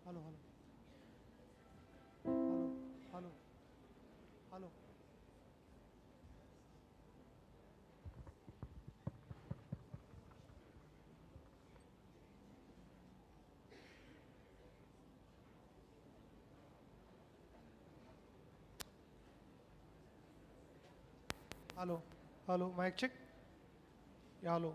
Hello, hello. Hello, hello, hello. Hello, hello. Mic check. Yeah, hello.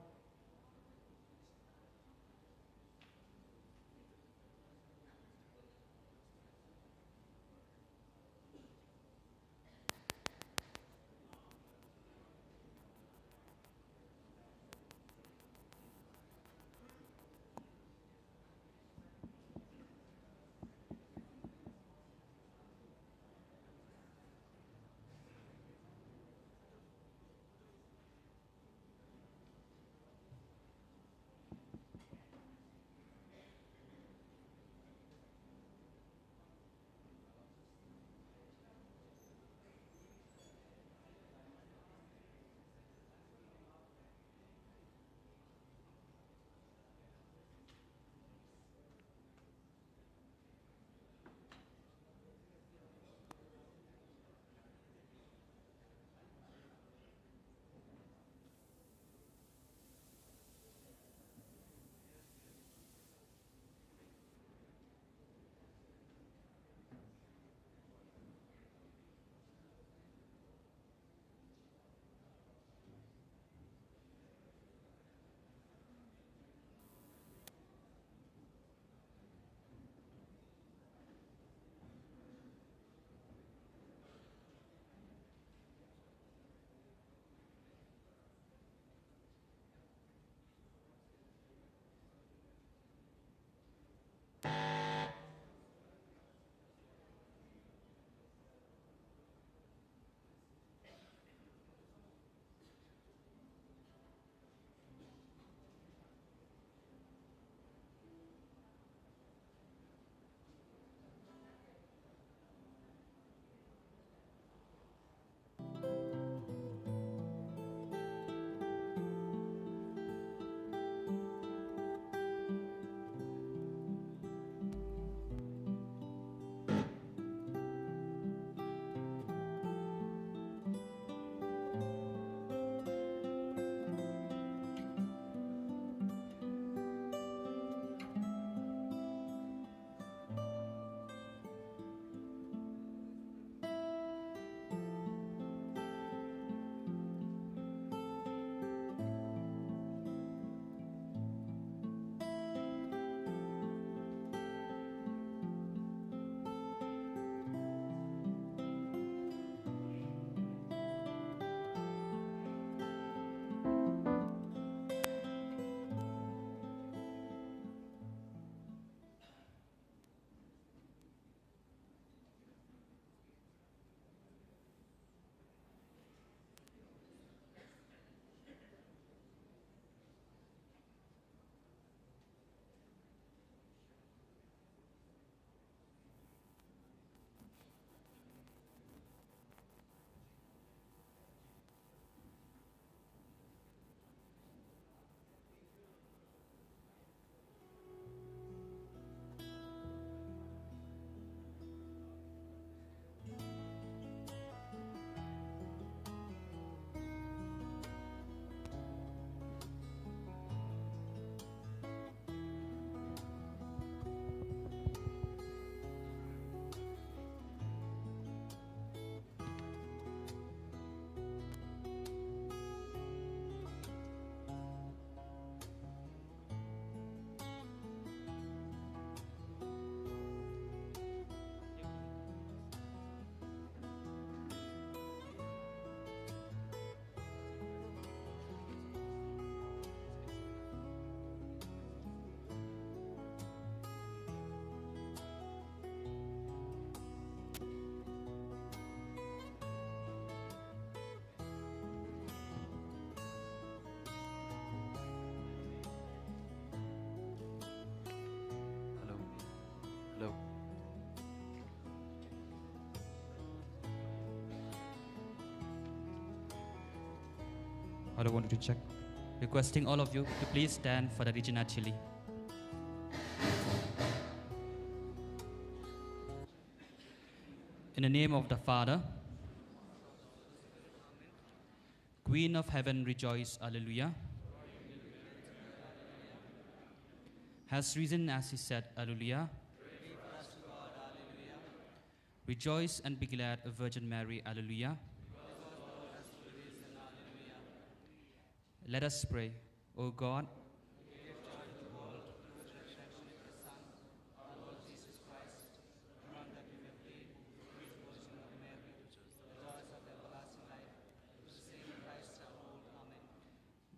Hello. Hello. I wanted to check. Requesting all of you to please stand for the Regina Chili. In the name of the Father, Queen of Heaven, rejoice, Alleluia. Has risen as he said, Alleluia. Rejoice and be glad, Virgin Mary, Alleluia. Let us pray. O God,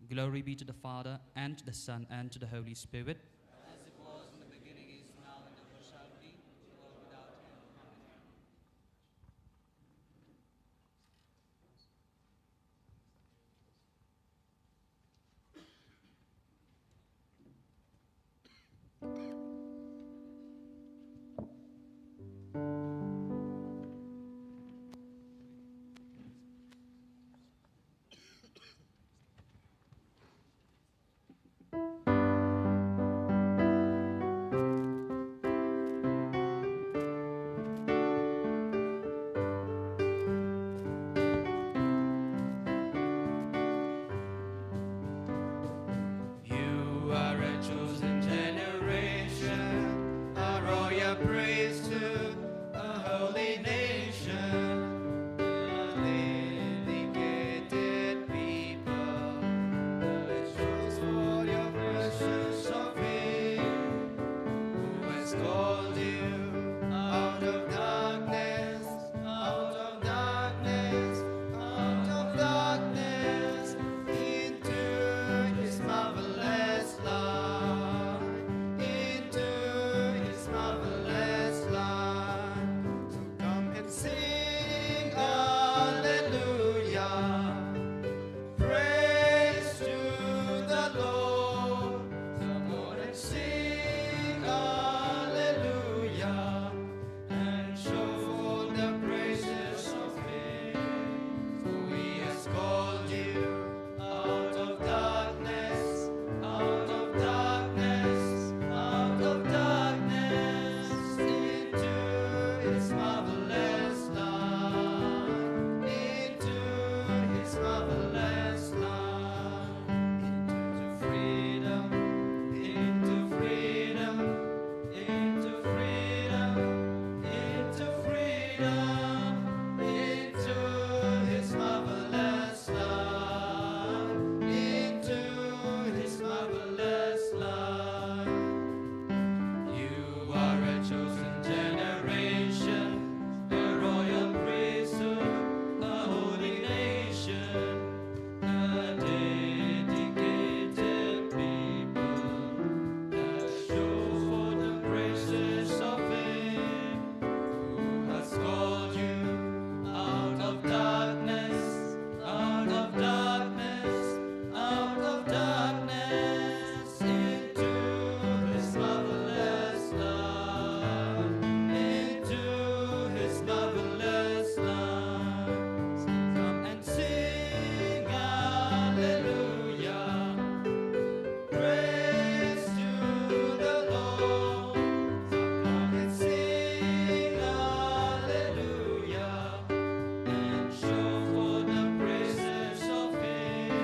glory be to the Father, and to the Son, and to the Holy Spirit. As it was in the beginning, is now, and ever shall be, world without end. Amen. You are a chosen generation, a royal priesthood, a holy nation, a dedicated people, that shows for your precious offering, who has called you out of darkness, out of darkness, out of darkness, into his marvelous light, into his marvelous light. So come and sing hallelujah, praise to the Lord. Come on and sing hallelujah, and show forth the praises of him. For he has called you out of darkness, out of darkness, out of darkness, into his marvelous light, into his marvelous light, into freedom, into freedom, into freedom, into freedom, into his marvelous light, into his marvelous light. You are a chosen generation, a royal priesthood, a holy nation, a dedicated people, that show for the praises of him who has called you out of darkness, out of darkness, out of darkness, into his marvelous light, into his marvelous light. So come and sing hallelujah, praise to the Lord. So come and sing hallelujah, and show forth the praises of him.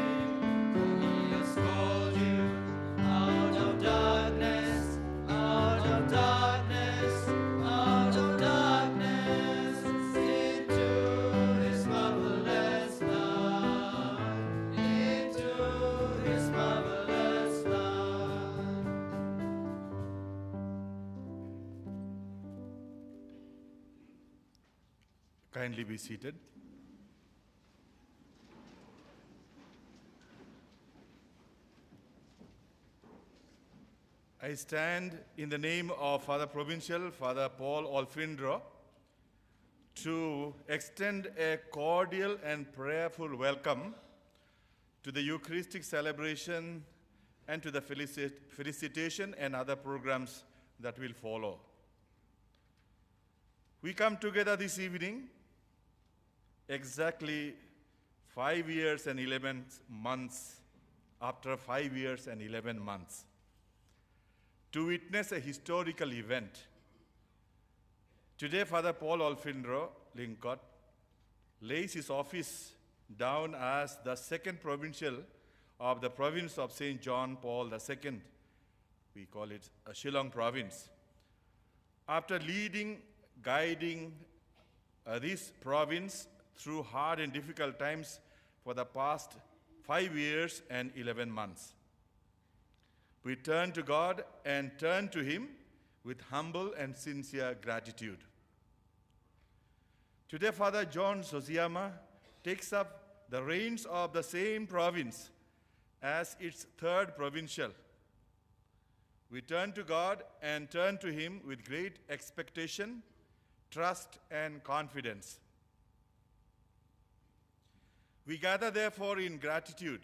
For he has called you out of darkness, out of darkness, out of darkness, into his marvelous light, into his marvelous light. Kindly be seated. I stand in the name of Father Provincial, Father Paul Olfindro, to extend a cordial and prayerful welcome to the Eucharistic celebration and to the Felicitation and other programs that will follow. We come together this evening exactly 5 years and 11 months after 5 years and 11 months to witness a historical event, Today, Father Paul Alfindro Lincott lays his office down as the second provincial of the province of St. John Paul II. We call it a Shillong province. After leading, guiding this province through hard and difficult times for the past 5 years and 11 months, we turn to God and turn to Him with humble and sincere gratitude. Today, Father John Sosiama takes up the reins of the same province as its third provincial. We turn to God and turn to Him with great expectation, trust, and confidence. We gather, therefore, in gratitude.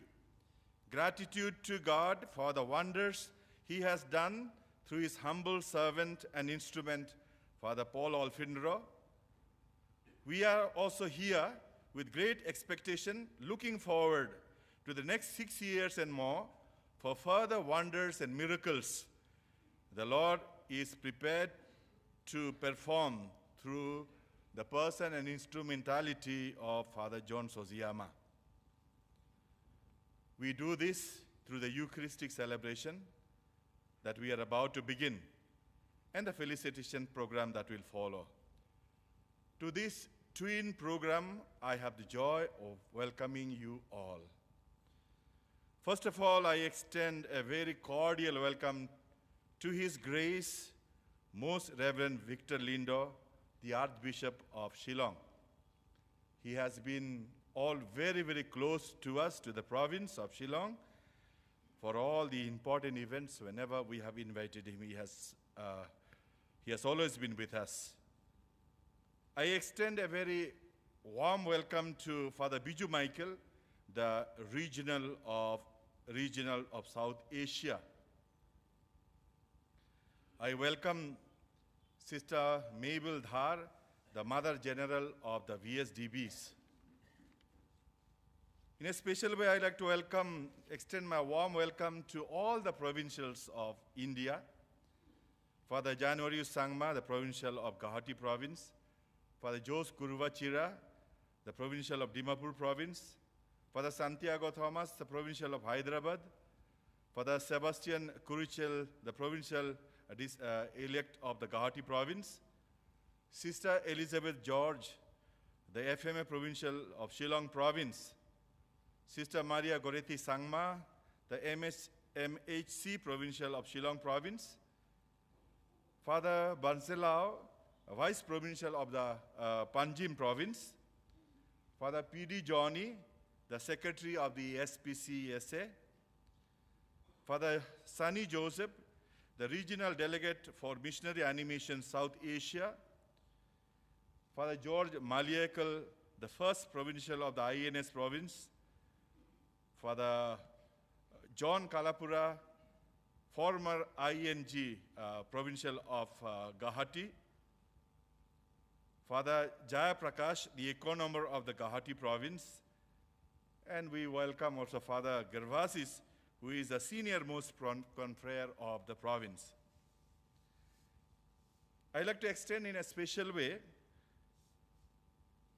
Gratitude to God for the wonders He has done through His humble servant and instrument, Father Paul Alfindro. We are also here with great expectation, looking forward to the next 6 years and more for further wonders and miracles the Lord is prepared to perform through the person and instrumentality of Father John Sosiama. We do this through the Eucharistic celebration that we are about to begin and the Felicitation program that will follow. To this twin program, I have the joy of welcoming you all. First of all, I extend a very cordial welcome to His Grace, Most Reverend Victor Lindo, the Archbishop of Shillong. He has been all very, very close to us, to the province of Shillong, for all the important events. Whenever we have invited him, he has always been with us. I extend a very warm welcome to Father Biju Michael, the regional of South Asia. I welcome Sister Mabel Dhar, the Mother General of the VSDBs. In a special way, I'd like to extend my warm welcome to all the provincials of India. Father January Sangma, the provincial of Guwahati province. Father Jose Kuruvachira, the provincial of Dimapur province. Father Santiago Thomas, the provincial of Hyderabad. Father Sebastian Kurichel, the provincial elect of the Guwahati province. Sister Elizabeth George, the FMA provincial of Shillong province. Sister Maria Goretti Sangma, the MHC provincial of Shillong province. Father Banselao, vice provincial of the Panjim province. Father P.D. Johnny, the secretary of the SPCSA. Father Sunny Joseph, the regional delegate for missionary animation South Asia. Father George Maliekal, the first provincial of the INS province. Father John Kalapura, former ING provincial of Guwahati. Father Jaya Prakash, the economist of the Guwahati province. And we welcome also Father Gervasis, who is the senior most confrere of the province. I'd like to extend in a special way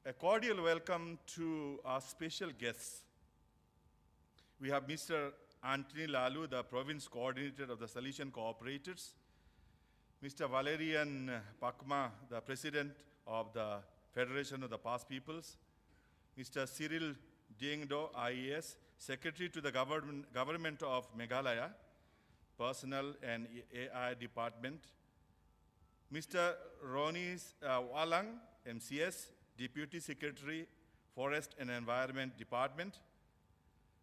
a cordial welcome to our special guests. We have Mr. Anthony Lalu, the province coordinator of the Salesian Cooperators. Mr. Valerian Pakma, the president of the Federation of the Past Peoples. Mr. Cyril Diengdo, IAS, secretary to the government of Meghalaya, personnel and AI department. Mr. Ronnie Walang, MCS, deputy secretary, forest and environment department.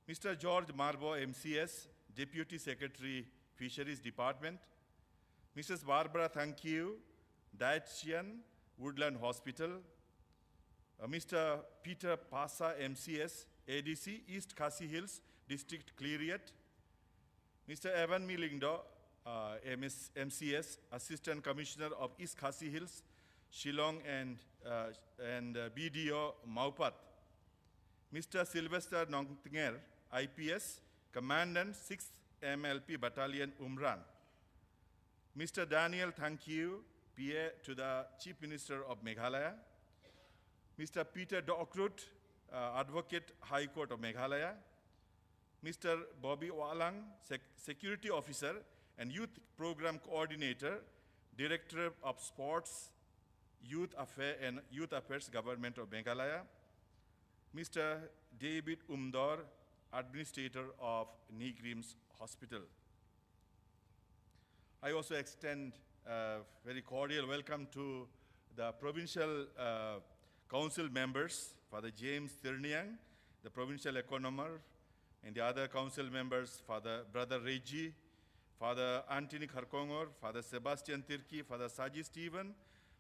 Mr. George Marbo, MCS, deputy secretary, fisheries department. Mrs. Barbara Thankiu, dietitian, Woodland Hospital. Mr. Peter Pasa, MCS, ADC, East Khasi Hills, District Cleriot. Mr. Evan Milingdo, MCS, Assistant Commissioner of East Khasi Hills, Shillong and BDO Maupat. Mr. Sylvester Nongtinger, IPS, Commandant 6th MLP Battalion Umran. Mr. Daniel Thankiu, to the Chief Minister of Meghalaya, Mr. Peter Dokrut, Advocate High Court of Meghalaya, Mr. Bobby Walang, Security Officer and Youth Program Coordinator, Director of Sports, Youth Affairs Government of Meghalaya, Mr. David Umdor, Administrator of Nigrims Hospital. I also extend a very cordial welcome to the Provincial Council members, Father James Thirniang, the Provincial Economer, and the other council members, Brother Reggie, Father Antony Kharkongor, Father Sebastian Tirki, Father Saji Stephen,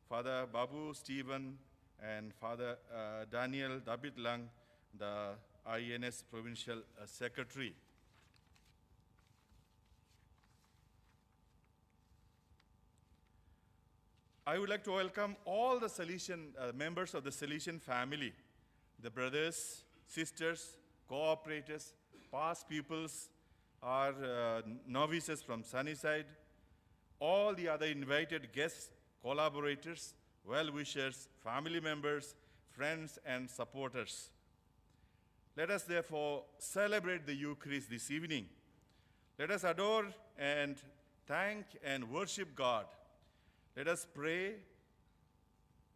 Father Babu Stephen, and Father Daniel David Lang, the INS Provincial Secretary. I would like to welcome all the Salesian members of the Salesian family, the brothers, sisters, cooperators, past pupils, our novices from Sunnyside, all the other invited guests, collaborators, well-wishers, family members, friends, and supporters. Let us therefore celebrate the Eucharist this evening. Let us adore and thank and worship God. Let us pray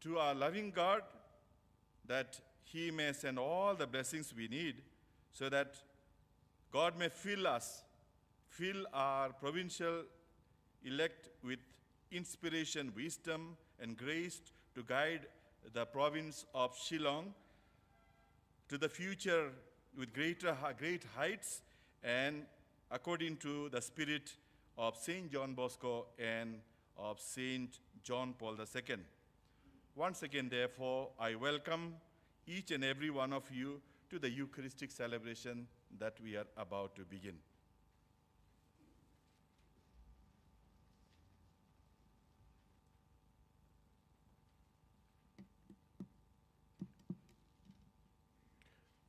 to our loving God that He may send all the blessings we need so that God may fill us, fill our provincial elect with inspiration, wisdom, and grace to guide the province of Shillong to the future with great heights and according to the spirit of Saint John Bosco and of Saint John Paul II. Once again, therefore, I welcome each and every one of you to the Eucharistic celebration that we are about to begin.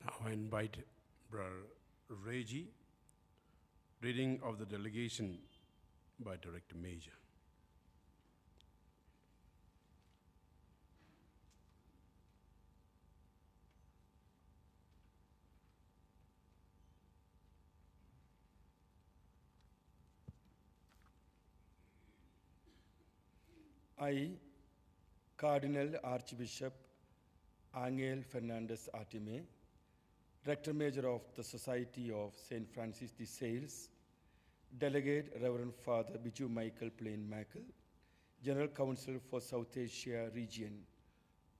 Now I invite Brother Reggie, reading of the delegation by Director Major. I, Cardinal Archbishop Angel Fernandez Artime, Rector Major of the Society of St. Francis de Sales, Delegate Reverend Father Biju Michael Plain Mackle, General Counsel for South Asia Region,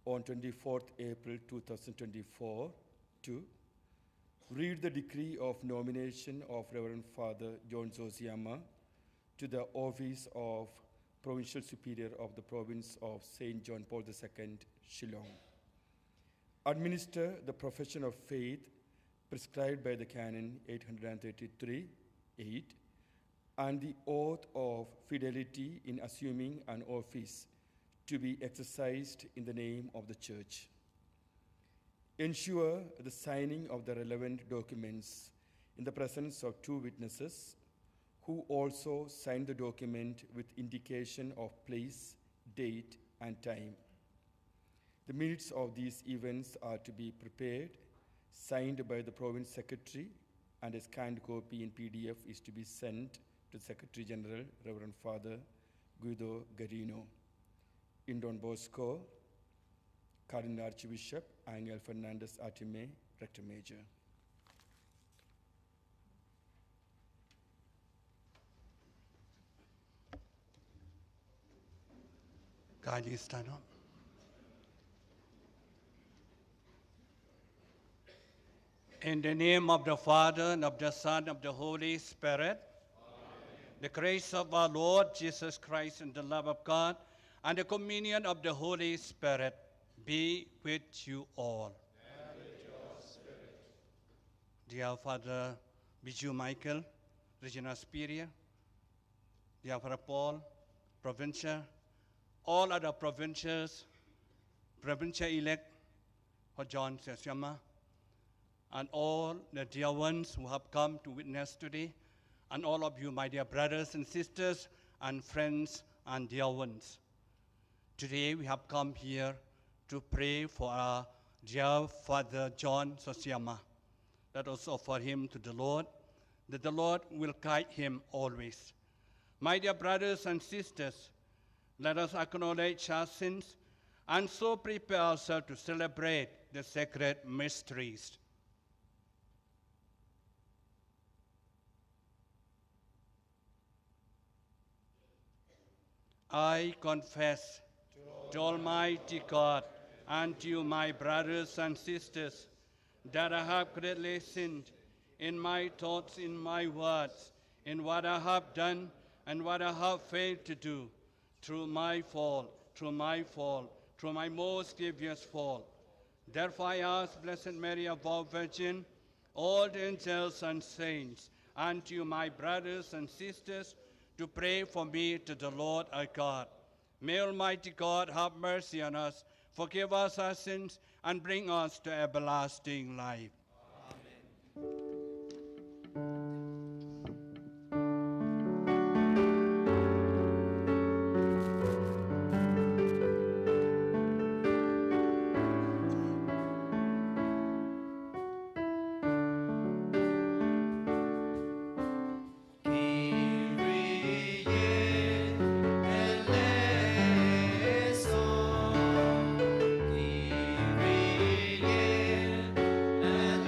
on 24th April 2024, to read the decree of nomination of Reverend Father John Zosiama to the office of Provincial Superior of the Province of St. John Paul II, Shillong. Administer the profession of faith prescribed by the Canon 833-8 and the oath of fidelity in assuming an office to be exercised in the name of the Church. Ensure the signing of the relevant documents in the presence of two witnesses who also sign the document with indication of place, date, and time. The minutes of these events are to be prepared, signed by the Province Secretary, and a scanned copy in PDF is to be sent to Secretary General, Reverend Father Guido Garino. In Don Bosco, Cardinal Archbishop Angel Fernandez Artime, Rector Major. Kindly stand up. In the name of the Father, and of the Son, and of the Holy Spirit, the grace of our Lord Jesus Christ, and the love of God, and the communion of the Holy Spirit be with you all. And with your spirit. Dear Father Biju Michael, Regional Superior, dear Father Paul, Provincial, all other provincials, provincial elect for John Zosiama, and all the dear ones who have come to witness today, and all of you, my dear brothers and sisters, and friends and dear ones. Today we have come here to pray for our dear Father John Sosiama. Let us offer him to the Lord, that the Lord will guide him always. My dear brothers and sisters, let us acknowledge our sins and so prepare ourselves to celebrate the sacred mysteries. I confess to Almighty God and to you, my brothers and sisters, that I have greatly sinned in my thoughts, in my words, in what I have done and what I have failed to do, through my most grievous fault. Therefore I ask Blessed Mary, our Virgin, all the angels and saints, and to you, my brothers and sisters, to pray for me to the Lord our God. May Almighty God have mercy on us, forgive us our sins, and bring us to everlasting life. Kyrie eleison, Kyrie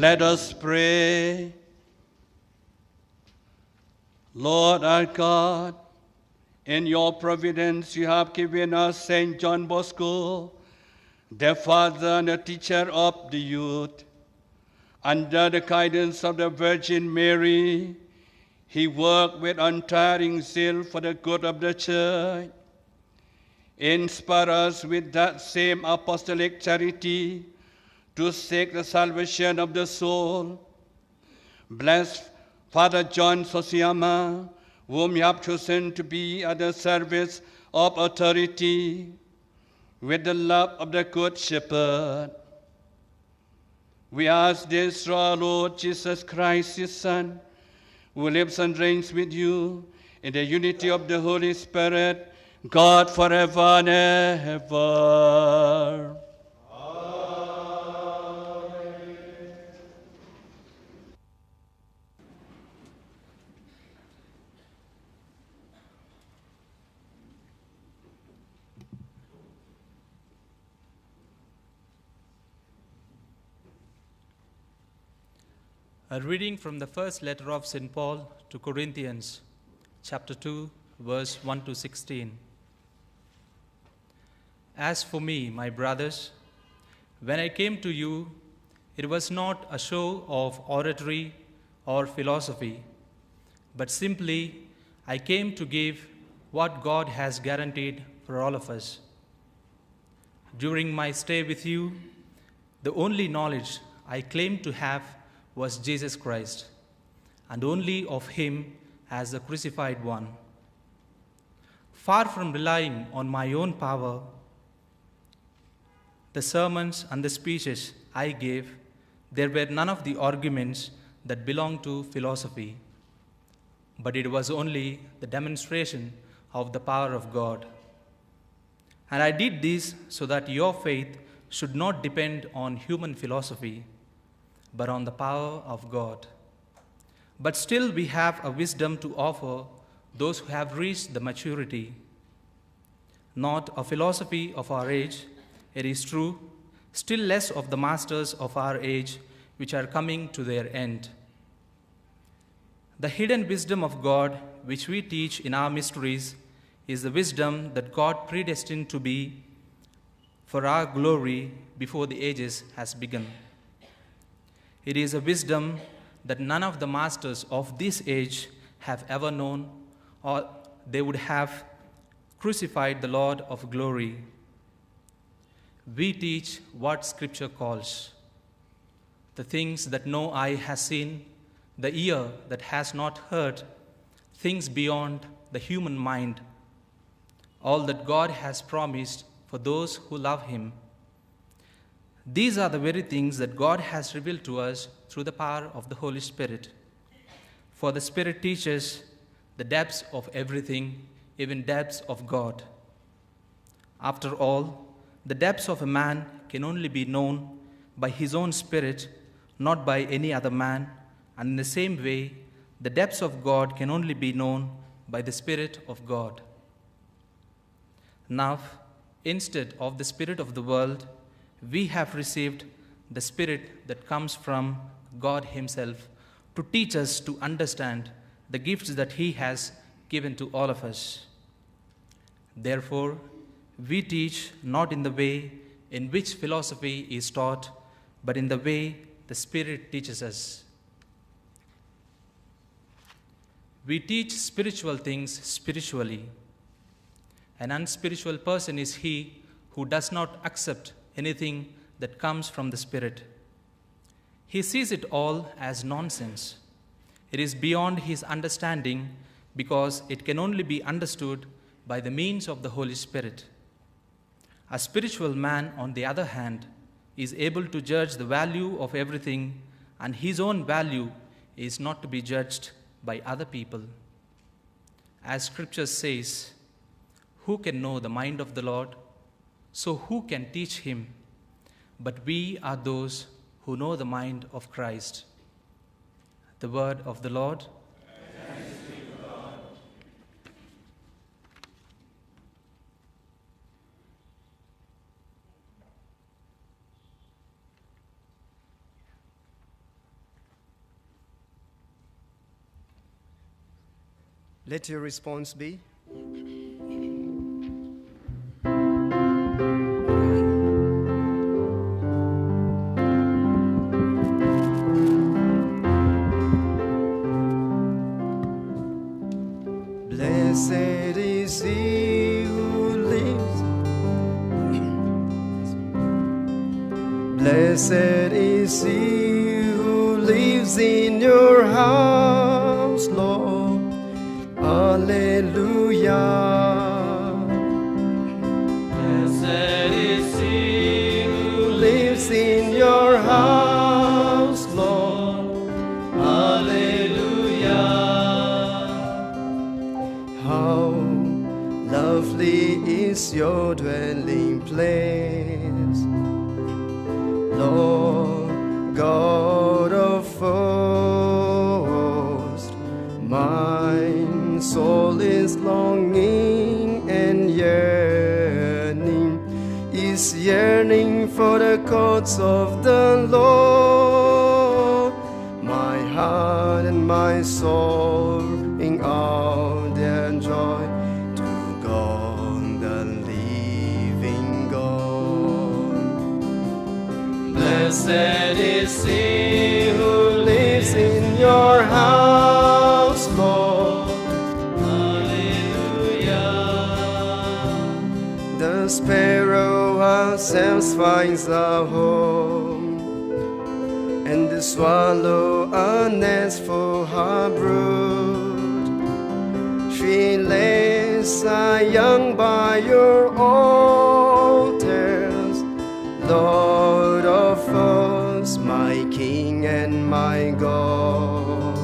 Let us pray. Lord our God, in your providence you have given us Saint John Bosco, the father and the teacher of the youth. Under the guidance of the Virgin Mary, he worked with untiring zeal for the good of the church. Inspire us with that same apostolic charity to seek the salvation of the soul. Bless Father John Sosiama, whom you have chosen to be at the service of authority, with the love of the Good Shepherd. We ask this through our Lord Jesus Christ, his Son, who lives and reigns with you in the unity of the Holy Spirit, God forever and ever. A reading from the first letter of St. Paul to Corinthians, chapter 2, verse 1 to 16. As for me, my brothers, when I came to you, it was not a show of oratory or philosophy, but simply I came to give what God has guaranteed for all of us. During my stay with you, the only knowledge I claimed to have was Jesus Christ, and only of him as the crucified one. Far from relying on my own power, the sermons and the speeches I gave, there were none of the arguments that belong to philosophy, but it was only the demonstration of the power of God. And I did this so that your faith should not depend on human philosophy, but on the power of God. But still we have a wisdom to offer those who have reached the maturity. Not a philosophy of our age, it is true, still less of the masters of our age which are coming to their end. The hidden wisdom of God which we teach in our mysteries is the wisdom that God predestined to be for our glory before the ages has begun. It is a wisdom that none of the masters of this age have ever known, or they would have crucified the Lord of glory. We teach what Scripture calls the things that no eye has seen, the ear that has not heard, things beyond the human mind, all that God has promised for those who love him. These are the very things that God has revealed to us through the power of the Holy Spirit. For the Spirit teaches the depths of everything, even depths of God. After all, the depths of a man can only be known by his own Spirit, not by any other man, and in the same way, the depths of God can only be known by the Spirit of God. Now, instead of the spirit of the world, we have received the Spirit that comes from God himself to teach us to understand the gifts that he has given to all of us. Therefore, we teach not in the way in which philosophy is taught, but in the way the Spirit teaches us. We teach spiritual things spiritually. An unspiritual person is he who does not accept anything that comes from the Spirit. He sees it all as nonsense. It is beyond his understanding because it can only be understood by the means of the Holy Spirit. A spiritual man, on the other hand, is able to judge the value of everything, and his own value is not to be judged by other people. As Scripture says, "Who can know the mind of the Lord? So who can teach him?" But we are those who know the mind of Christ. The word of the Lord. Thanks be to God. Let your response be, blessed is he who lives. Blessed is he who lives in your house, Lord. Alleluia. Blessed is he who lives in your house, Lord. Alleluia. How lovely is your dwelling place, Lord God of hosts. My soul is longing and yearning for the courts of the Lord. My heart and my soul ring out their joy to God, the living God. Blessed is he who lives in your house, Lord. Hallelujah. The sparrow herself finds a home, and the swallow a nest for her brood. She lays her young by your altars, Lord of hosts, my King and my God.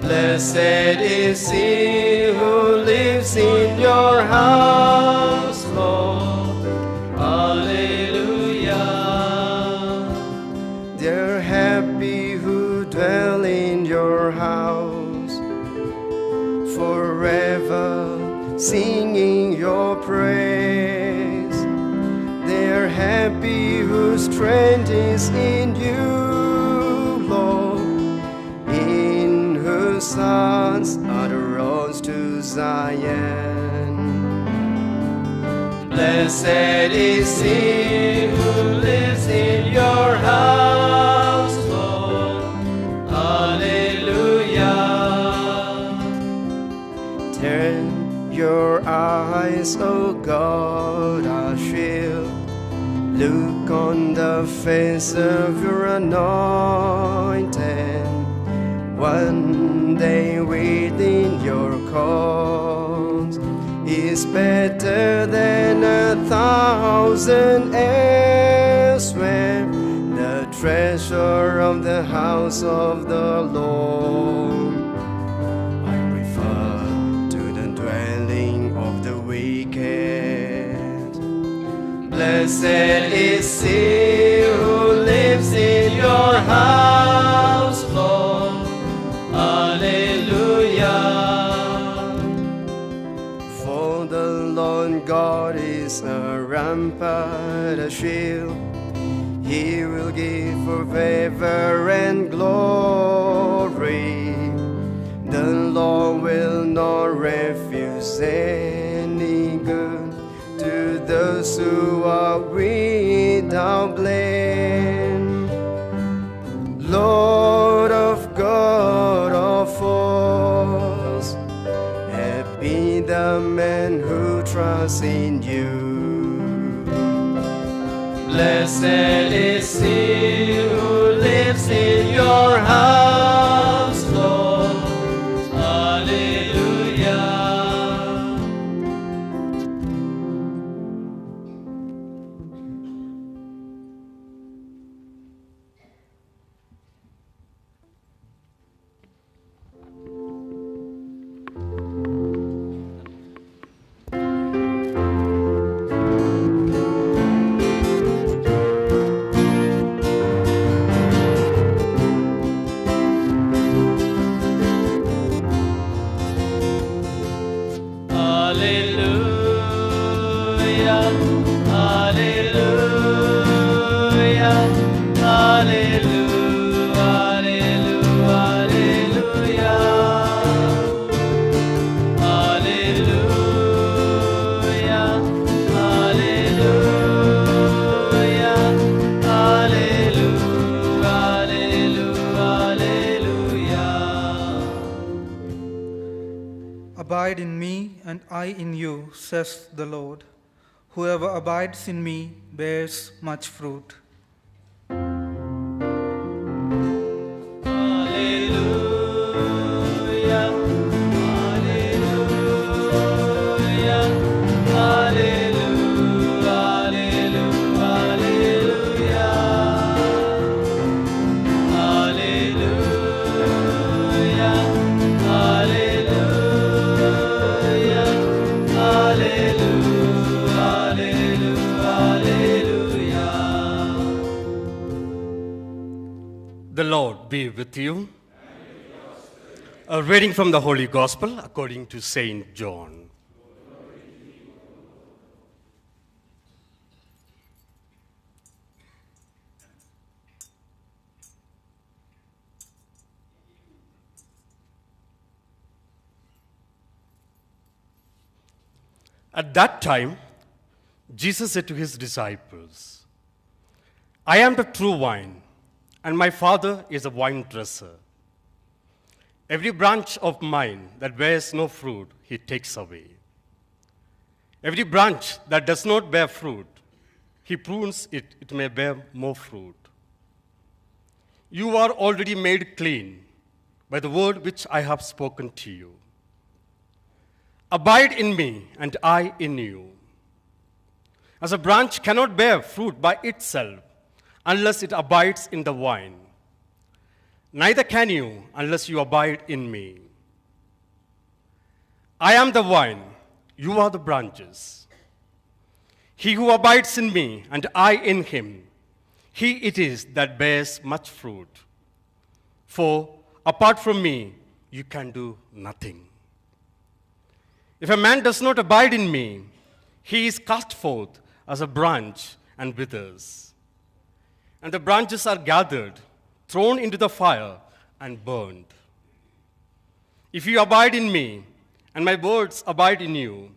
Blessed is he who lives in your house, Lord. Alleluia. They're happy who dwell in your house, forever singing your praise. They're happy whose strength is in you, Lord, in whose sons are the roads to Zion. Blessed is he who lives in your house, Lord. Alleluia. Turn your eyes, O God, our shield. Look on the face of your anointed. One day within your cause is better than 1,000 elsewhere. The treasure of the house of the Lord I prefer to the dwelling of the wicked. Blessed is he who lives in your house, Lord. Alleluia. For the Lord God is a rampart, a shield. He will give favor and glory. The Lord will not refuse any good to those who are without blame. Lord of God of hosts, happy the man who trusts in you. Blessed is he who lives in your house, Lord. Alleluia. Abide in me, and I in you, says the Lord. Whoever abides in me bears much fruit. The Lord be with you. A reading from the Holy Gospel according to Saint John. At that time, Jesus said to his disciples, I am the true vine, and my Father is a vine dresser. Every branch of mine that bears no fruit, he takes away. Every branch that does not bear fruit, he prunes it, it may bear more fruit. You are already made clean by the word which I have spoken to you. Abide in me, and I in you. As a branch cannot bear fruit by itself unless it abides in the vine, neither can you unless you abide in me. I am the vine, you are the branches. He who abides in me, and I in him, he it is that bears much fruit. For apart from me, you can do nothing. If a man does not abide in me, he is cast forth as a branch and withers. And the branches are gathered, thrown into the fire, and burned. If you abide in me, and my words abide in you,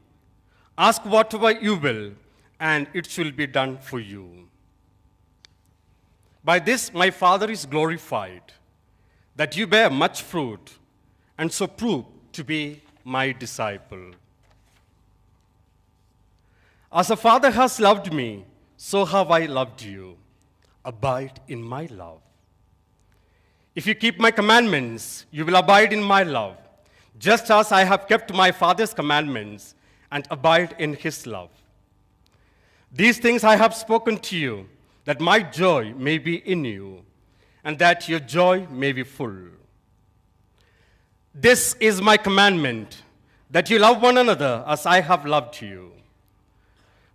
ask whatever you will, and it shall be done for you. By this my Father is glorified, that you bear much fruit, and so prove to be my disciple. As the Father has loved me, so have I loved you. Abide in my love. If you keep my commandments, you will abide in my love, just as I have kept my Father's commandments and abide in his love. These things I have spoken to you, that my joy may be in you, and that your joy may be full. This is my commandment, that you love one another as I have loved you.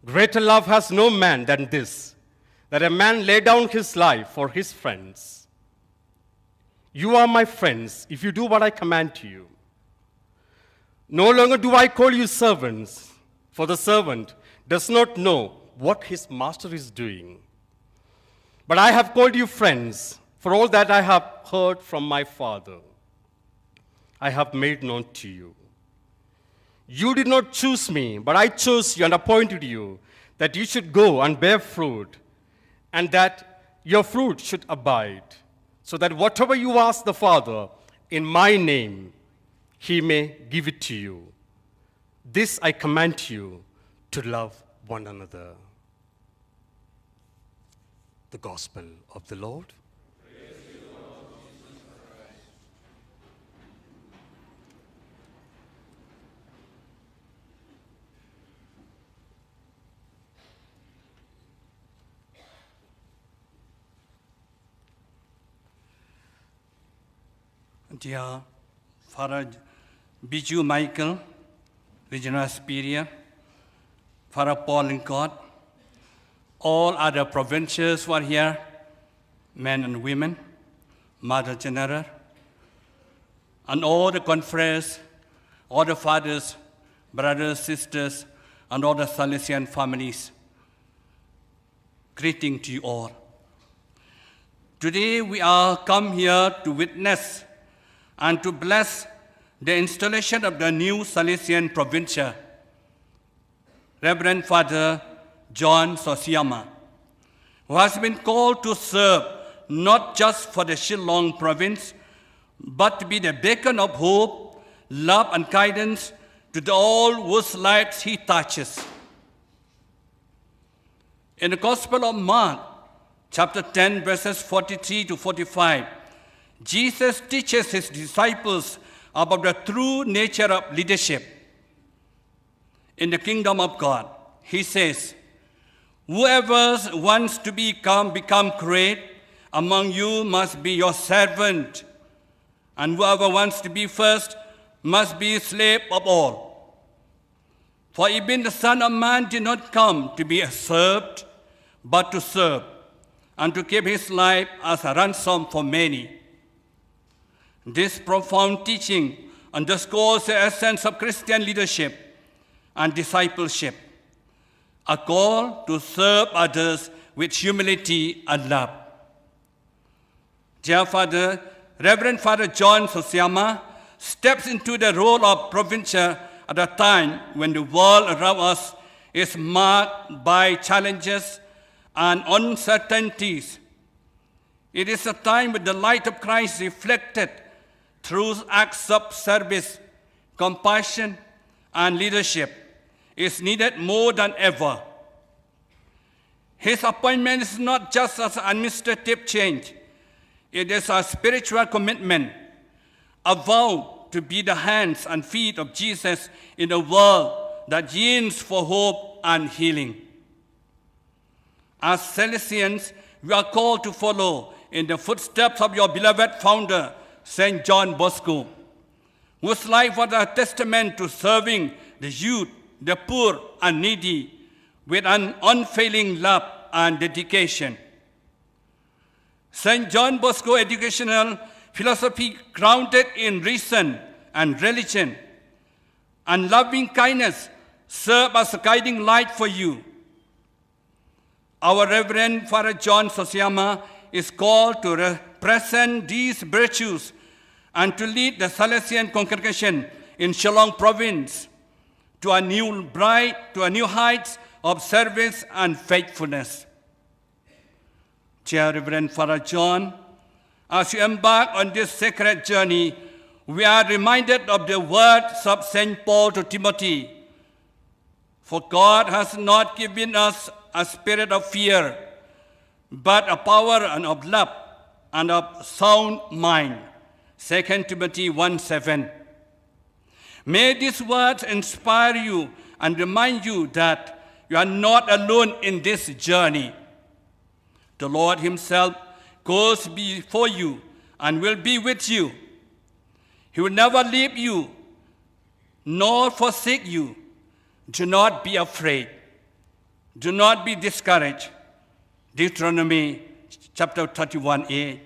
Greater love has no man than this, that a man lay down his life for his friends. You are my friends if you do what I command to you. No longer do I call you servants, for the servant does not know what his master is doing. But I have called you friends, for all that I have heard from my Father, I have made known to you. You did not choose me, but I chose you and appointed you, that you should go and bear fruit, and that your fruit should abide, so that whatever you ask the Father in my name, he may give it to you. This I command you, to love one another. The Gospel of the Lord. Dear Father Biju Michael, Regional Superior, Father Paul and God, all other provincials who are here, men and women, Mother General, and all the conference, all the fathers, brothers, sisters, and all the Salesian families. Greeting to you all. Today we are come here to witness and to bless the installation of the new Salesian Provincial, Reverend Father John Sosiama, who has been called to serve not just for the Shillong province, but to be the beacon of hope, love, and guidance to all whose lives he touches. In the Gospel of Mark, chapter 10, verses 43 to 45, Jesus teaches his disciples about the true nature of leadership in the kingdom of God. He says, "Whoever wants to become great among you must be your servant, and whoever wants to be first must be slave of all. For even the Son of Man did not come to be served, but to serve, and to give his life as a ransom for many." This profound teaching underscores the essence of Christian leadership and discipleship, a call to serve others with humility and love. Dear Father, Reverend Father John Sosiama steps into the role of provincial at a time when the world around us is marked by challenges and uncertainties. It is a time when the light of Christ reflected through acts of service, compassion, and leadership is needed more than ever. His appointment is not just an administrative change. It is a spiritual commitment, a vow to be the hands and feet of Jesus in a world that yearns for hope and healing. As Salesians, we are called to follow in the footsteps of your beloved founder, St. John Bosco, whose life was a testament to serving the youth, the poor, and needy with an unfailing love and dedication. St. John Bosco educational philosophy grounded in reason and religion and loving kindness serve as a guiding light for you. Our Reverend Father John Sosiama is called to represent these virtues and to lead the Salesian congregation in Shillong province to a new heights of service and faithfulness. Dear Reverend Father John, as you embark on this sacred journey, we are reminded of the words of St. Paul to Timothy. For God has not given us a spirit of fear, but a power and of love and of sound mind. 2 Timothy 1:7. May these words inspire you and remind you that you are not alone in this journey. The Lord himself goes before you and will be with you. He will never leave you nor forsake you. Do not be afraid. Do not be discouraged. Deuteronomy chapter 31:8.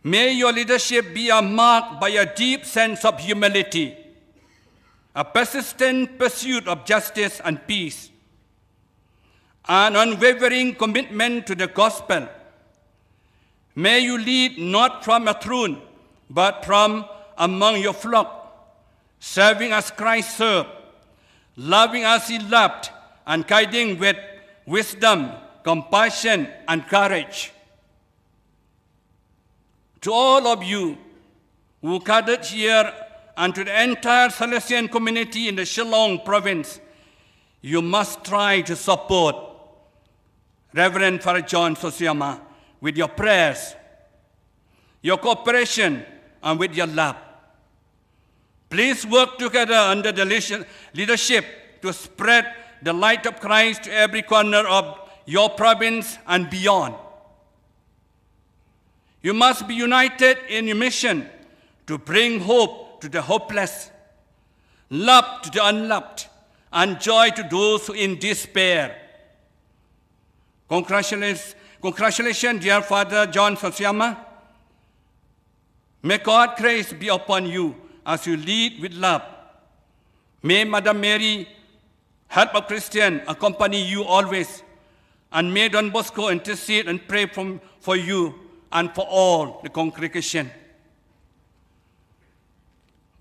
May your leadership be marked by a deep sense of humility, a persistent pursuit of justice and peace, an unwavering commitment to the gospel. May you lead not from a throne, but from among your flock, serving as Christ served, loving as he loved, and guiding with wisdom, compassion, and courage. To all of you who gathered here and to the entire Salesian community in the Shillong province, you must try to support Reverend Father John Sosiama with your prayers, your cooperation, and with your love. Please work together under the leadership to spread the light of Christ to every corner of your province and beyond. You must be united in your mission to bring hope to the hopeless, love to the unloved, and joy to those who in despair. Congratulations, dear Father John Sosiama. May God's grace be upon you as you lead with love. May Mother Mary, Help of Christian, accompany you always. And may Don Bosco intercede and pray for you and for all the congregation.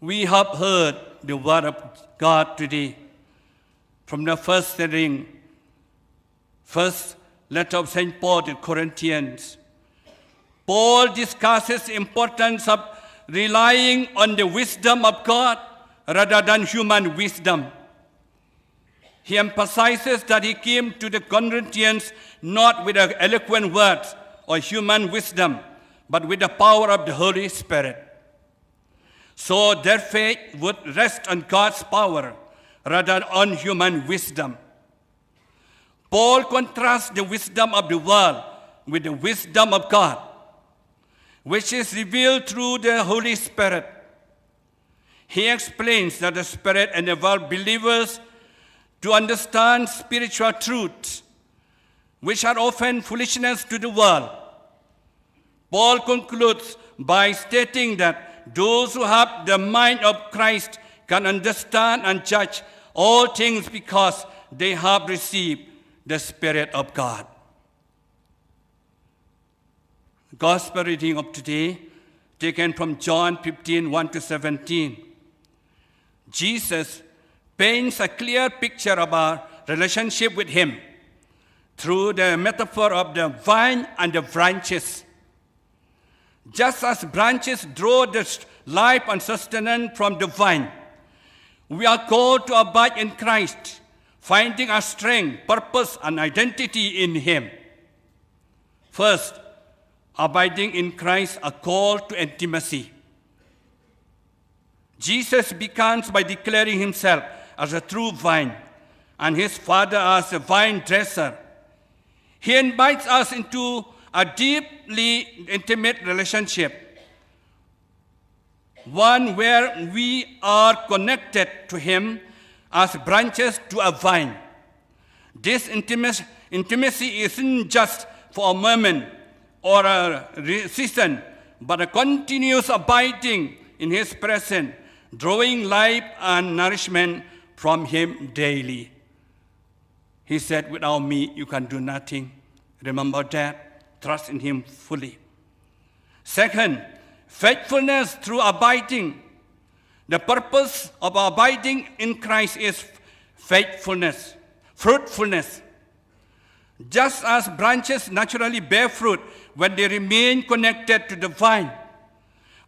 We have heard the word of God today from the first letter of St. Paul to Corinthians. Paul discusses the importance of relying on the wisdom of God rather than human wisdom. He emphasizes that he came to the Corinthians not with eloquent words or human wisdom, but with the power of the Holy Spirit. So their faith would rest on God's power rather than on human wisdom. Paul contrasts the wisdom of the world with the wisdom of God, which is revealed through the Holy Spirit. He explains that the Spirit enables believers to understand spiritual truths, which are often foolishness to the world. Paul concludes by stating that those who have the mind of Christ can understand and judge all things because they have received the Spirit of God. The Gospel reading of today, taken from John 15, 1-17. Jesus paints a clear picture of our relationship with him through the metaphor of the vine and the branches. Just as branches draw the life and sustenance from the vine, we are called to abide in Christ, finding our strength, purpose, and identity in him. First, abiding in Christ, a call to intimacy. Jesus begins by declaring himself as a true vine and his Father as a vine dresser. He invites us into a deeply intimate relationship, one where we are connected to him as branches to a vine. This intimacy isn't just for a moment or a season, but a continuous abiding in his presence, drawing life and nourishment from him daily. He said, without me, you can do nothing. Remember that. Trust in him fully. Second, faithfulness through abiding. The purpose of abiding in Christ is faithfulness, fruitfulness. Just as branches naturally bear fruit when they remain connected to the vine,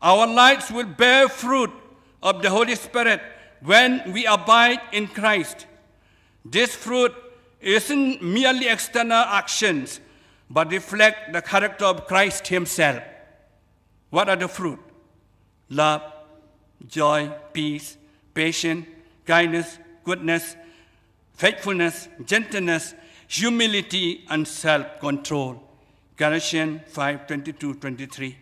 our lives will bear fruit of the Holy Spirit when we abide in Christ. This fruit isn't merely external actions, but reflect the character of Christ himself. What are the fruit? Love, joy, peace, patience, kindness, goodness, faithfulness, gentleness, humility, and self-control. Galatians 5:22-23.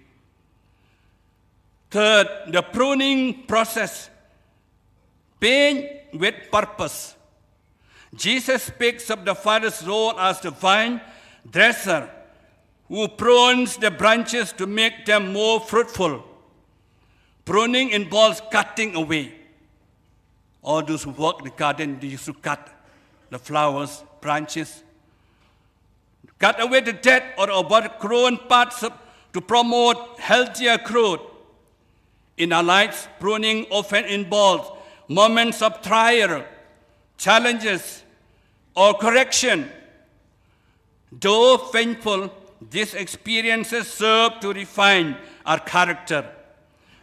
Third, the pruning process. Pain with purpose. Jesus speaks of the Father's role as the vine dresser who prunes the branches to make them more fruitful. Pruning involves cutting away. All those who work in the garden, they used to cut the flowers, branches. Cut away the dead or overgrown parts to promote healthier growth. In our lives, pruning often involves moments of trial, challenges, or correction. Though painful, these experiences serve to refine our character,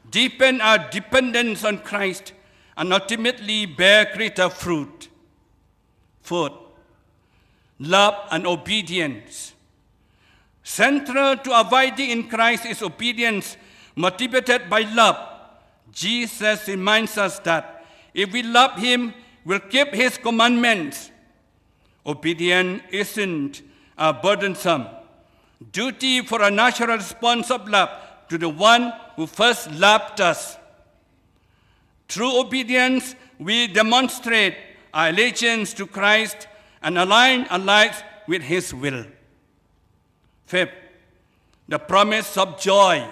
deepen our dependence on Christ, and ultimately bear greater fruit. Fourth, love and obedience. Central to abiding in Christ is obedience motivated by love. Jesus reminds us that if we love him, we'll keep his commandments. Obedience isn't burdensome. Duty for a natural response of love to the one who first loved us. Through obedience, we demonstrate our allegiance to Christ and align our lives with his will. Fifth, the promise of joy.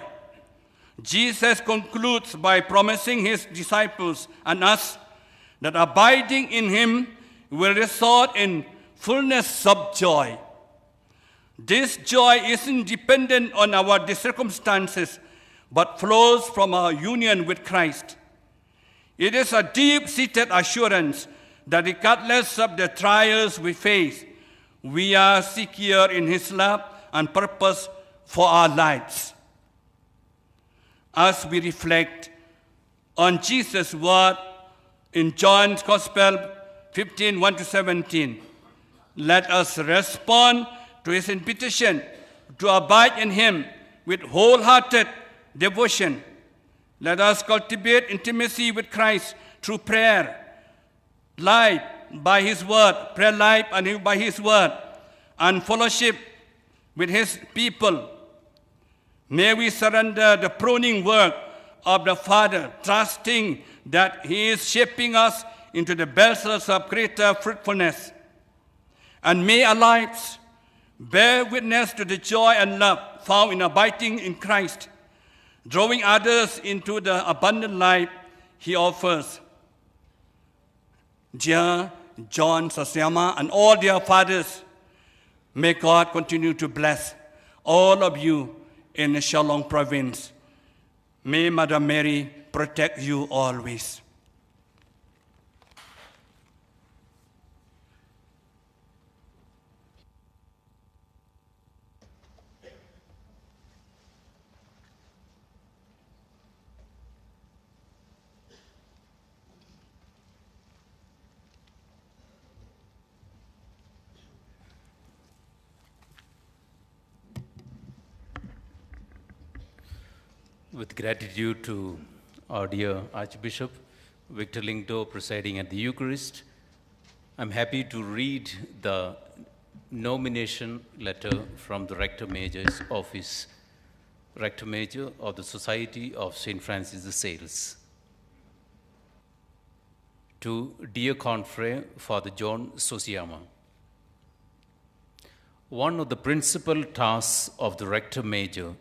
Jesus concludes by promising his disciples and us that abiding in him will result in fullness of joy. This joy isn't dependent on our circumstances, but flows from our union with Christ. It is a deep-seated assurance that regardless of the trials we face, we are secure in his love and purpose for our lives. As we reflect on Jesus' word in John's Gospel 15, 1-17. Let us respond to his invitation to abide in him with wholehearted devotion. Let us cultivate intimacy with Christ through prayer, life by his word, prayer life and by his word, and fellowship with his people. May we surrender the pruning work of the Father, trusting that he is shaping us into the vessels of greater fruitfulness. And may our lives bear witness to the joy and love found in abiding in Christ, drawing others into the abundant life he offers. Dear John Sosiama and all dear fathers, may God continue to bless all of you in the Shillong province. May Mother Mary protect you always. With gratitude to our dear Archbishop Victor Lingdo presiding at the Eucharist, I'm happy to read the nomination letter from the Rector Major's office, Rector Major of the Society of St. Francis de Sales. To dear confrere Father John Sosiama, one of the principal tasks of the Rector Major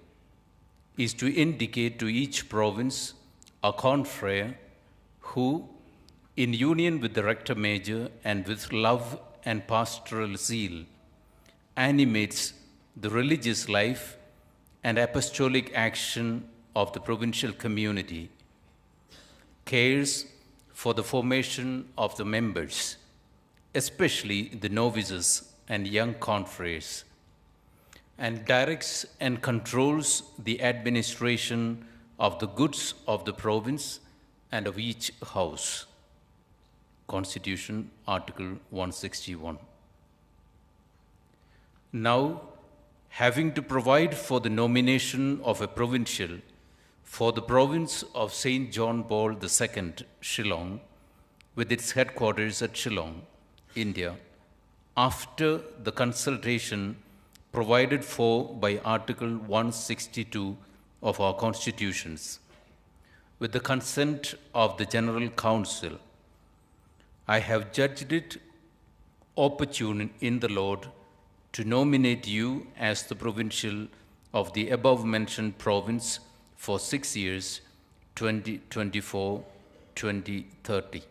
is to indicate to each province a confrere who, in union with the Rector Major and with love and pastoral zeal, animates the religious life and apostolic action of the provincial community, cares for the formation of the members, especially the novices and young confreres, and directs and controls the administration of the goods of the province and of each house. Constitution, Article 161. Now, having to provide for the nomination of a provincial for the province of St. John Paul II, Shillong, with its headquarters at Shillong, India, after the consultation provided for by Article 162 of our constitutions, with the consent of the General Council, I have judged it opportune in the Lord to nominate you as the provincial of the above-mentioned province for 6 years, 2024-2030.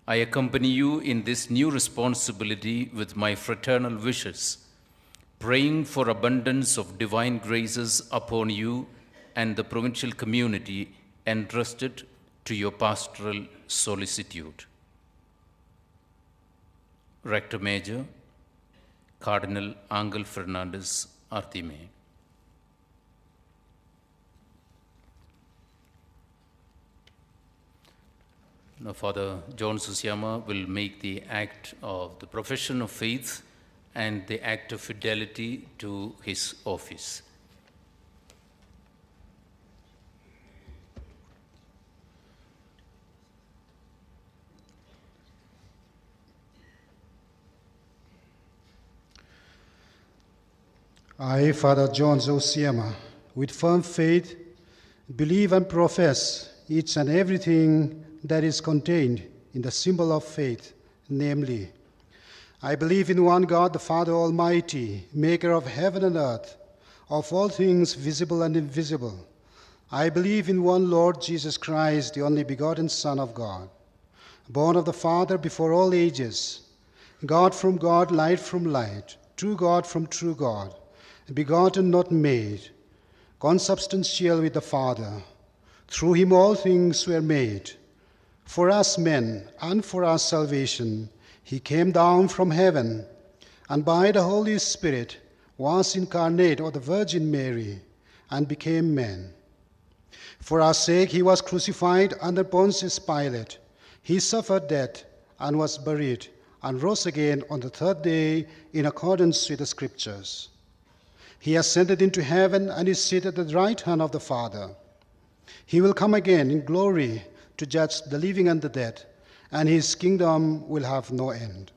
I accompany you in this new responsibility with my fraternal wishes, praying for abundance of divine graces upon you and the provincial community entrusted to your pastoral solicitude. Rector Major, Cardinal Angel Fernandez Artime. Now, Father John Sosiama will make the act of the profession of faith and the act of fidelity to his office. I, Father John Sosiama, with firm faith, believe and profess each and everything that is contained in the symbol of faith, namely, I believe in one God, the Father Almighty, maker of heaven and earth, of all things visible and invisible. I believe in one Lord Jesus Christ, the only begotten Son of God, born of the Father before all ages, God from God, light from light, true God from true God, begotten, not made, consubstantial with the Father. Through him all things were made. For us men and for our salvation, he came down from heaven, and by the Holy Spirit was incarnate of the Virgin Mary, and became man. For our sake he was crucified under Pontius Pilate. He suffered death and was buried and rose again on the third day in accordance with the Scriptures. He ascended into heaven and is seated at the right hand of the Father. He will come again in glory to judge the living and the dead, and his kingdom will have no end.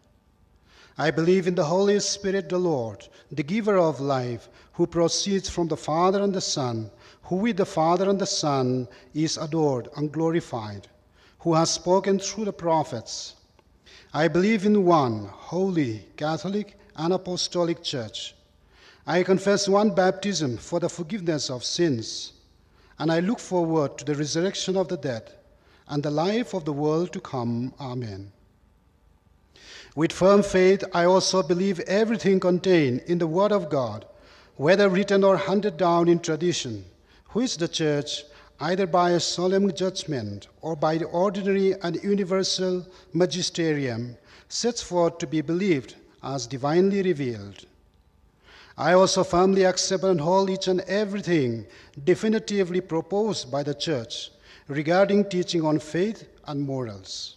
I believe in the Holy Spirit, the Lord, the giver of life, who proceeds from the Father and the Son, who with the Father and the Son is adored and glorified, who has spoken through the prophets. I believe in one holy, Catholic, and Apostolic Church. I confess one baptism for the forgiveness of sins, and I look forward to the resurrection of the dead and the life of the world to come. Amen. With firm faith, I also believe everything contained in the Word of God, whether written or handed down in tradition, which the Church, either by a solemn judgment or by the ordinary and universal magisterium, sets forth to be believed as divinely revealed. I also firmly accept and hold each and everything definitively proposed by the Church regarding teaching on faith and morals.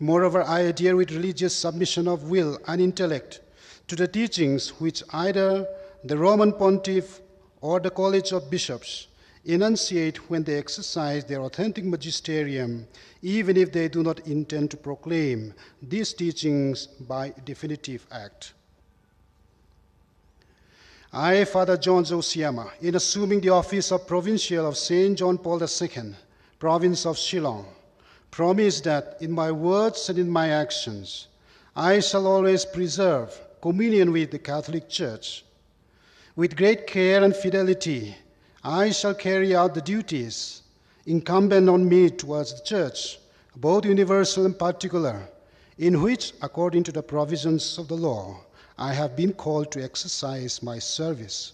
Moreover, I adhere with religious submission of will and intellect to the teachings which either the Roman Pontiff or the College of Bishops enunciate when they exercise their authentic magisterium, even if they do not intend to proclaim these teachings by definitive act. I, Father John Zosiama, in assuming the office of Provincial of St. John Paul II, Province of Shillong, promise that in my words and in my actions, I shall always preserve communion with the Catholic Church. With great care and fidelity, I shall carry out the duties incumbent on me towards the Church, both universal and particular, in which, according to the provisions of the law, I have been called to exercise my service.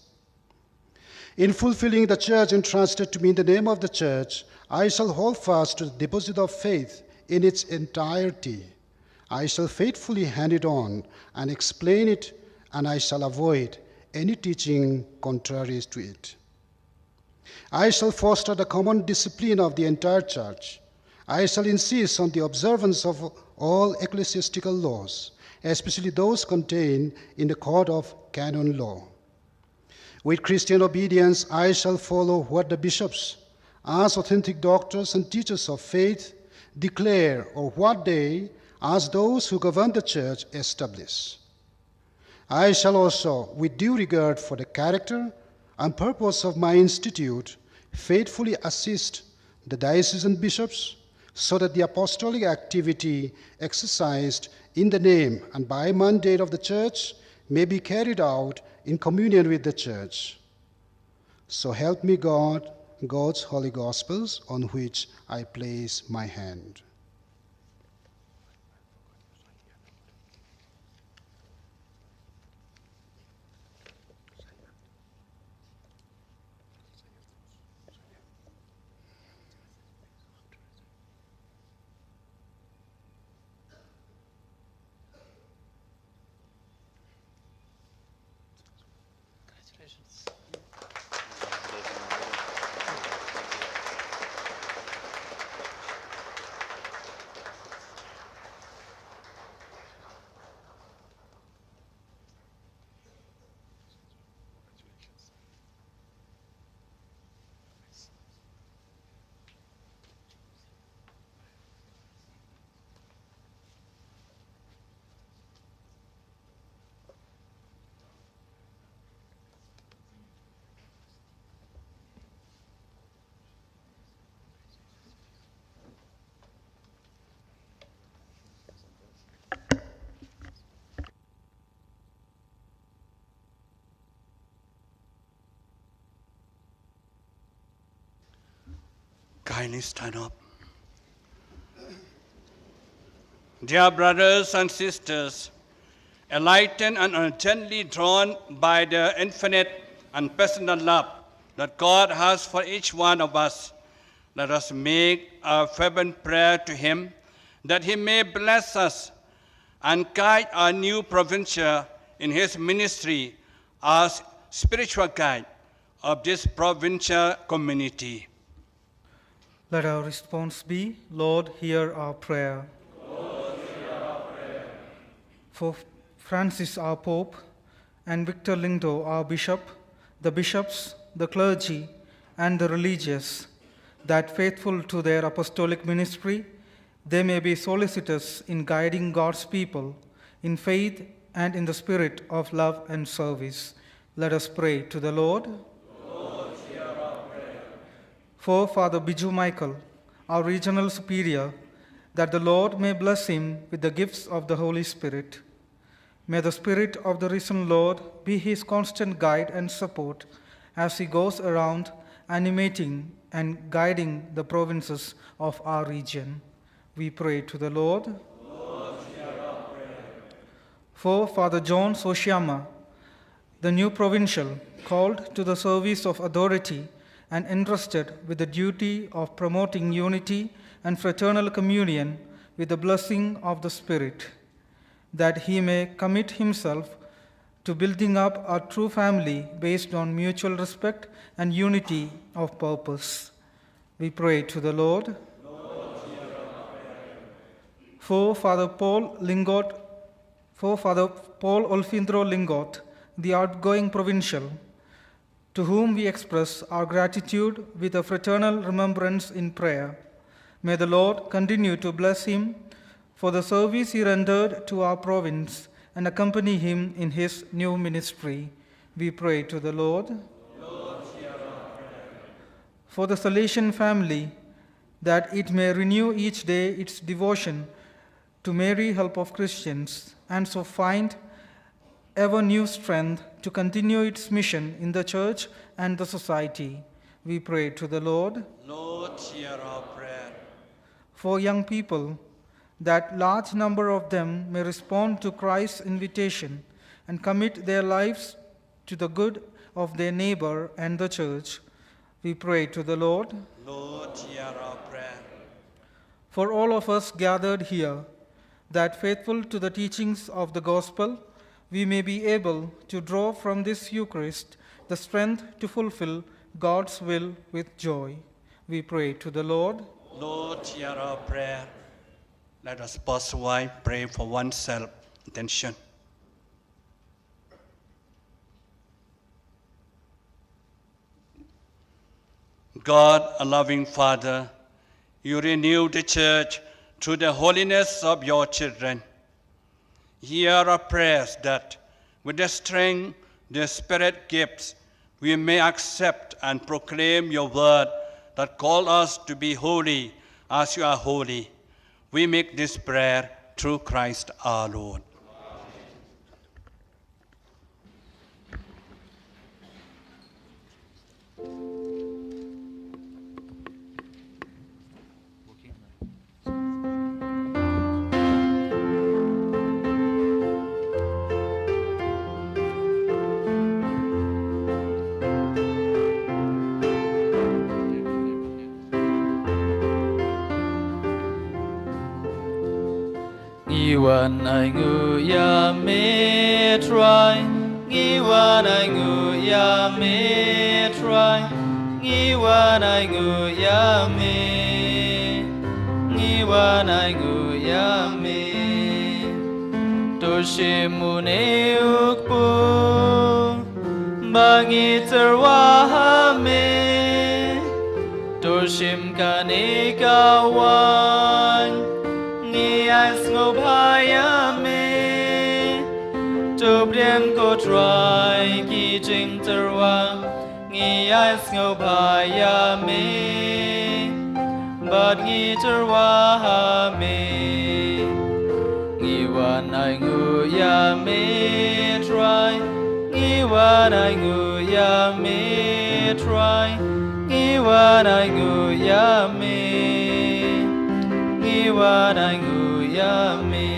In fulfilling the Church entrusted to me in the name of the Church, I shall hold fast to the deposit of faith in its entirety. I shall faithfully hand it on and explain it, and I shall avoid any teaching contrary to it. I shall foster the common discipline of the entire Church. I shall insist on the observance of all ecclesiastical laws, especially those contained in the Code of Canon Law. With Christian obedience, I shall follow what the bishops, as authentic doctors and teachers of faith, declare, or what they, as those who govern the Church, establish. I shall also, with due regard for the character and purpose of my institute, faithfully assist the diocesan bishops so that the apostolic activity exercised in the name and by mandate of the Church may be carried out in communion with the Church. So help me God, God's holy Gospels, on which I place my hand. Kindly stand up. Dear brothers and sisters, enlightened and urgently drawn by the infinite and personal love that God has for each one of us, let us make a fervent prayer to Him that He may bless us and guide our new provincial in his ministry as spiritual guide of this provincial community. Let our response be, Lord, hear our prayer. Lord, hear our prayer. For Francis, our Pope, and Victor Lindo, our Bishop, the bishops, the clergy, and the religious, that faithful to their apostolic ministry, they may be solicitous in guiding God's people in faith and in the spirit of love and service. Let us pray to the Lord. Lord, hear our prayer. For Father Biju Michael, our regional superior, that the Lord may bless him with the gifts of the Holy Spirit. May the Spirit of the risen Lord be his constant guide and support as he goes around animating and guiding the provinces of our region. We pray to the Lord. Lord, hear our prayer. For Father John Soshiyama, the new provincial, called to the service of authority and entrusted with the duty of promoting unity and fraternal communion with the blessing of the Spirit, that he may commit himself to building up a true family based on mutual respect and unity of purpose. We pray to the Lord. Lord, hear our prayer. For Father Paul Olfindro Lingot, the outgoing provincial, to whom we express our gratitude with a fraternal remembrance in prayer. May the Lord continue to bless him for the service he rendered to our province and accompany him in his new ministry. We pray to the Lord. Lord, hear our prayer. For the Salesian family, that it may renew each day its devotion to Mary, help of Christians, and so find ever new strength to continue its mission in the church and the society. We pray to the Lord. Lord, hear our prayer. For young people, that large number of them may respond to Christ's invitation and commit their lives to the good of their neighbor and the church. We pray to the Lord. Lord, hear our prayer. For all of us gathered here, that faithful to the teachings of the gospel, we may be able to draw from this Eucharist the strength to fulfill God's will with joy. We pray to the Lord. Lord, hear our prayer. Let us pause a while, pray for oneself. Attention. God, a loving Father, you renew the church through the holiness of your children. Hear our prayers that, with the strength the Spirit gives, we may accept and proclaim your word that calls us to be holy as you are holy. We make this prayer through Christ our Lord. Iwan ai ngu ya me try, Iwan ai ngu ya me try, Iwan ai ngu ya me, Iwan ai ngu ya me. Toshimune ukpu, bangi terwa me, Toshim kane kawan. Ni as ngô bhaya me, chụp đen cô trai kỳ trình terwa. Ni as ngô bhaya me, but ni terwa me. Ni wan ai ngu ya me try, ni wan ai ngu ya me try, ni wan ai ngu ya me. Iwan ai ngu ya me.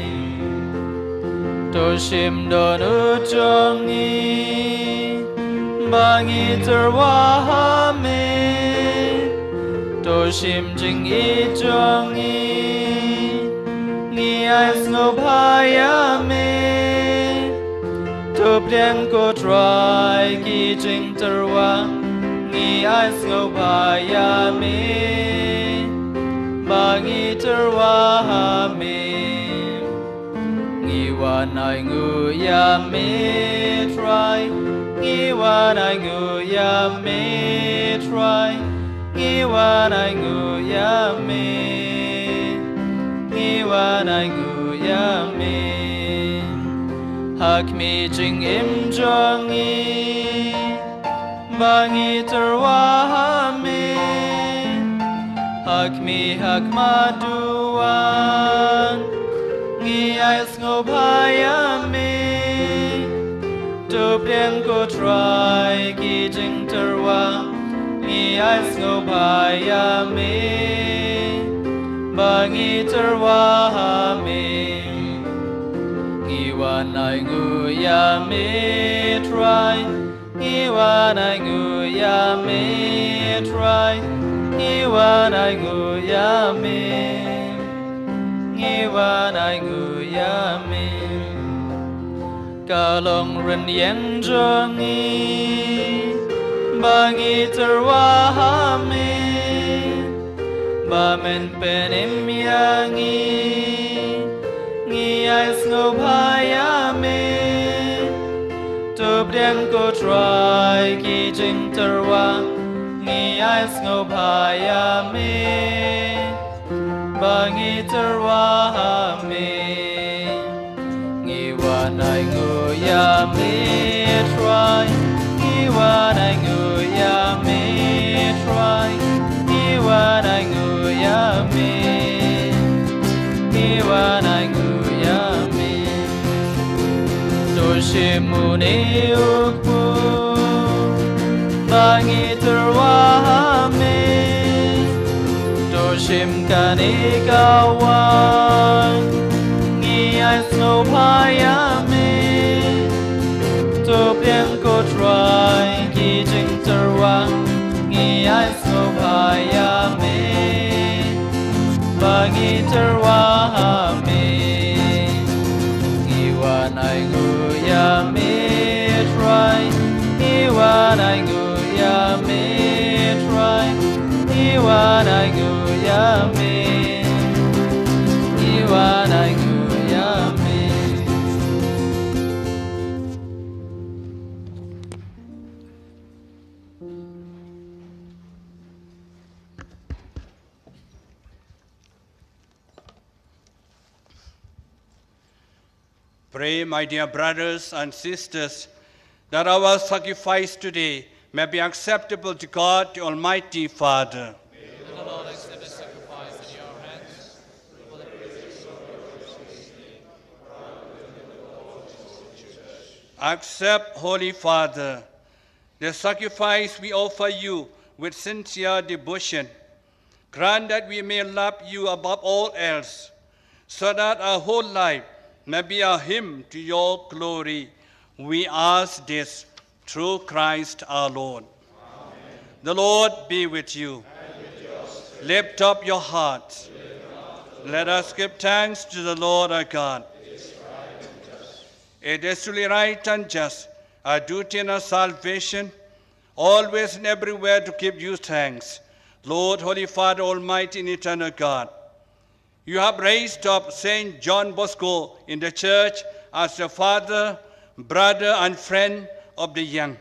Toshim don ujongi, bangi terwa me. Toshim jing ijongi, ni ais ngo bhaya me. Top đen cô trai ki jing terwa, ni ais ngo bhaya me. bangi terwa me ngiwan ai ngu ya me try ngiwan ai ngu ya me try ngiwan ai ngu ya me ngiwan ai ngu ya me hak mi jing im jongi bangi terwa me hak mi hak maduan ngi ais ngobaya me to pliang ko try ki jing terwa ngi ais ngobaya me bangi terwa me ngi wan ai ngu ya me try ngiwan ai ngu ya me try ngiwan ai ngu ya me ngiwan ai ngu ya me ka long ren yang jongi bangi terwa me ba men pen im yangi ngi ai snow bhaya me to pliang ko try ki jing terwa ngi ais ngo bhaya me bangi terwa me ngi wan ai ngu ya me try ngi wan ai ngu ya me try ngi wan ai ngu ya me ngi wan ai ngu ya me Shimune ukpu bangi terwa me doshim kani kawan ngi ais no bhaya me to pliang ko try ki jing terwa ngi ais no bhaya me bangi terwa me ngiwan ai ngu ya me try iwan ai ngu ya me try iwan ai ngu ya me iwan ai ngu ya me Pray, my dear brothers and sisters, that our sacrifice today may be acceptable to God, the Almighty Father. May the Lord accept the sacrifice in your hands for the praise of your church. Accept, Holy Father, the sacrifice we offer you with sincere devotion. Grant that we may love you above all else, so that our whole life may be a hymn to your glory. We ask this through Christ our Lord. Amen. The Lord be with you. And with your spirit. Lift up your hearts. Let us give thanks to the Lord our God. It is right and just. It is truly right and just, our duty and our salvation, always and everywhere to give you thanks. Lord, Holy Father, Almighty and Eternal God, you have raised up Saint John Bosco in the church as the father, brother, and friend of the young,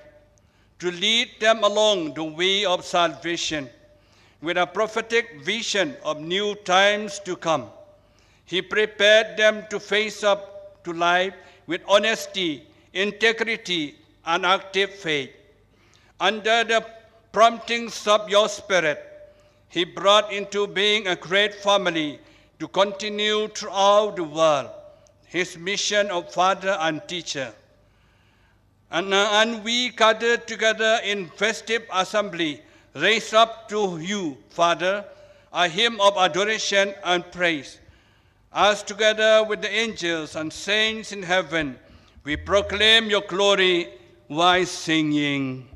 to lead them along the way of salvation with a prophetic vision of new times to come. He prepared them to face up to life with honesty, integrity, and active faith. Under the promptings of your Spirit, he brought into being a great family to continue throughout the world his mission of father and teacher. And we gathered together in festive assembly, raise up to you, Father, a hymn of adoration and praise. As together with the angels and saints in heaven, we proclaim your glory while singing.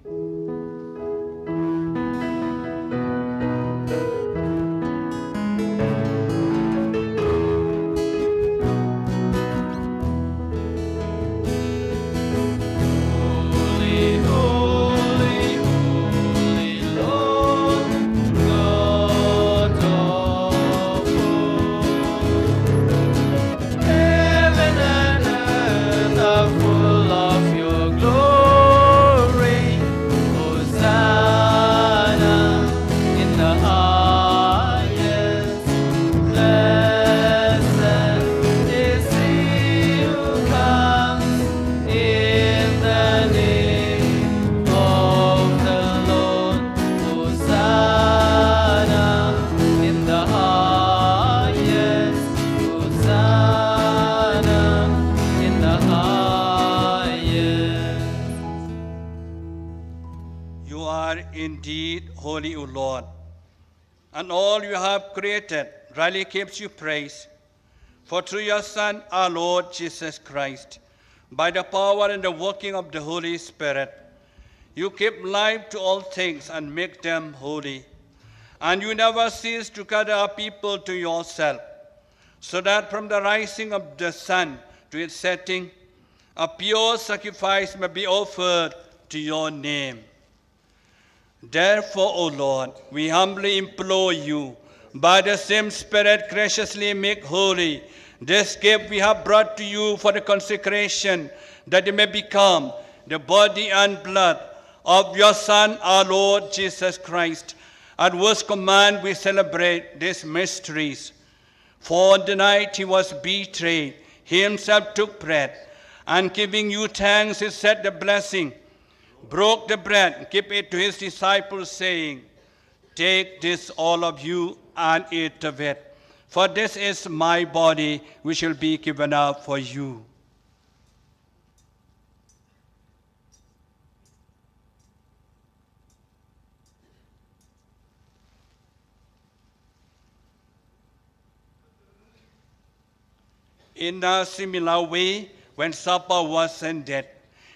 Indeed, holy, O Lord, and all you have created rightly keeps you praise. For through your Son, our Lord Jesus Christ, by the power and the working of the Holy Spirit, you keep life to all things and make them holy. And you never cease to gather a people to yourself, so that from the rising of the sun to its setting, a pure sacrifice may be offered to your name. Therefore, O Lord, we humbly implore you, by the same Spirit graciously make holy this gift we have brought to you for the consecration, that it may become the body and blood of your Son, our Lord Jesus Christ, at whose command we celebrate these mysteries. For on the night he was betrayed, he himself took bread, and giving you thanks, he said the blessing, broke the bread, gave it to his disciples, saying, "Take this, all of you, and eat of it. For this is my body, which will be given up for you." In a similar way, when supper was ended,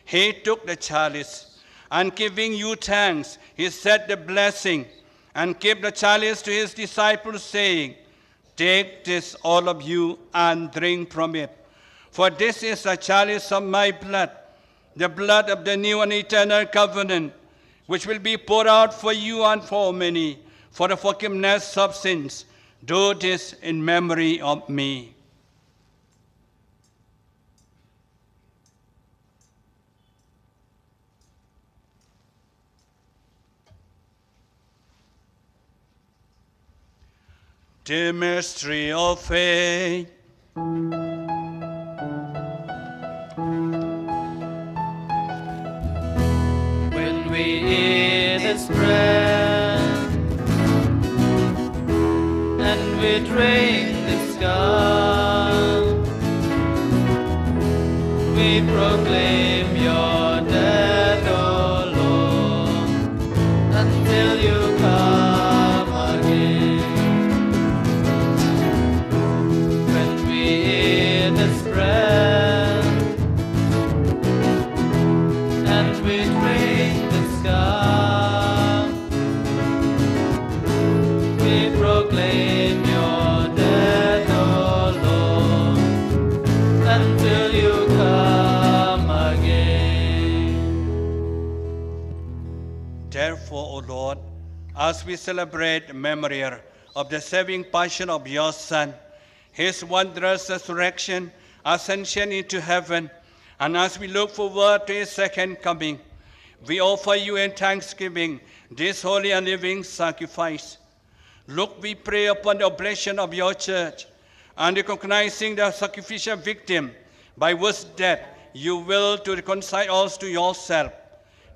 he took the chalice, and giving you thanks, he said the blessing, and gave the chalice to his disciples, saying, "Take this, all of you, and drink from it. For this is the chalice of my blood, the blood of the new and eternal covenant, which will be poured out for you and for many, for the forgiveness of sins. Do this in memory of me." The mystery of faith. When we eat this bread and we drink this cup, we proclaim your death, O Lord, until you come again. And we drink this cup, we proclaim your death, O Lord, until you come again. Therefore, O Lord, as we celebrate the memory of the saving passion of your Son, his wondrous resurrection, ascension into heaven, and as we look forward to his second coming, we offer you in thanksgiving this holy and living sacrifice. Look, we pray, upon the oblation of your church, and recognizing the sacrificial victim by whose death you will to reconcile us to yourself.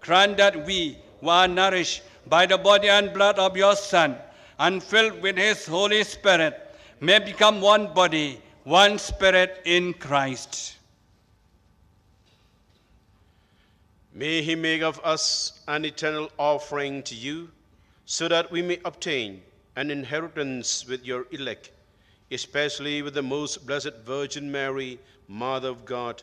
Grant that we, who are nourished by the body and blood of your Son, and filled with his Holy Spirit, may become one body, one spirit in Christ. May he make of us an eternal offering to you, so that we may obtain an inheritance with your elect, especially with the most blessed Virgin Mary, Mother of God,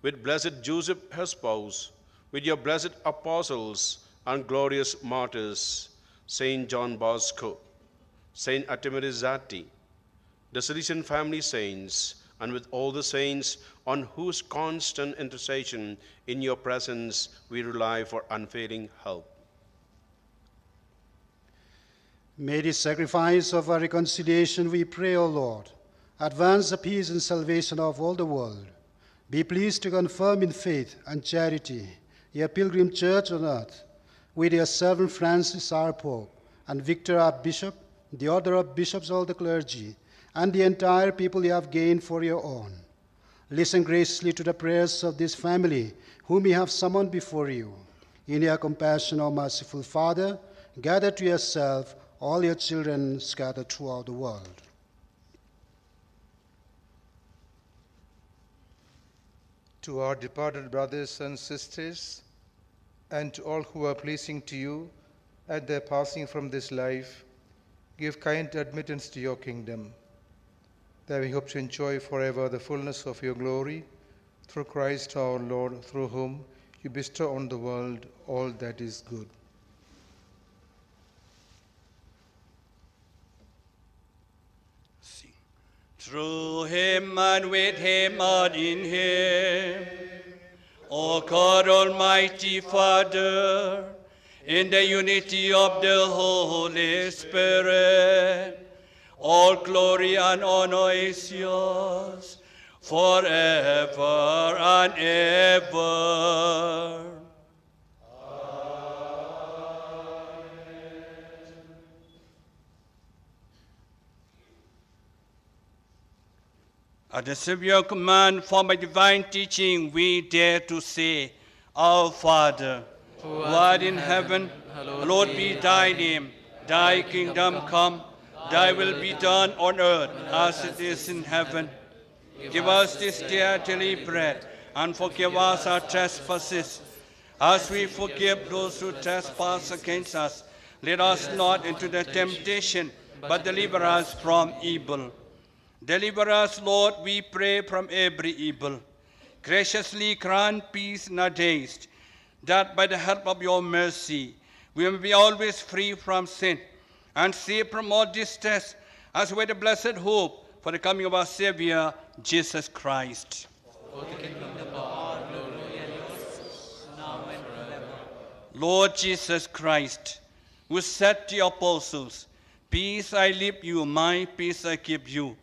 with blessed Joseph, her spouse, with your blessed apostles and glorious martyrs, Saint John Bosco, Saint Artemirizati, the Salesian family saints, and with all the saints on whose constant intercession in your presence we rely for unfailing help. May the sacrifice of our reconciliation, we pray, O Lord, advance the peace and salvation of all the world. Be pleased to confirm in faith and charity your pilgrim church on earth, with your servant Francis our Pope, and Victor our Bishop, the order of bishops, all the clergy, and the entire people you have gained for your own. Listen graciously to the prayers of this family, whom you have summoned before you. In your compassion, O merciful Father, gather to yourself all your children scattered throughout the world. To our departed brothers and sisters, and to all who are pleasing to you, at their passing from this life, give kind admittance to your kingdom, that we hope to enjoy forever the fullness of your glory, through Christ our Lord, through whom you bestow on the world all that is good. Through him and with him and in him, O God Almighty Father, in the unity of the Holy Spirit, all glory and honor is yours forever and ever. At the severe command from a divine teaching, we dare to say, Our Father, who art in heaven, hallowed be thy name. Thy kingdom come, thy will be done on earth as it is in heaven. Give us this day our daily bread, and forgive us our trespasses, as we forgive those who trespass against us. Lead us not into the temptation, but deliver us from evil. Deliver us, Lord, we pray, from every evil. Graciously grant peace in our days, that by the help of your mercy we may be always free from sin and safe from all distress, as with the blessed hope for the coming of our Savior, Jesus Christ. For the kingdom, the power, glory, and yours, now and forever. Lord Jesus Christ, who said to your apostles, Peace I leave you, my peace I give you.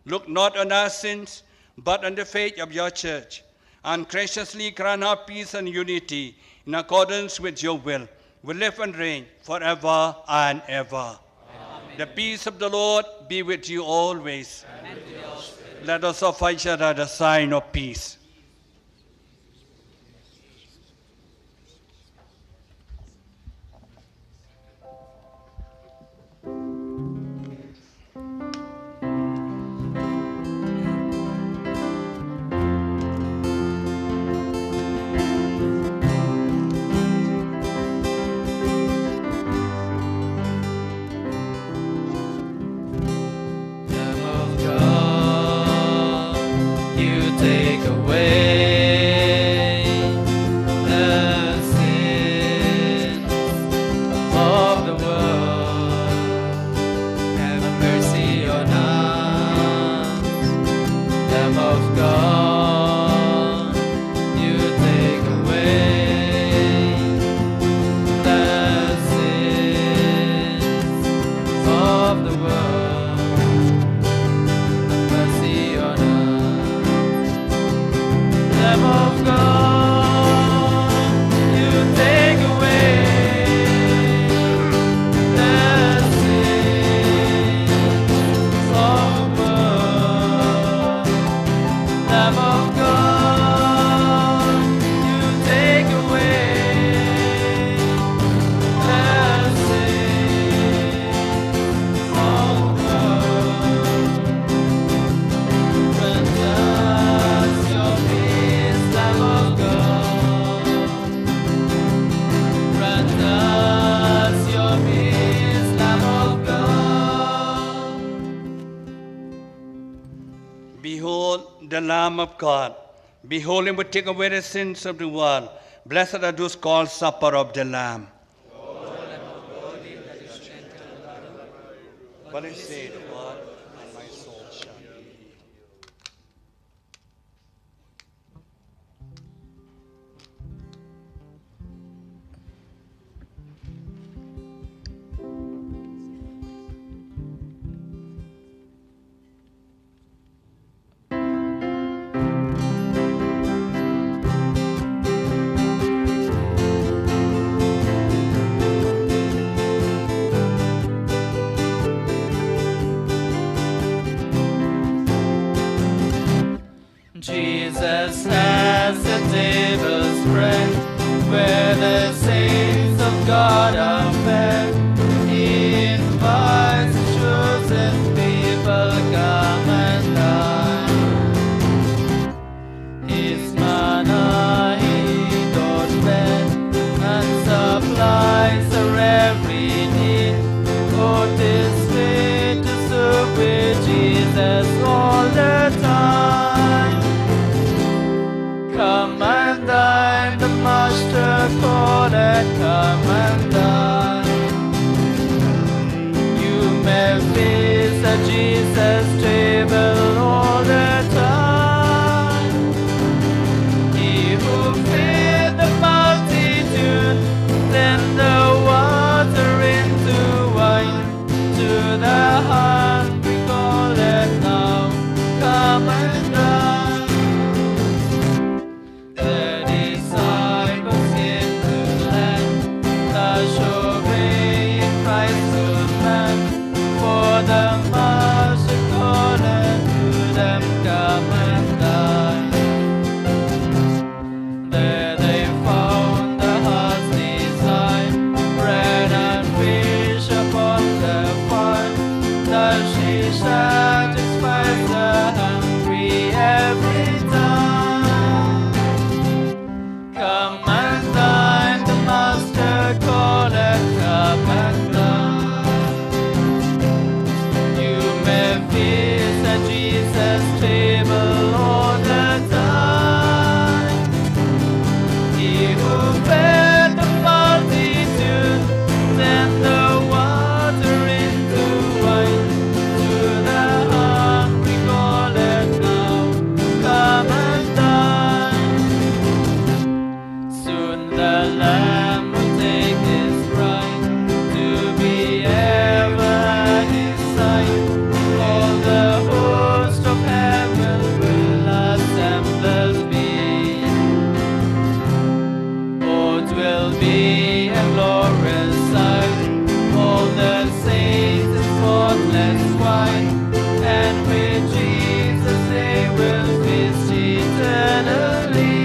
Look not on our sins, but on the faith of your church, and graciously grant our peace and unity in accordance with your will. We live and reign forever and ever. Amen. The peace of the Lord be with you always. And with your spirit. Let us offer each other the sign of peace. The Lamb of God. Behold him who take away the sins of the world. Blessed are those called supper of the Lamb. But I say the word, and my soul shall be healed. Jesus has the table spread, where the saints of God are fed. He invites the chosen people, come and dine. His manna he doth bend, and supplies our every Jesus' table all the time. He who fed the multitude, turned the water into wine. To the hungry call it now, come and dine. The disciples came to land, thus obeying Christ to man. For the Master calleth to them, come and dine. There they found the heart's desire, bread and fish upon the fire. Thus she satisfies the hungry every time. Come and dine, the Master calleth, come and dine. You may feast at Jesus' table all the time. He who fed the multitude, turned the water into wine. To the hungry calleth now, come and dine. Soon the Lamb will take his bride to be ever at his side. All the host of heaven will assembled be. Oh, 'twill be a glorious sight, all the saints in spotless white, and with Jesus they will feast eternally.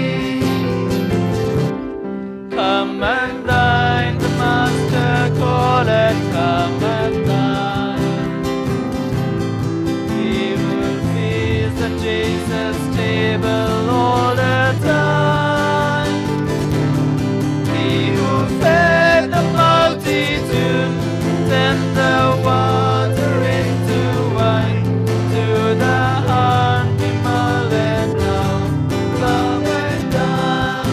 Come and dine, the Master calleth, come and dine. He will feast at Jesus' table all the time. He who fed the multitude, turned the water into wine. To the hungry mullet now, come and dine.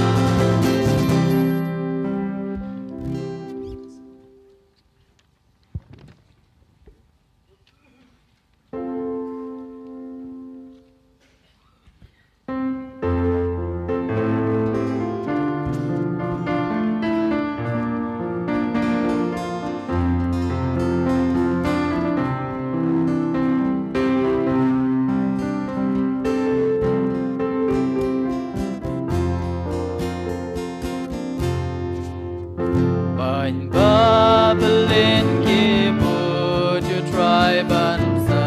Bany Babylon kibut yu triban sa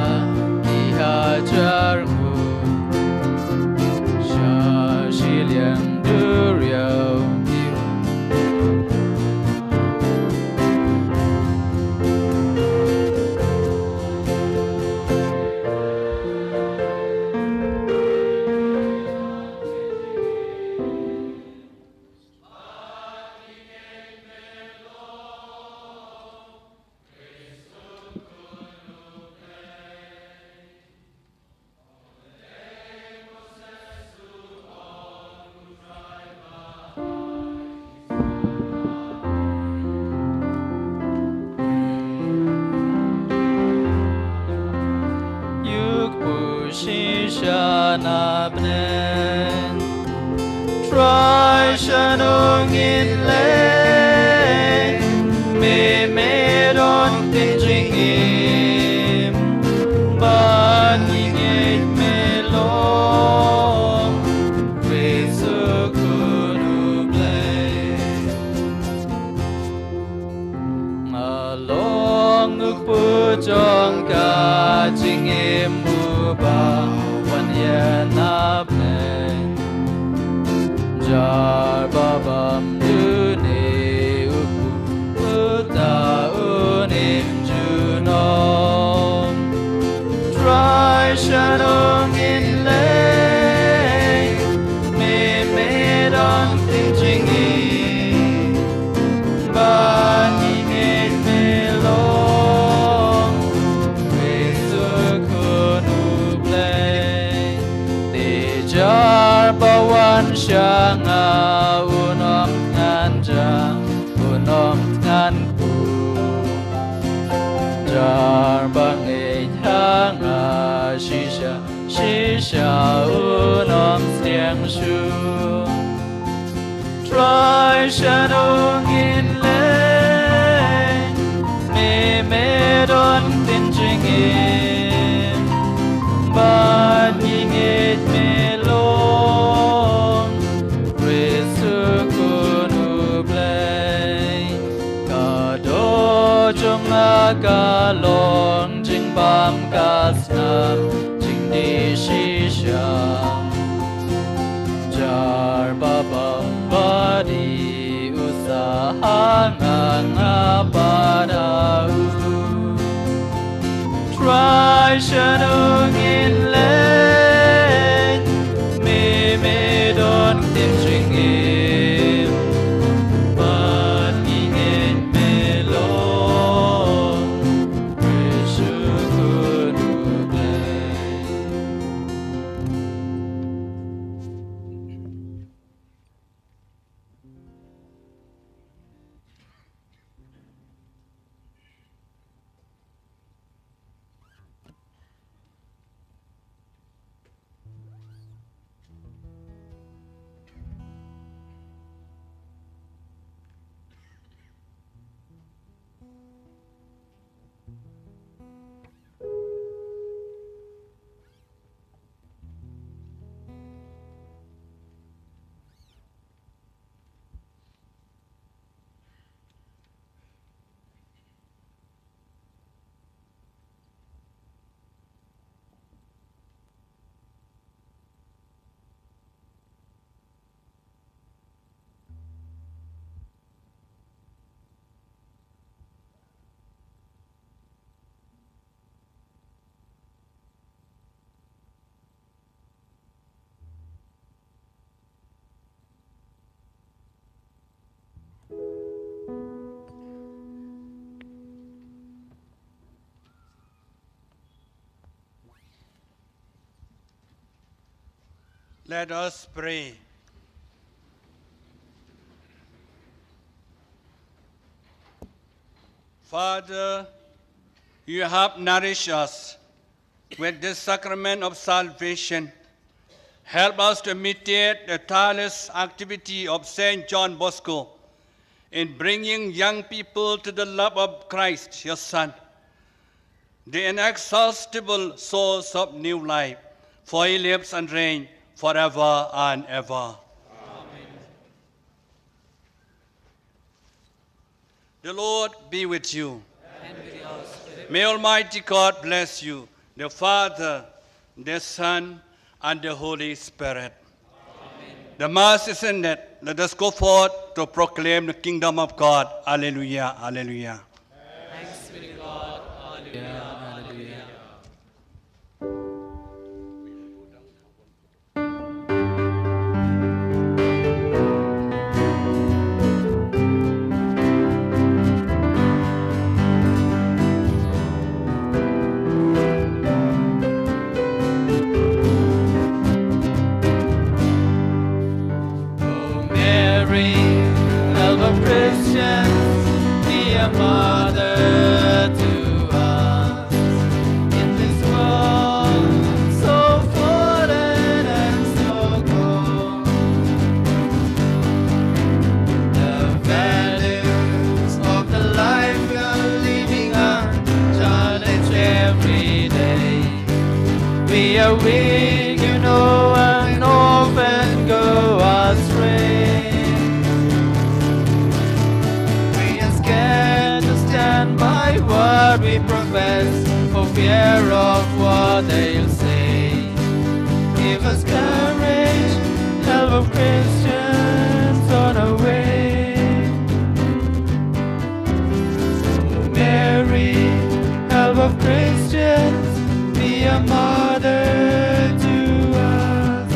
ihajarmu Shashilian duriau Shanabnen Try Shanong in lane Me medon tinjingim Baningit melong Vesukunuble Along ukpujong kajingim mubah Yanabnen Jar babam dune upu Uta unim junom Try shanong in lay Me medong tinjingi Baningit melong Vesukunuble Jar bawan siyang unom nganjang unom nganku Jar bangit hanga 西下西下无能相属。Try shanong in lane, me don tin chingin, but ingit me long, risukunu play, kado jong agalong jing bam kasnam, jing di shishang, jar babam. Badi usahangang apadau. Try shanong in lane, me don tim chingim, but ingin me long, rishukunu play. Let us pray. Father, you have nourished us with this sacrament of salvation. Help us to imitate the tireless activity of Saint John Bosco in bringing young people to the love of Christ, your Son, the inexhaustible source of new life, for he lives and reigns forever and ever. Amen. The Lord be with you. And with your spirit. May Almighty God bless you, the Father, the Son, and the Holy Spirit. Amen. The Mass is ended. Let us go forth to proclaim the kingdom of God. Alleluia, alleluia. Thanks be to God. Alleluia, alleluia. Christians, be a mother to us in this world so fallen and so cold. The values of the life we are living on challenge every day. We are weak, you know, and often go astray. By what we profess, for fear of what they'll say. Give us courage, help of Christians on our way. Mary, help of Christians, be a mother to us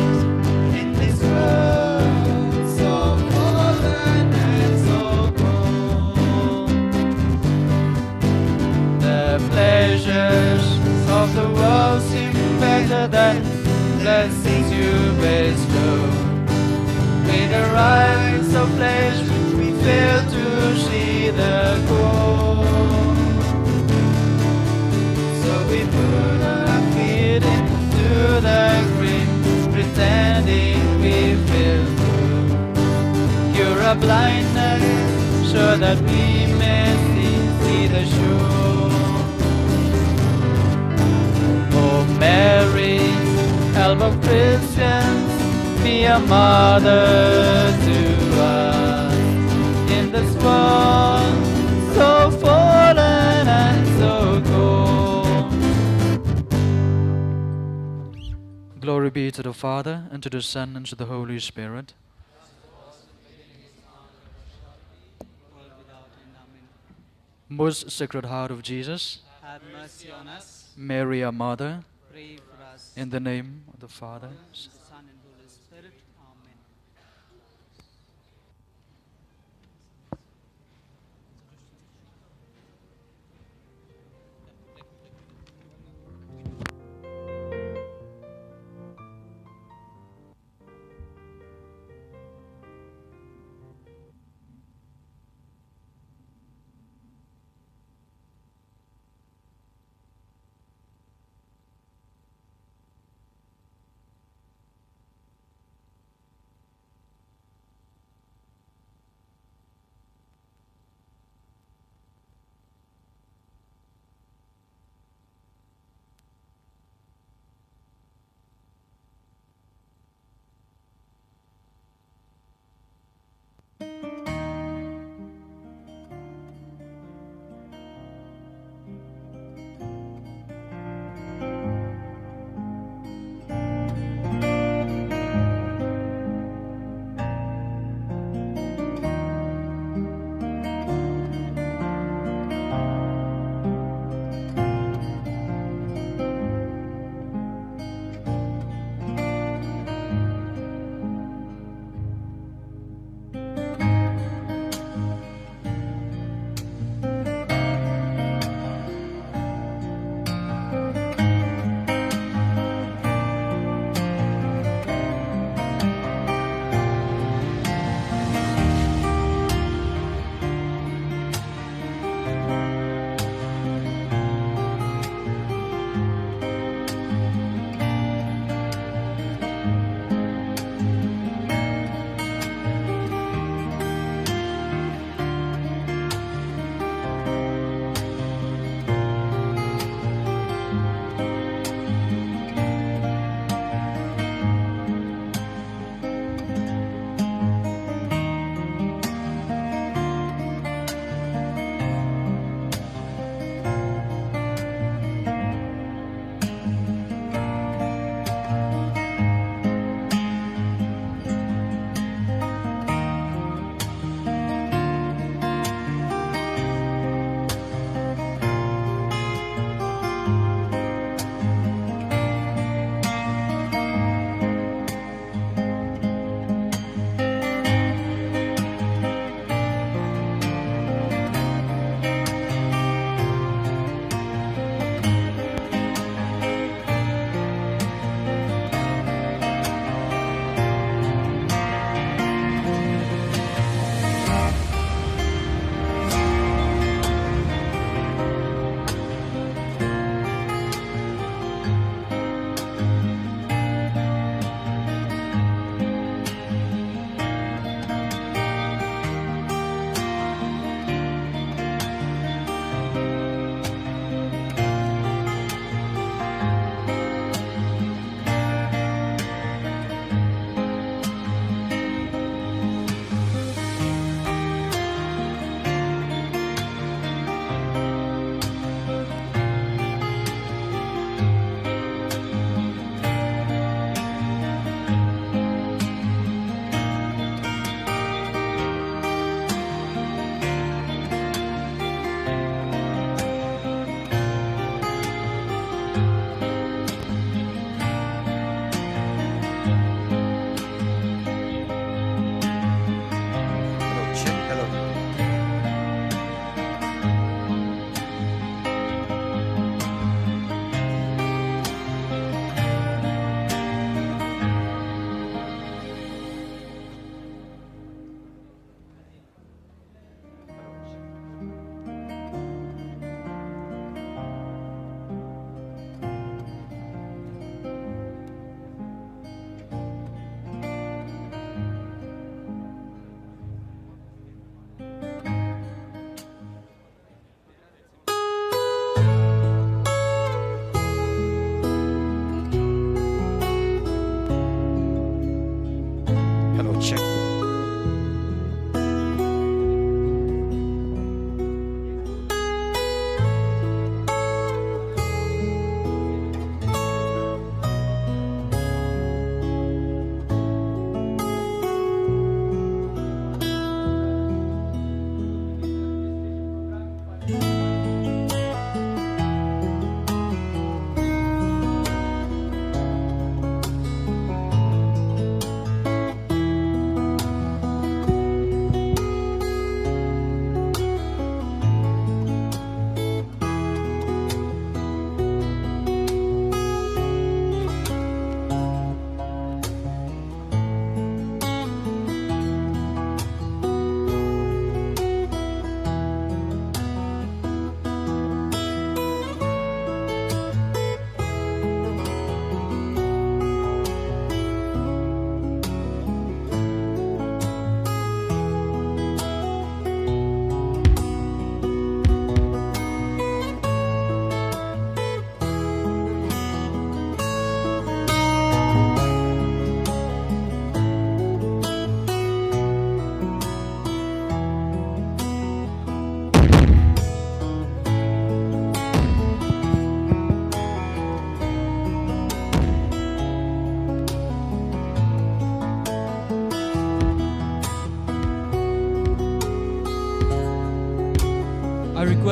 in this world so fallen and so cold. The pleasures of the world seem better than blessings you bestow. With the eyes of flesh we fail to see the goal. So we put our feet our blindness, so that we may see the shore. O Mary, help of Christians, be a mother to us in this world so fallen and so cold. Glory be to the Father, and to the Son, and to the Holy Spirit. Most Sacred Heart of Jesus, Have mercy on us. Mary, our Mother, Pray for us. in the name of the Father, The Son and Holy Spirit. Amen.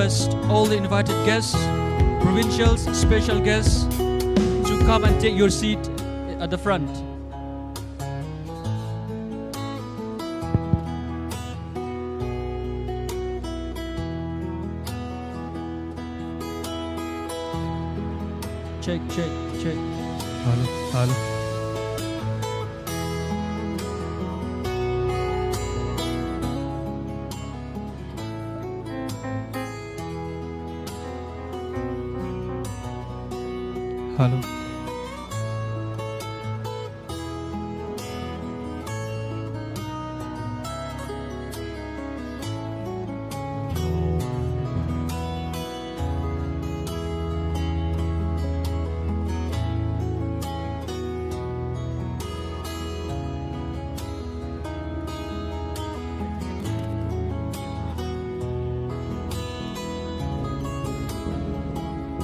request all the invited guests, provincials, special guests, to come and take your seat at the front. Check, check, check. Hello, hello. Hello.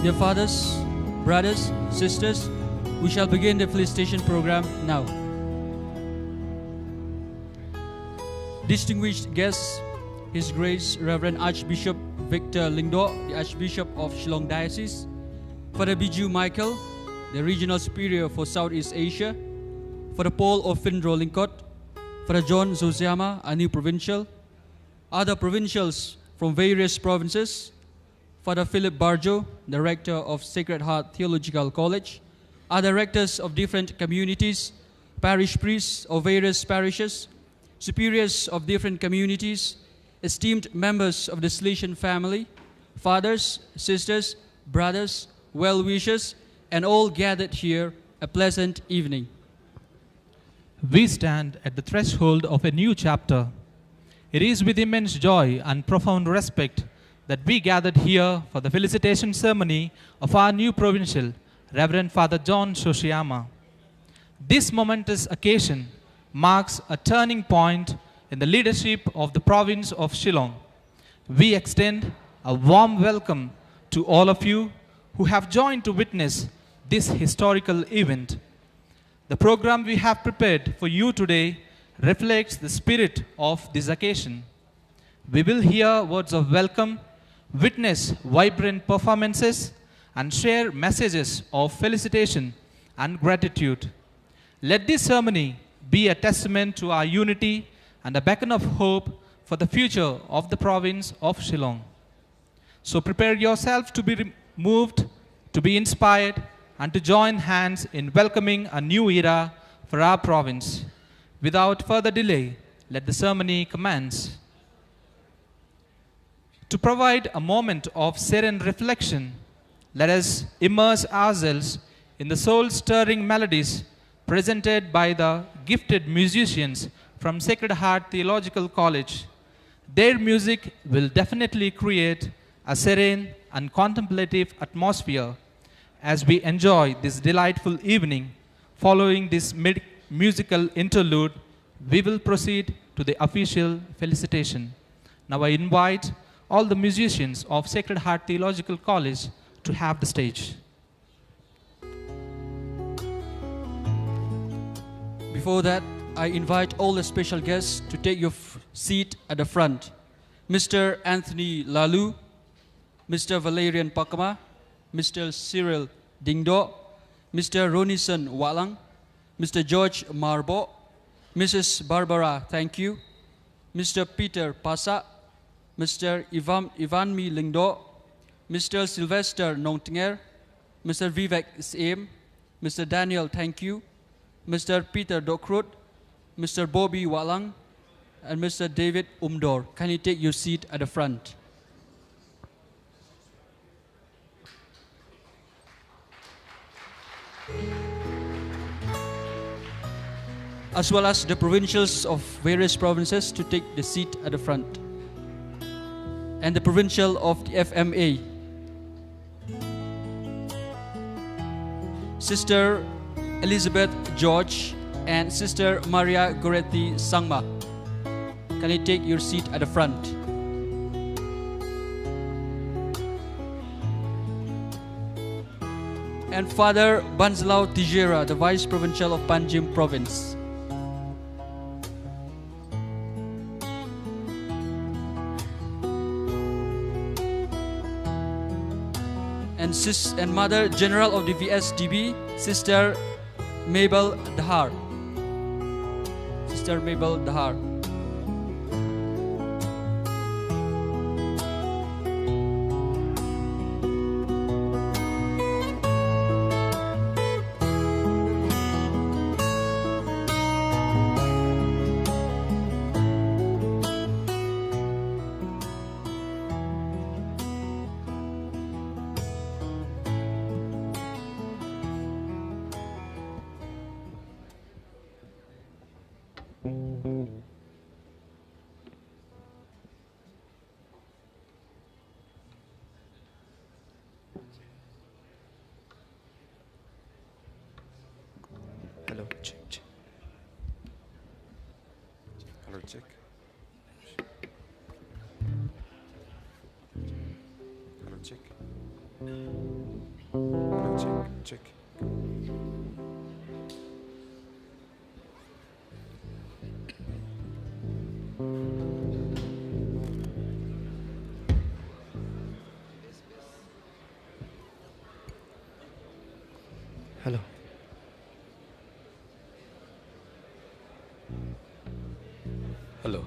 Dear fathers, brothers, sisters, we shall begin the Felicitation program now. Distinguished guests, His Grace Reverend Archbishop Victor Lingdo, the Archbishop of Shillong Diocese, Father Biju Michael, the Regional Superior for Southeast Asia, Father Paul Ofindro Linkot, Father John Zosiama, a new provincial, other provincials from various provinces, Father Philip Barjo, Director of Sacred Heart Theological College, other rectors of different communities, parish priests of various parishes, superiors of different communities, esteemed members of the Salesian family, fathers, sisters, brothers, well-wishers, and all gathered here, a pleasant evening. We stand at the threshold of a new chapter. It is with immense joy and profound respect that we gathered here for the felicitation ceremony of our new provincial, Reverend Father John Shoshiyama. This momentous occasion marks a turning point in the leadership of the province of Shillong. We extend a warm welcome to all of you who have joined to witness this historical event. The program we have prepared for you today reflects the spirit of this occasion. We will hear words of welcome, witness vibrant performances, and share messages of felicitation and gratitude. Let this ceremony be a testament to our unity and a beacon of hope for the future of the province of Shillong. So prepare yourself to be moved, to be inspired, and to join hands in welcoming a new era for our province. Without further delay, let the ceremony commence. To provide a moment of serene reflection, let us immerse ourselves in the soul-stirring melodies presented by the gifted musicians from Sacred Heart Theological College. Their music will definitely create a serene and contemplative atmosphere as we enjoy this delightful evening. Following this musical interlude, we will proceed to the official felicitation. Now I invite all the musicians of Sacred Heart Theological College to have the stage. Before that, I invite all the special guests to take your seat at the front. Mr. Anthony Lalu, Mr. Valerian Pakama, Mr. Cyril Dingdo, Mr. Ronison Walang, Mr. George Marbo, Mrs. Barbara, thank you, Mr. Peter Pasa, Mr. Ivanmi Lingdo, Mr. Sylvester Nongtinger, Mr. Vivek Siem, Mr. Daniel, thank you, Mr. Peter Dokrut, Mr. Bobby Walang, and Mr. David Umdor. Can you take your seat at the front? As well as the provincials of various provinces to take the seat at the front. And the provincial of the FMA. Sister Elizabeth George and Sister Maria Goretti Sangma. Can you take your seat at the front? And Father Banslao Tijera, the Vice Provincial of Panjim Province. and Mother General of the VSDB, Sister Mabel Dahar. Sister Mabel Dahar. Hello, check, check. Hello, check. Hello, check. Hello, check, check. Hello. Hello.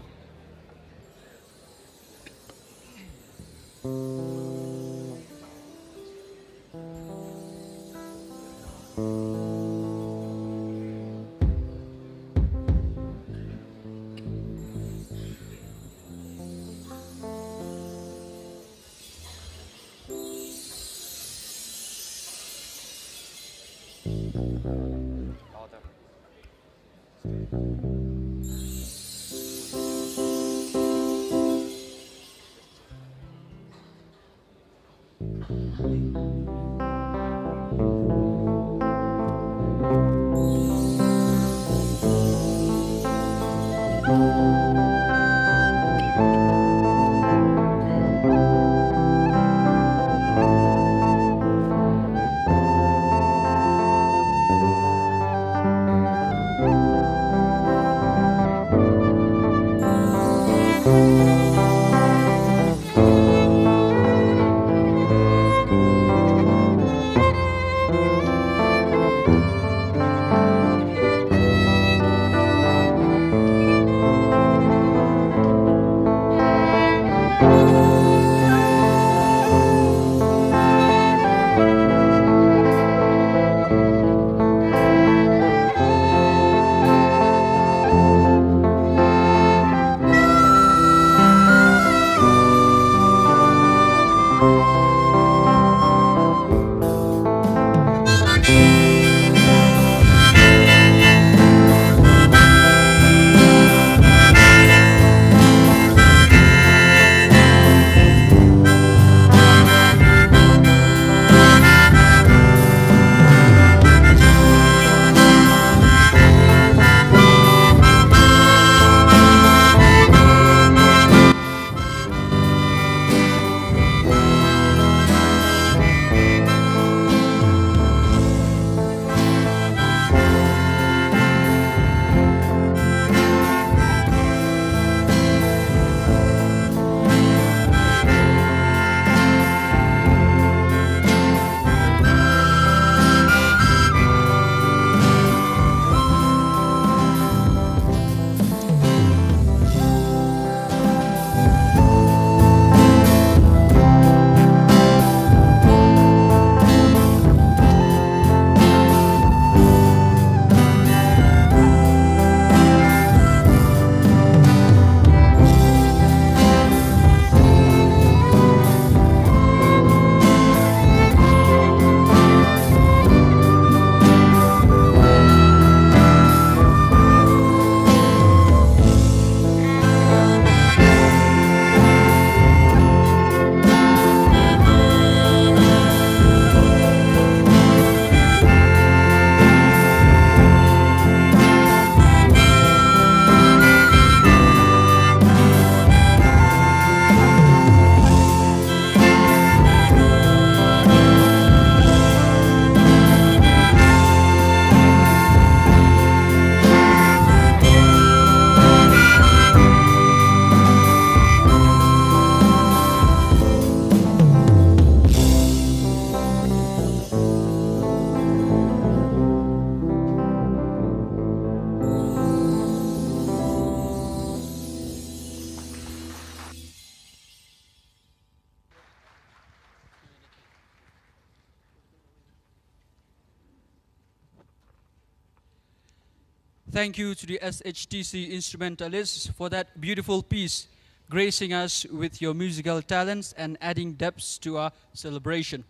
Thank you to the SHTC instrumentalists for that beautiful piece, gracing us with your musical talents and adding depths to our celebration.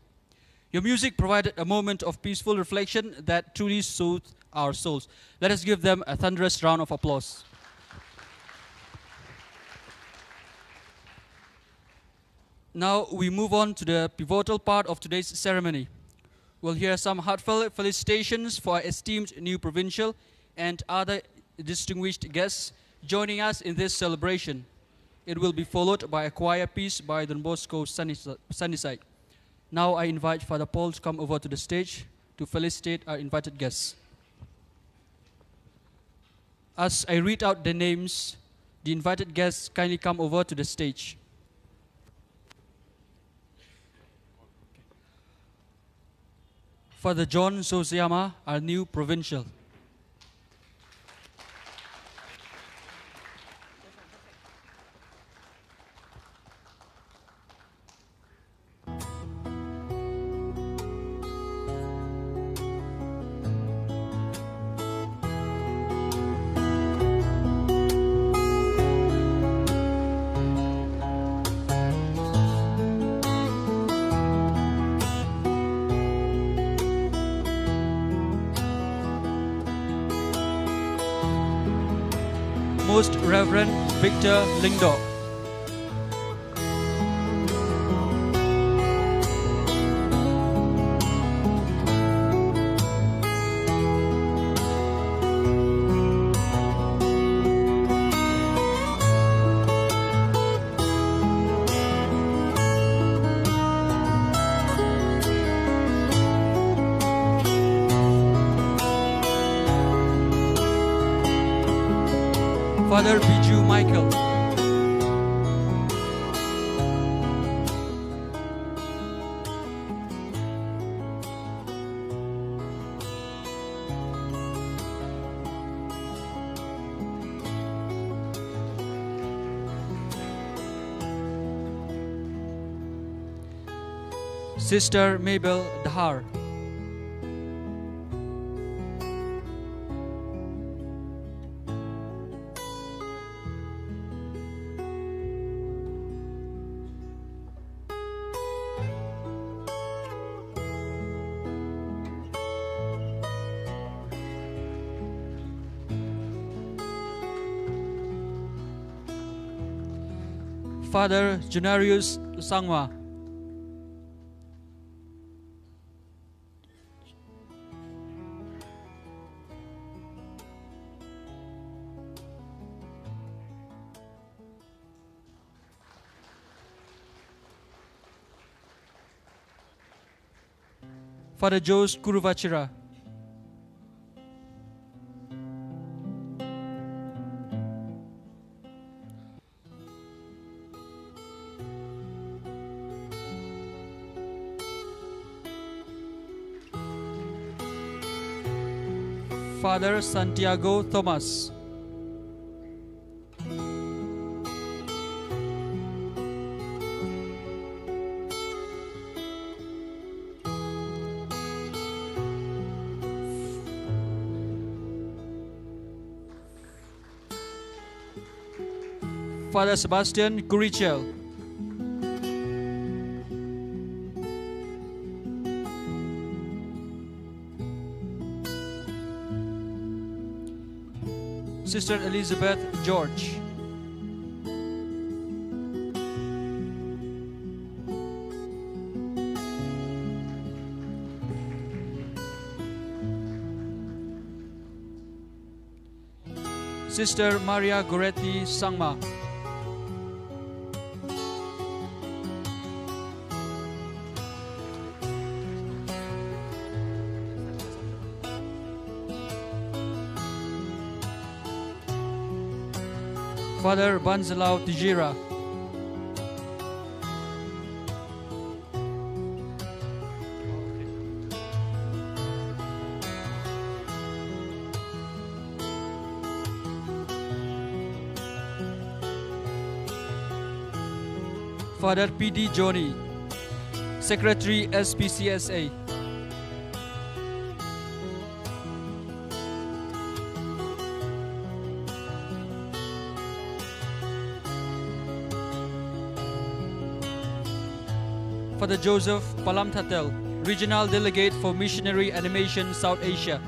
Your music provided a moment of peaceful reflection that truly soothed our souls. Let us give them a thunderous round of applause. Now we move on to the pivotal part of today's ceremony. We'll hear some heartfelt felicitations for our esteemed new provincial and other distinguished guests joining us in this celebration. It will be followed by a choir piece by Don Bosco Sunnyside. Now I invite Father Paul to come over to the stage to felicitate our invited guests. As I read out the names, the invited guests kindly come over to the stage. Father John Sosiyama, our new provincial. Most Reverend Victor Lingdo. Father Biju Michael. Sister Mabel Dahar. Father Junarius Sangwa. Father Jose Kuruvachira. Father Santiago Thomas. Father Sebastian Curichel. Sister Elizabeth George. Sister Maria Goretti Sangma. Father Banzalao Tijira. Father P.D. Joni, Secretary SPCSA. Father Joseph Palamthatel, Regional Delegate for Missionary Animation South Asia.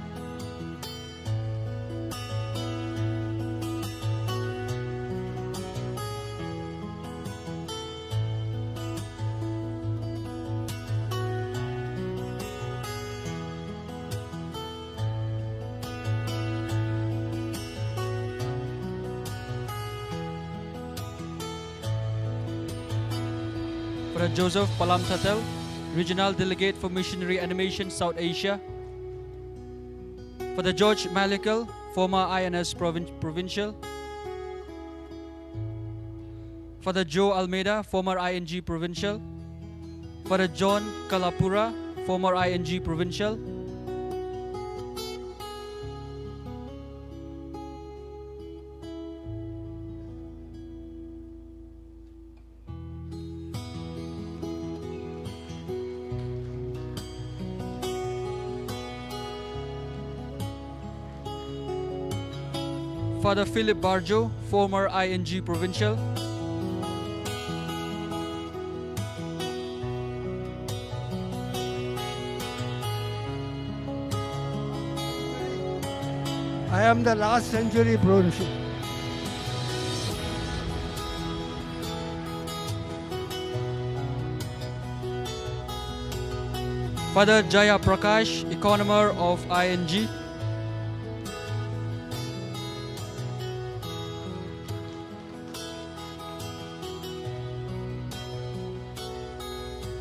Father Joseph Palamthatel, Regional Delegate for Missionary Animation South Asia. Father George Malikel, former INS Provincial. Father Joe Almeida, former ING Provincial. Father John Kalapura, former ING Provincial. Father Philip Barjo, former ING Provincial. I am the last century provincial. Father Jaya Prakash, Economer of ING.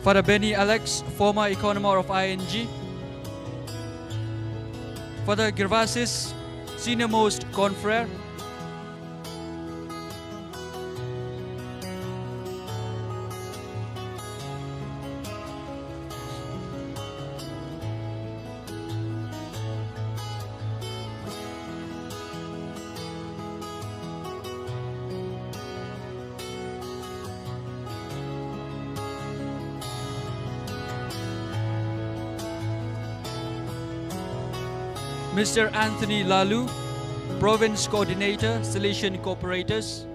Father Benny Alex, former Economer of ING. Father Gervasis, Senior Most Confrere. Mr. Anthony Lalu, Province Coordinator, Salesian Cooperators.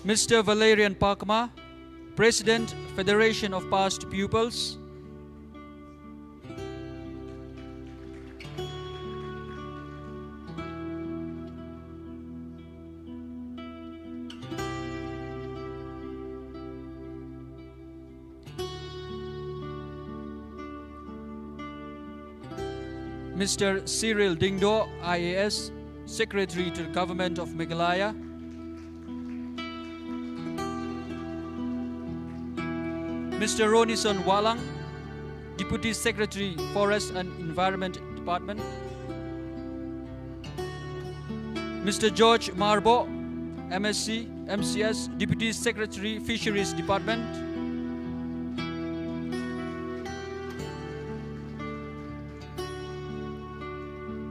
Mr. Valerian Pakma, President, Federation of Past Pupils. Mr. Cyril Dingdo, IAS, Secretary to the Government of Meghalaya. Mr. Ronison Walang, Deputy Secretary, Forest and Environment Department. Mr. George Marbo, MSc, MCS, Deputy Secretary, Fisheries Department.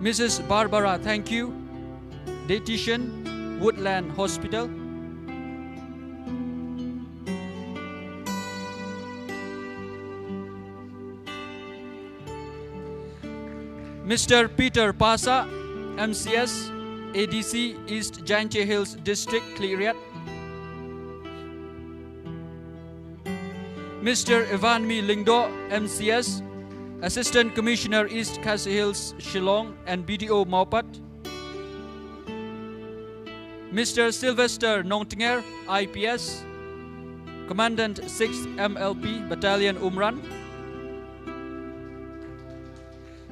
Mrs. Barbara, thank you, Dietitian, Woodland Hospital. Mr. Peter Pasa, MCS, ADC, East Janche Hills District, Cleariat. Mr. Ivanmi Lingdo, MCS, Assistant Commissioner, East Khasi Hills, Shillong, and BDO Maupat. Mr. Sylvester Nongtinger, IPS, Commandant 6th MLP Battalion Umran.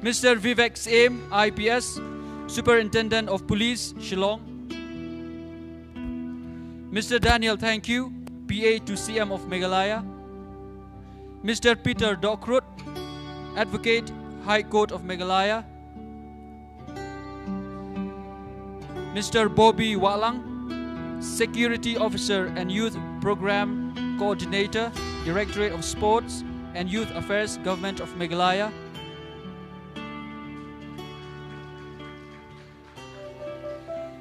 Mr. Vivek Aim, IPS, Superintendent of Police, Shillong. Mr. Daniel Thank You, PA to CM of Meghalaya. Mr. Peter Dokrut, Advocate, High Court of Meghalaya. Mr. Bobby Walang, Security Officer and Youth Program Coordinator, Directorate of Sports and Youth Affairs, Government of Meghalaya.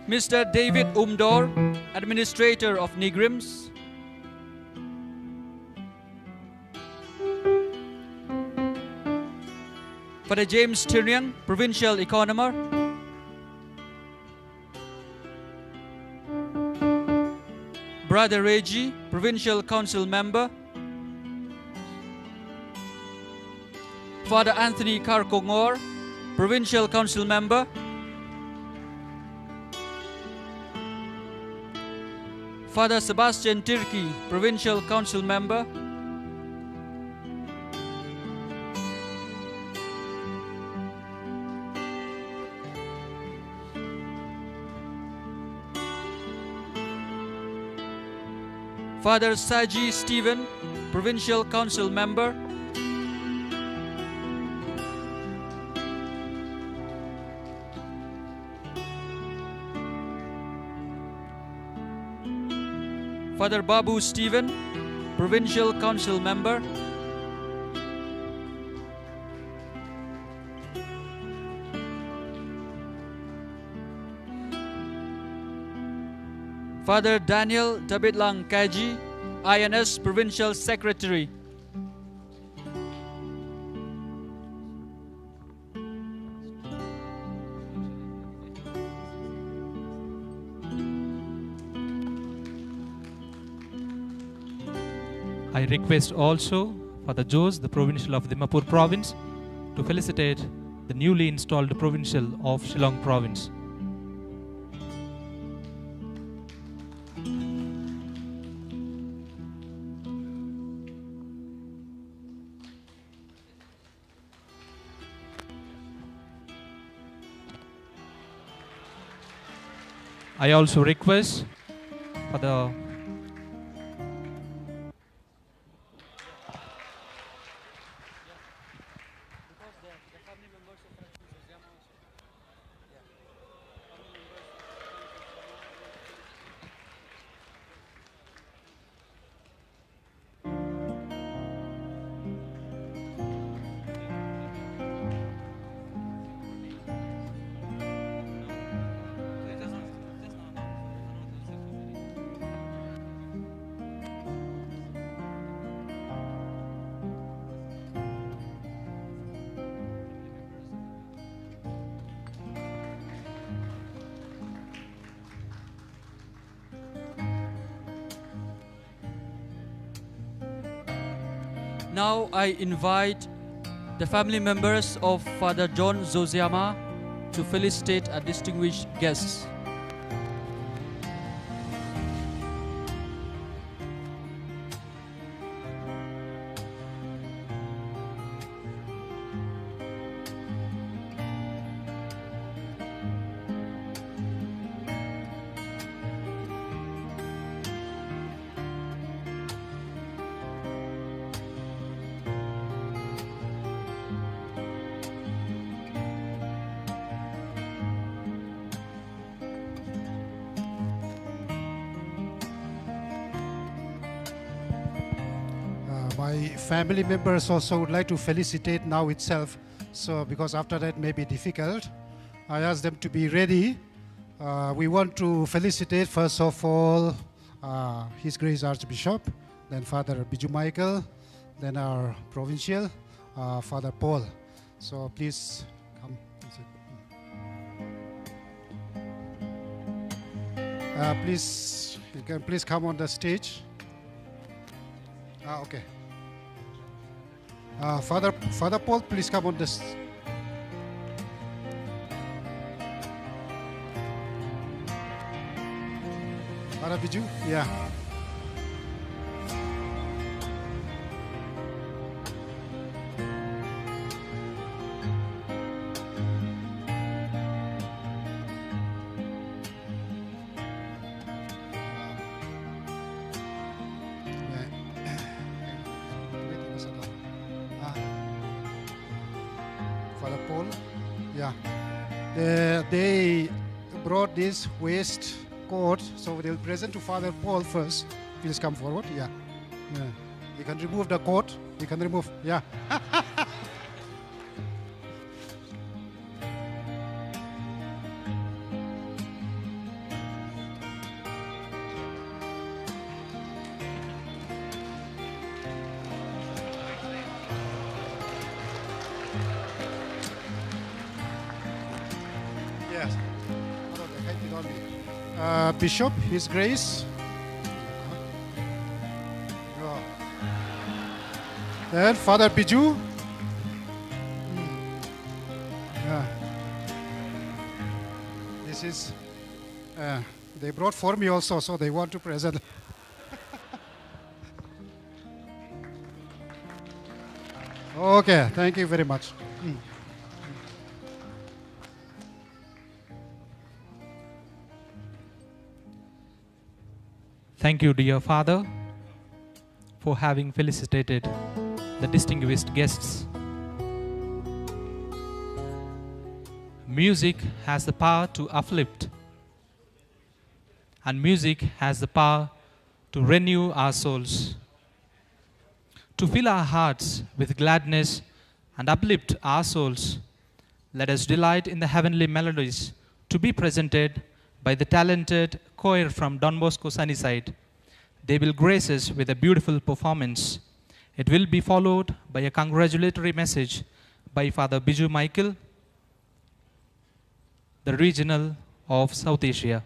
Mr. David Umdor, Administrator of Nigrims. Father James Tyrnian, Provincial Economer. Brother Reggie, Provincial Council Member. Father Anthony Karkongor, Provincial Council Member. Father Sebastian Tirki, Provincial Council Member. Father Saji Stephen, Provincial Council Member. Father Babu Stephen, Provincial Council Member. Father Daniel Dabitlang Kaji, INS Provincial Secretary. I request also Father Jose, the Provincial of Dimapur Province, to felicitate the newly installed Provincial of Shillong Province. I also request for the Now I invite the family members of Father John Zosiama to felicitate our distinguished guests. My family members also would like to felicitate now itself. So because after that may be difficult, I ask them to be ready. We want to felicitate first of all His Grace Archbishop, then Father Biju Michael, then our provincial, Father Paul. So please come. Please, you can please come on the stage. Okay. Father Paul, please come on this. Father Biju, yeah. Father Paul, yeah. They brought this waste coat, so they'll present to Father Paul first. Please come forward, yeah. You can remove the coat. You can remove, yeah. Bishop, His Grace. Then Father Biju. Yeah. This is, they brought for me also, so they want to present. Okay, thank you very much. Thank you, dear Father, for having felicitated the distinguished guests. Music has the power to uplift, and music has the power to renew our souls, to fill our hearts with gladness and uplift our souls. Let us delight in the heavenly melodies to be presented by the talented choir from Don Bosco Sunnyside. They will grace us with a beautiful performance. It will be followed by a congratulatory message by Father Biju Michael, the regional of South Asia.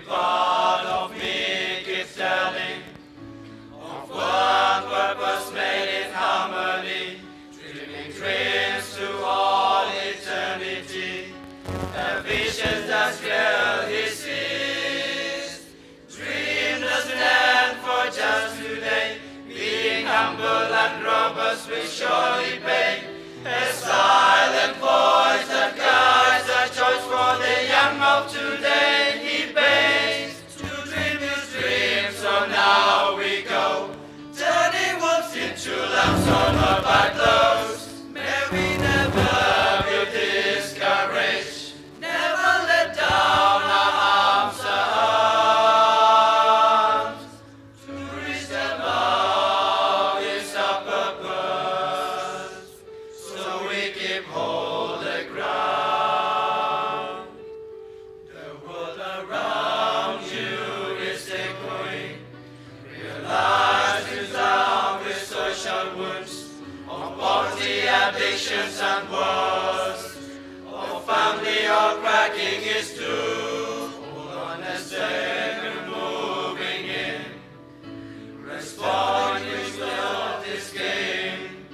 Part of me keeps telling of one purpose made in harmony, dreaming dreams to all eternity. The visions that clear he sees. Dream doesn't end for just today. Being humble and robust will surely pay. A silent voice that guides a choice for the young of today. He pays to dream his dreams, so now we go, turning wolves into lambs on our back clothes. May we never be discouraged, never let down our arms. To reach the mark is our purpose, so we keep hold the ground. The world around you is echoing, realize it's down with social wounds, of poverty, addictions and wars, of family all cracking is due. Hold on a second, moving in, respond with not this game.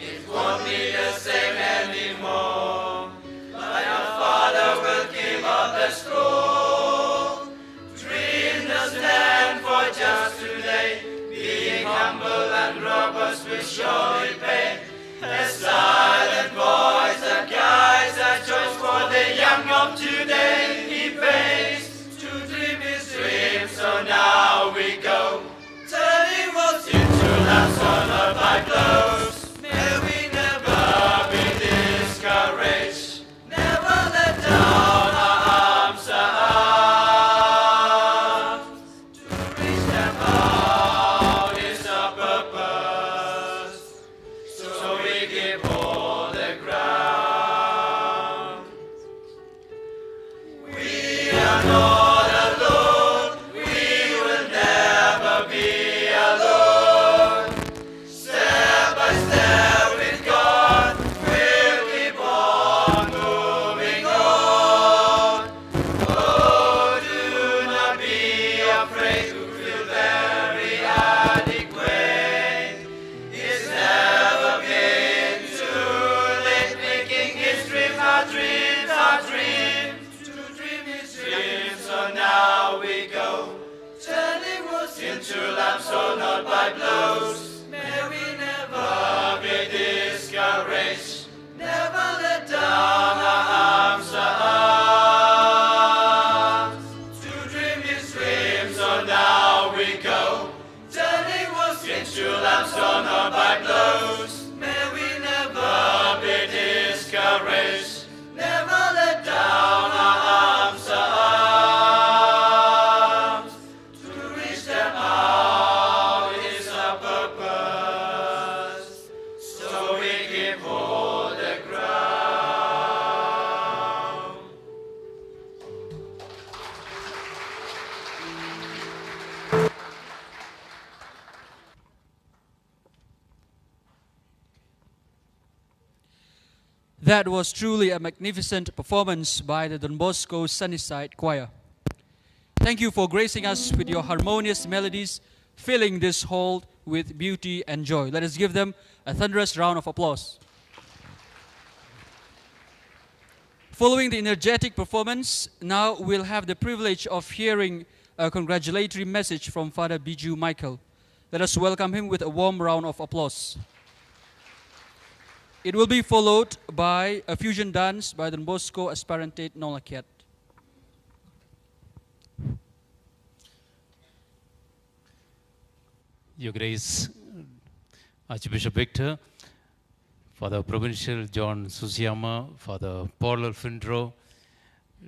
It won't need a same anymore. But our Father will give up the scroll. Dream the stand for just today. Being humble and robbers will surely pay. A silent voice that guides our choice for the young of today. He pays to dream his dream, so now we go. Turning worlds into lamps honored by blows. May we never be discouraged. Never let down our arms are arms. To reach them out is our purpose. So we give all the ground. We are not alone. We will never be alone. Step by step with God, we'll keep on moving on. Oh, do not be afraid to feel very adequate. It's never been too late, making history our dreams, our dreams. To dream his dreams, so now we go. Turning worlds into lamps, so not by blows. May we never be discouraged. Never let down our arms are arms. To dream his dreams, so now we go. Turning worlds into lamps, so not by blows. May we never be discouraged. Never let down our arms are arms. To reach them out is our purpose. So we give all the ground. That was truly a magnificent performance by the Don Bosco Sunnyside Choir. Thank you for gracing us with your harmonious melodies, filling this hall with beauty and joy. Let us give them a thunderous round of applause. Following the energetic performance, now we'll have the privilege of hearing a congratulatory message from Father Biju Michael. Let us welcome him with a warm round of applause. It will be followed by a fusion dance by Don Bosco Aspirantate Nolakiat. Your Grace, Archbishop Victor, Father Provincial John Susiyama, Father Paul Alfindro,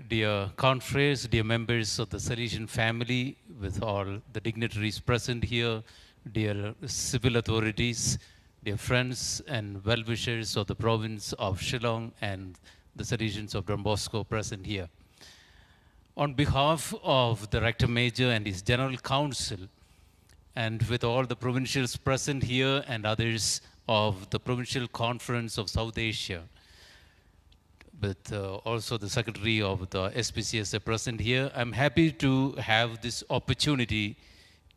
dear confreres, dear members of the Salesian family, with all the dignitaries present here, dear civil authorities, dear friends and well-wishers of the province of Shillong and the Salesians of Don Bosco present here. On behalf of the Rector Major and his General Council, and with all the provincials present here and others of the Provincial Conference of South Asia, with also the Secretary of the SPCSA present here, I'm happy to have this opportunity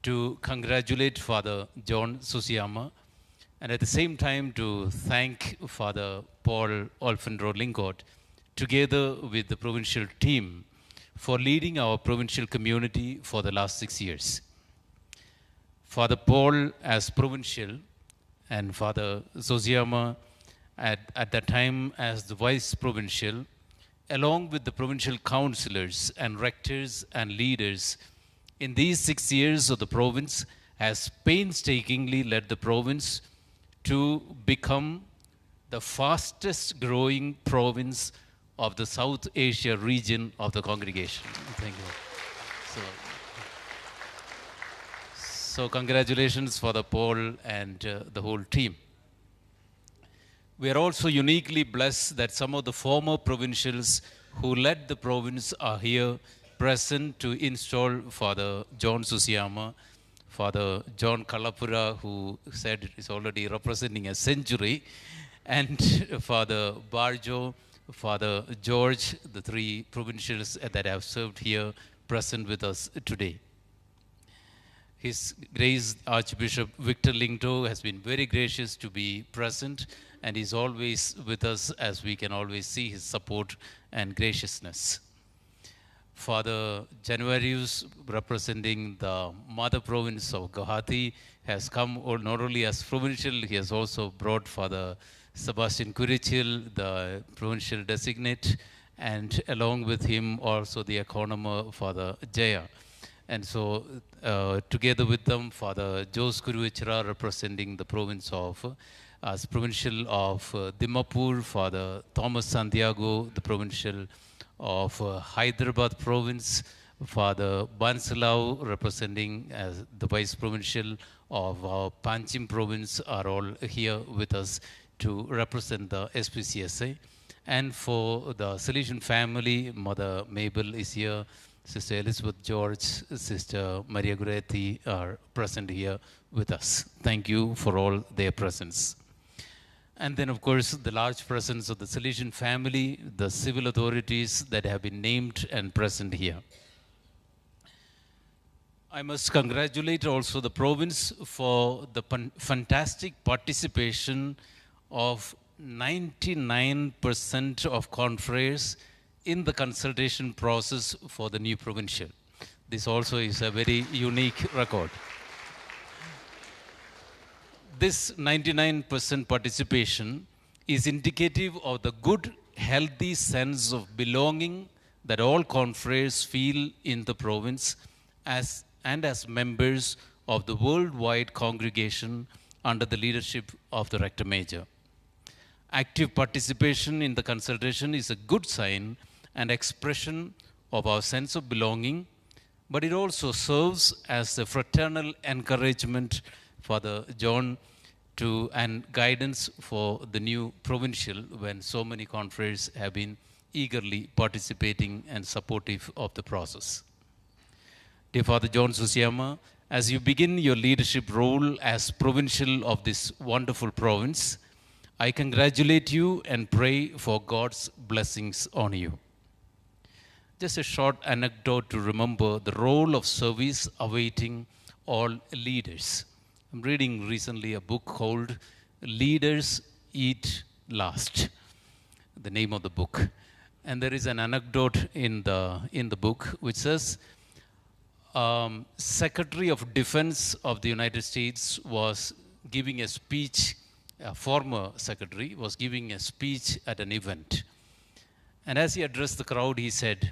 to congratulate Father John Susiyama, and at the same time to thank Father Paul Alfindro Lingot, together with the provincial team, for leading our provincial community for the last 6 years. Father Paul as provincial and Father Susiyama at that time as the vice provincial, along with the provincial councillors and rectors and leaders in these 6 years of the province, has painstakingly led the province to become the fastest growing province of the South Asia region of the congregation. Thank you. So congratulations for the Paul and the whole team. We are also uniquely blessed that some of the former provincials who led the province are here present to install Father John Susiyama, Father John Kalapura, who said is already representing a century, and Father Barjo, Father George, the three provincials that have served here present with us today. His Grace Archbishop Victor Lingdo has been very gracious to be present, and is always with us, as we can always see his support and graciousness. Father Januarius, representing the mother province of Guwahati, has come not only as provincial, he has also brought Father Sebastian Kurichil, the provincial designate, and along with him also the economer, Father Jaya. And so together with them, Father Jose Kuruvichara, representing the province of, as provincial of Dimapur, Father Thomas Santiago, the provincial of Hyderabad province, Father Bansalau, representing as the vice provincial of Panchim province, are all here with us to represent the SPCSA. And for the Salesian family, Mother Mabel is here, Sister Elizabeth George, Sister Maria Goretti are present here with us. Thank you for all their presence. And then, of course, the large presence of the Salesian family, the civil authorities that have been named and present here. I must congratulate also the province for the fantastic participation of 99% of confreres in the consultation process for the new provincial. This also is a very unique record. This 99% participation is indicative of the good, healthy sense of belonging that all confreres feel in the province as members of the worldwide congregation under the leadership of the Rector Major. Active participation in the consultation is a good sign and expression of our sense of belonging, but it also serves as a fraternal encouragement, Father John, and guidance for the new provincial when so many confreres have been eagerly participating and supportive of the process. Dear Father John Susiyama, as you begin your leadership role as provincial of this wonderful province, I congratulate you and pray for God's blessings on you. Just a short anecdote to remember the role of service awaiting all leaders. I'm reading recently a book called Leaders Eat Last, the name of the book. And there is an anecdote in the book which says, Secretary of Defense of the United States was giving a speech, a former secretary was giving a speech at an event. And as he addressed the crowd, he said,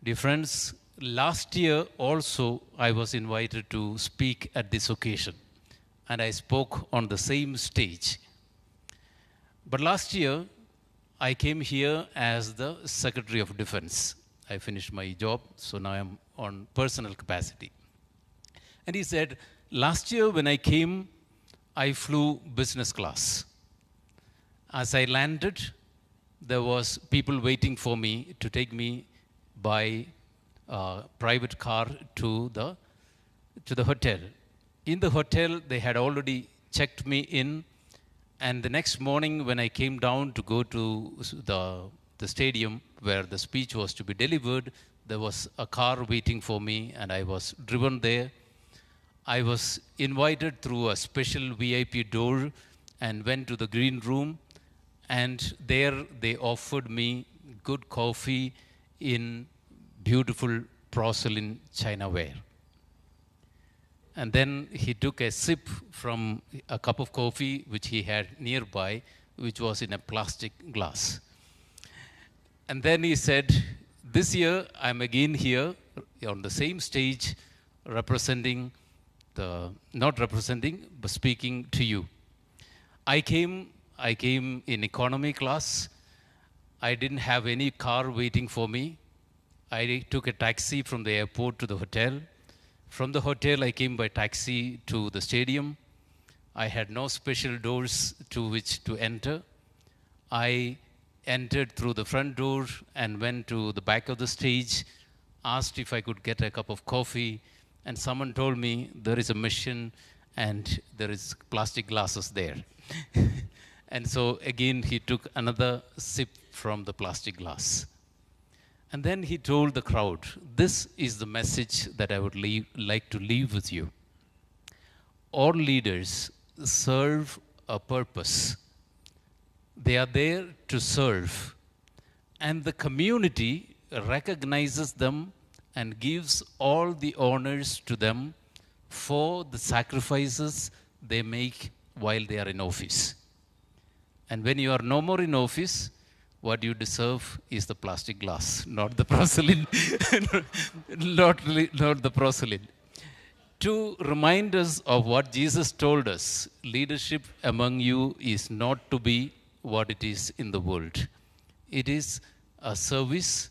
"Dear friends, last year also I was invited to speak at this occasion, and I spoke on the same stage. But last year I came here as the Secretary of Defense. I finished my job, so now I'm on personal capacity." And he said, "Last year when I came, I flew business class. As I landed, there was people waiting for me to take me by private car to the hotel. In the hotel, they had already checked me in, and the next morning when I came down to go to the stadium where the speech was to be delivered, there was a car waiting for me, and I was driven there. I was invited through a special VIP door and went to the green room, and there they offered me good coffee in beautiful porcelain chinaware. And then he took a sip from a cup of coffee which he had nearby, which was in a plastic glass. And then he said, "This year I'm again here on the same stage representing not representing, but speaking to you. I came in economy class. I didn't have any car waiting for me. I took a taxi from the airport to the hotel. From the hotel, I came by taxi to the stadium. I had no special doors to which to enter. I entered through the front door and went to the back of the stage, asked if I could get a cup of coffee, and someone told me there is a machine and there is plastic glasses there." And so again, he took another sip from the plastic glass. And then he told the crowd, this is the message that I would like to leave with you. All leaders serve a purpose. They are there to serve. And the community recognizes them and gives all the honors to them for the sacrifices they make while they are in office. And when you are no more in office, what you deserve is the plastic glass, not the porcelain. not the porcelain. To remind us of what Jesus told us, leadership among you is not to be what it is in the world. It is a service,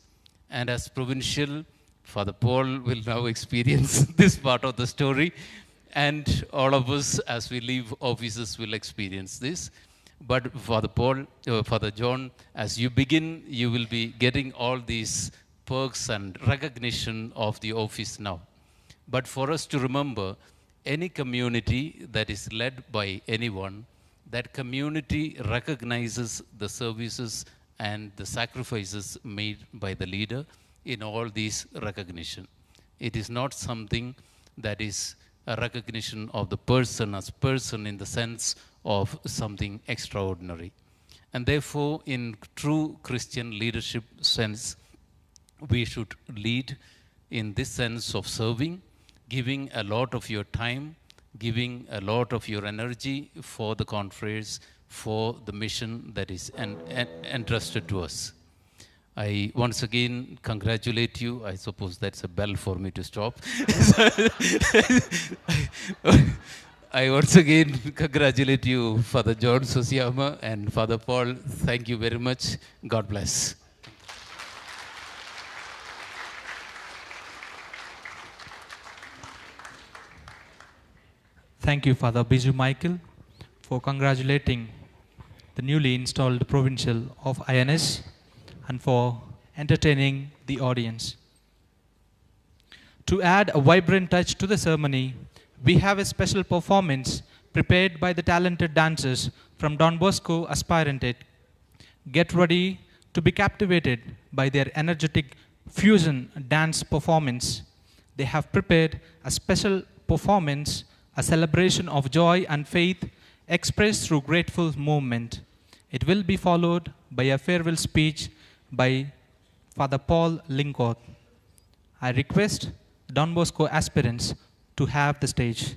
and as provincial, Father Paul will now experience this part of the story, and all of us as we leave offices will experience this. But Father John, as you begin, you will be getting all these perks and recognition of the office now. But for us to remember, any community that is led by anyone, that community recognizes the services and the sacrifices made by the leader in all these recognition. It is not something that is a recognition of the person as person in the sense of something extraordinary. And therefore, in true Christian leadership sense, we should lead in this sense of serving, giving a lot of your time, giving a lot of your energy for the confreres, for the mission that is entrusted to us. I once again congratulate you. I suppose that's a bell for me to stop. I once again congratulate you, Father John Susiyama and Father Paul. Thank you very much. God bless. Thank you, Father Biju Michael, for congratulating the newly installed provincial of INS and for entertaining the audience. To add a vibrant touch to the ceremony, we have a special performance prepared by the talented dancers from Don Bosco Aspirantate. Get ready to be captivated by their energetic fusion dance performance. They have prepared a special performance, a celebration of joy and faith expressed through grateful movement. It will be followed by a farewell speech by Father Paul Lincourt. I request Don Bosco aspirants to have the stage.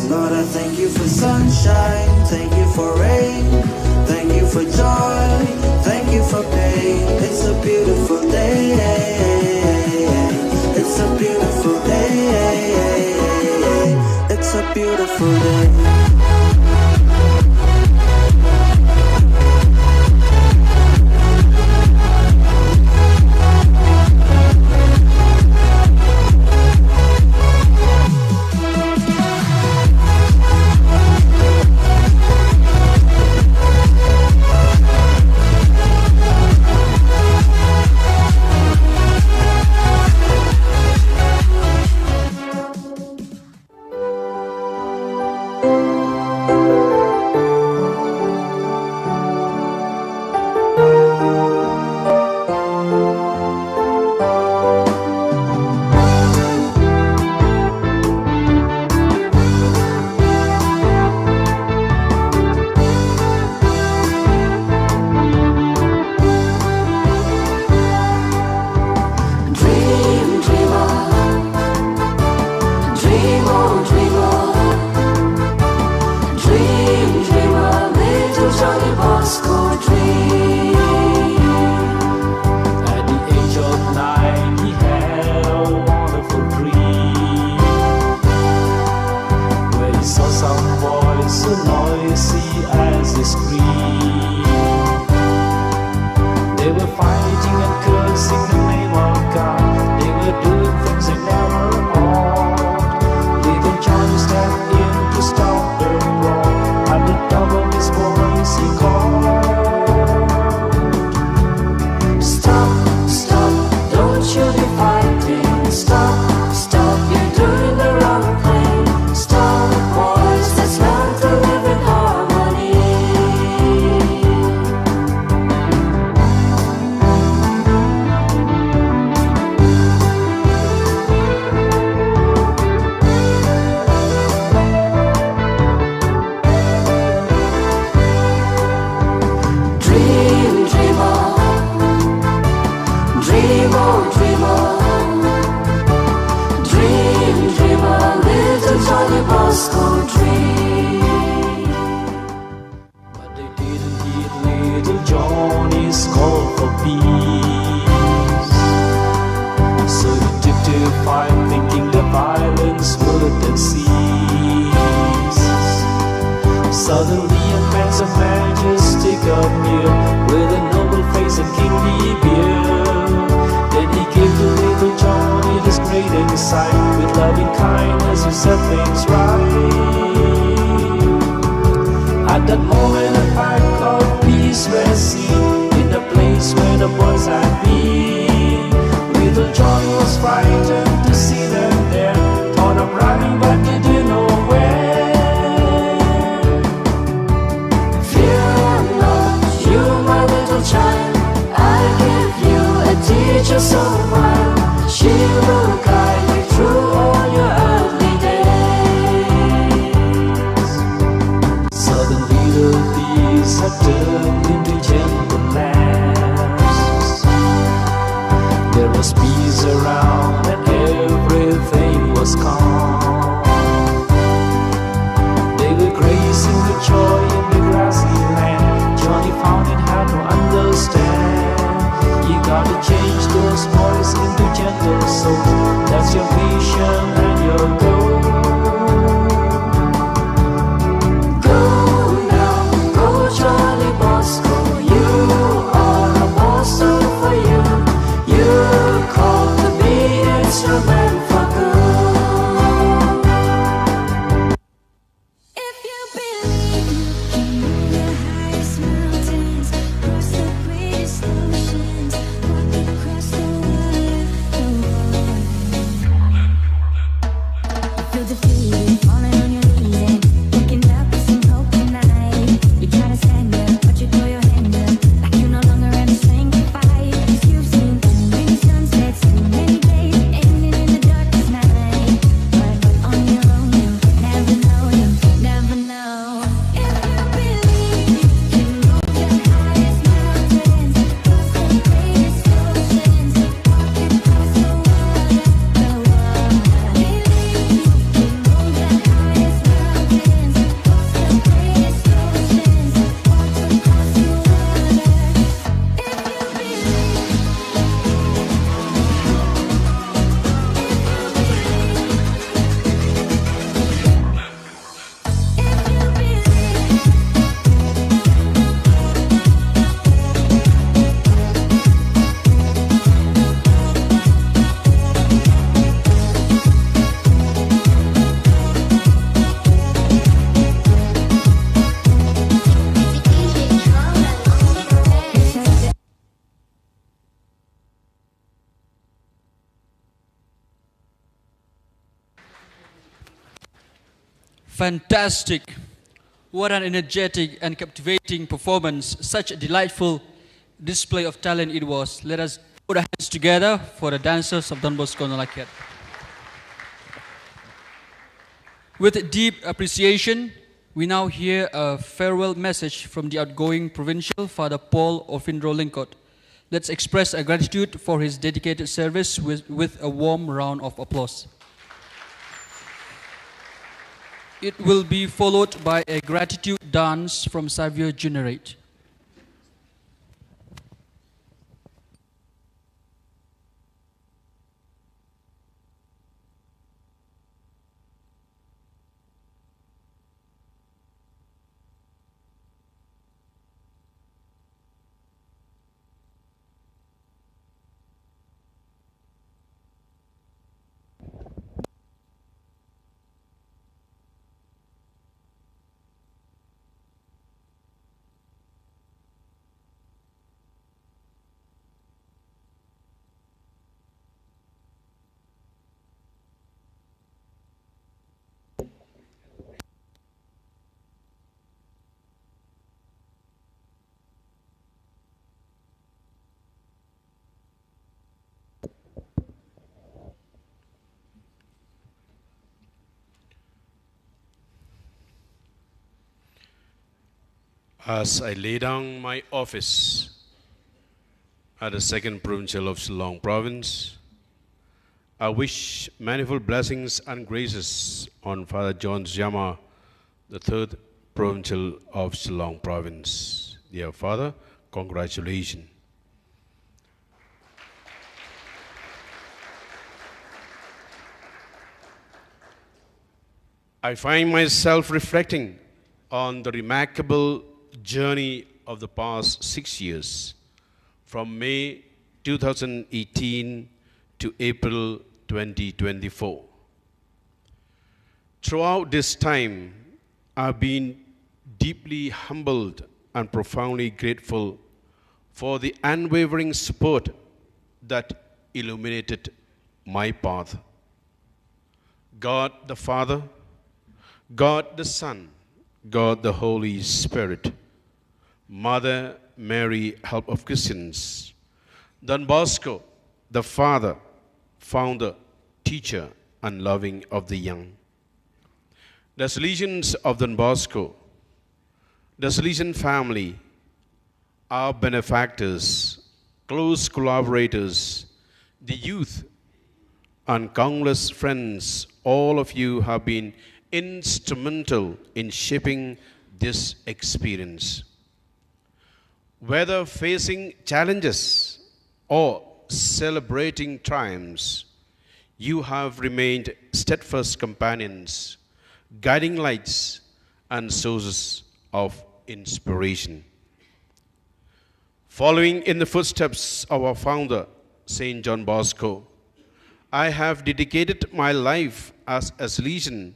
Lord, I thank you for sunshine, thank you for rain, thank you for joy, thank you for pain. It's a beautiful day, it's a beautiful day, it's a beautiful day. fine, thinking the violence wouldn't cease. Suddenly a handsome man just stick up here, with a noble face and kingly beard. Then he gave to little Johnny this great insight, with loving kindness he set things right. At that moment a pack of peace were seen, in the place where the boys had been. Little John was frightened to see them there, thought of running but they didn't know where. Fear not, you my little child, I give you a teacher so mild. She will guide you through all your earthly days. Suddenly the thieves had turned into gentle lambs. There was peace around and everything was calm. They were grazing with joy in the grassy land. Johnny found it hard to understand. You gotta change those boys into gentle souls. That's your vision and your goal. Go now, go Charlie Bosco. You are a apostle for you. You're called to be instrument for good. If you believe you can move the highest mountains, cross the greatest oceans, walk across the water, you feel defeated, falling on your knees and looking up with some hope tonight. You try to stand up, but you throw your hand up, like you no longer have the strength to fight. 'Cause you've seen too many sunsets, too many days ending in the darkest night. But on your own, you'll never know, you'll never know. If you believe you can move the highest mountains, cross the greatest oceans, walk across the water, believe you can move the highest mountains, cross the greatest oceans, walk across the water. If you believe. Fantastic. What an energetic and captivating performance. Such a delightful display of talent it was. Let us put our hands together for the dancers of Don Bosco Nolakiat. With deep appreciation, we now hear a farewell message from the outgoing provincial, Father Paul Ofindro Linkot. Let's express our gratitude for his dedicated service with a warm round of applause. It will be followed by a gratitude dance from Xavier Generate. As I lay down my office at the Second Provincial of Shillong Province, I wish manifold blessings and graces on Father John Susiyama, the Third Provincial of Shillong Province. Dear Father, congratulations. I find myself reflecting on the remarkable journey of the past 6 years, from May 2018 to April 2024. Throughout this time, I've been deeply humbled and profoundly grateful for the unwavering support that illuminated my path. God the Father, God the Son, God the Holy Spirit, Mother Mary, help of Christians, Don Bosco, the Father, founder, teacher, and loving of the young. The Salesians of Don Bosco, the Salesian family, our benefactors, close collaborators, the youth, and countless friends, all of you have been instrumental in shaping this experience. Whether facing challenges or celebrating triumphs, you have remained steadfast companions, guiding lights, and sources of inspiration. Following in the footsteps of our founder, Saint John Bosco, I have dedicated my life as a Salesian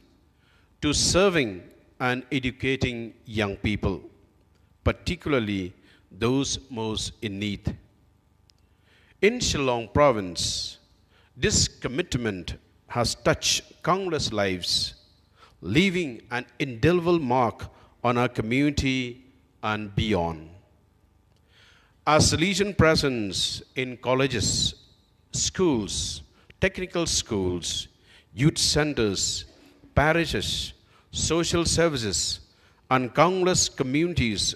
to serving and educating young people, particularly those most in need. In Shillong province, this commitment has touched countless lives, leaving an indelible mark on our community and beyond. Our Salesian presence in colleges, schools, technical schools, youth centers, parishes, social services, and countless communities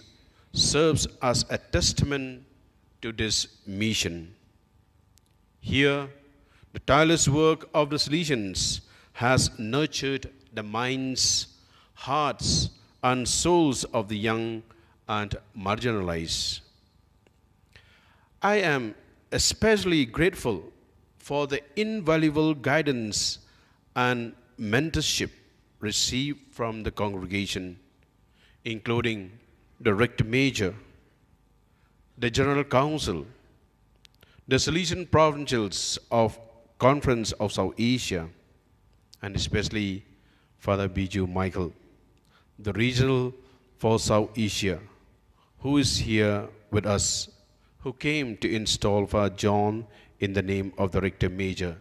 serves as a testament to this mission. Here, the tireless work of the Salesians has nurtured the minds, hearts, and souls of the young and marginalized. I am especially grateful for the invaluable guidance and mentorship received from the congregation, including the Rector Major, the General Council, the Salesian Provincials of Conference of South Asia, and especially Father Biju Michael, the Regional for South Asia, who is here with us, who came to install Father John in the name of the Rector Major.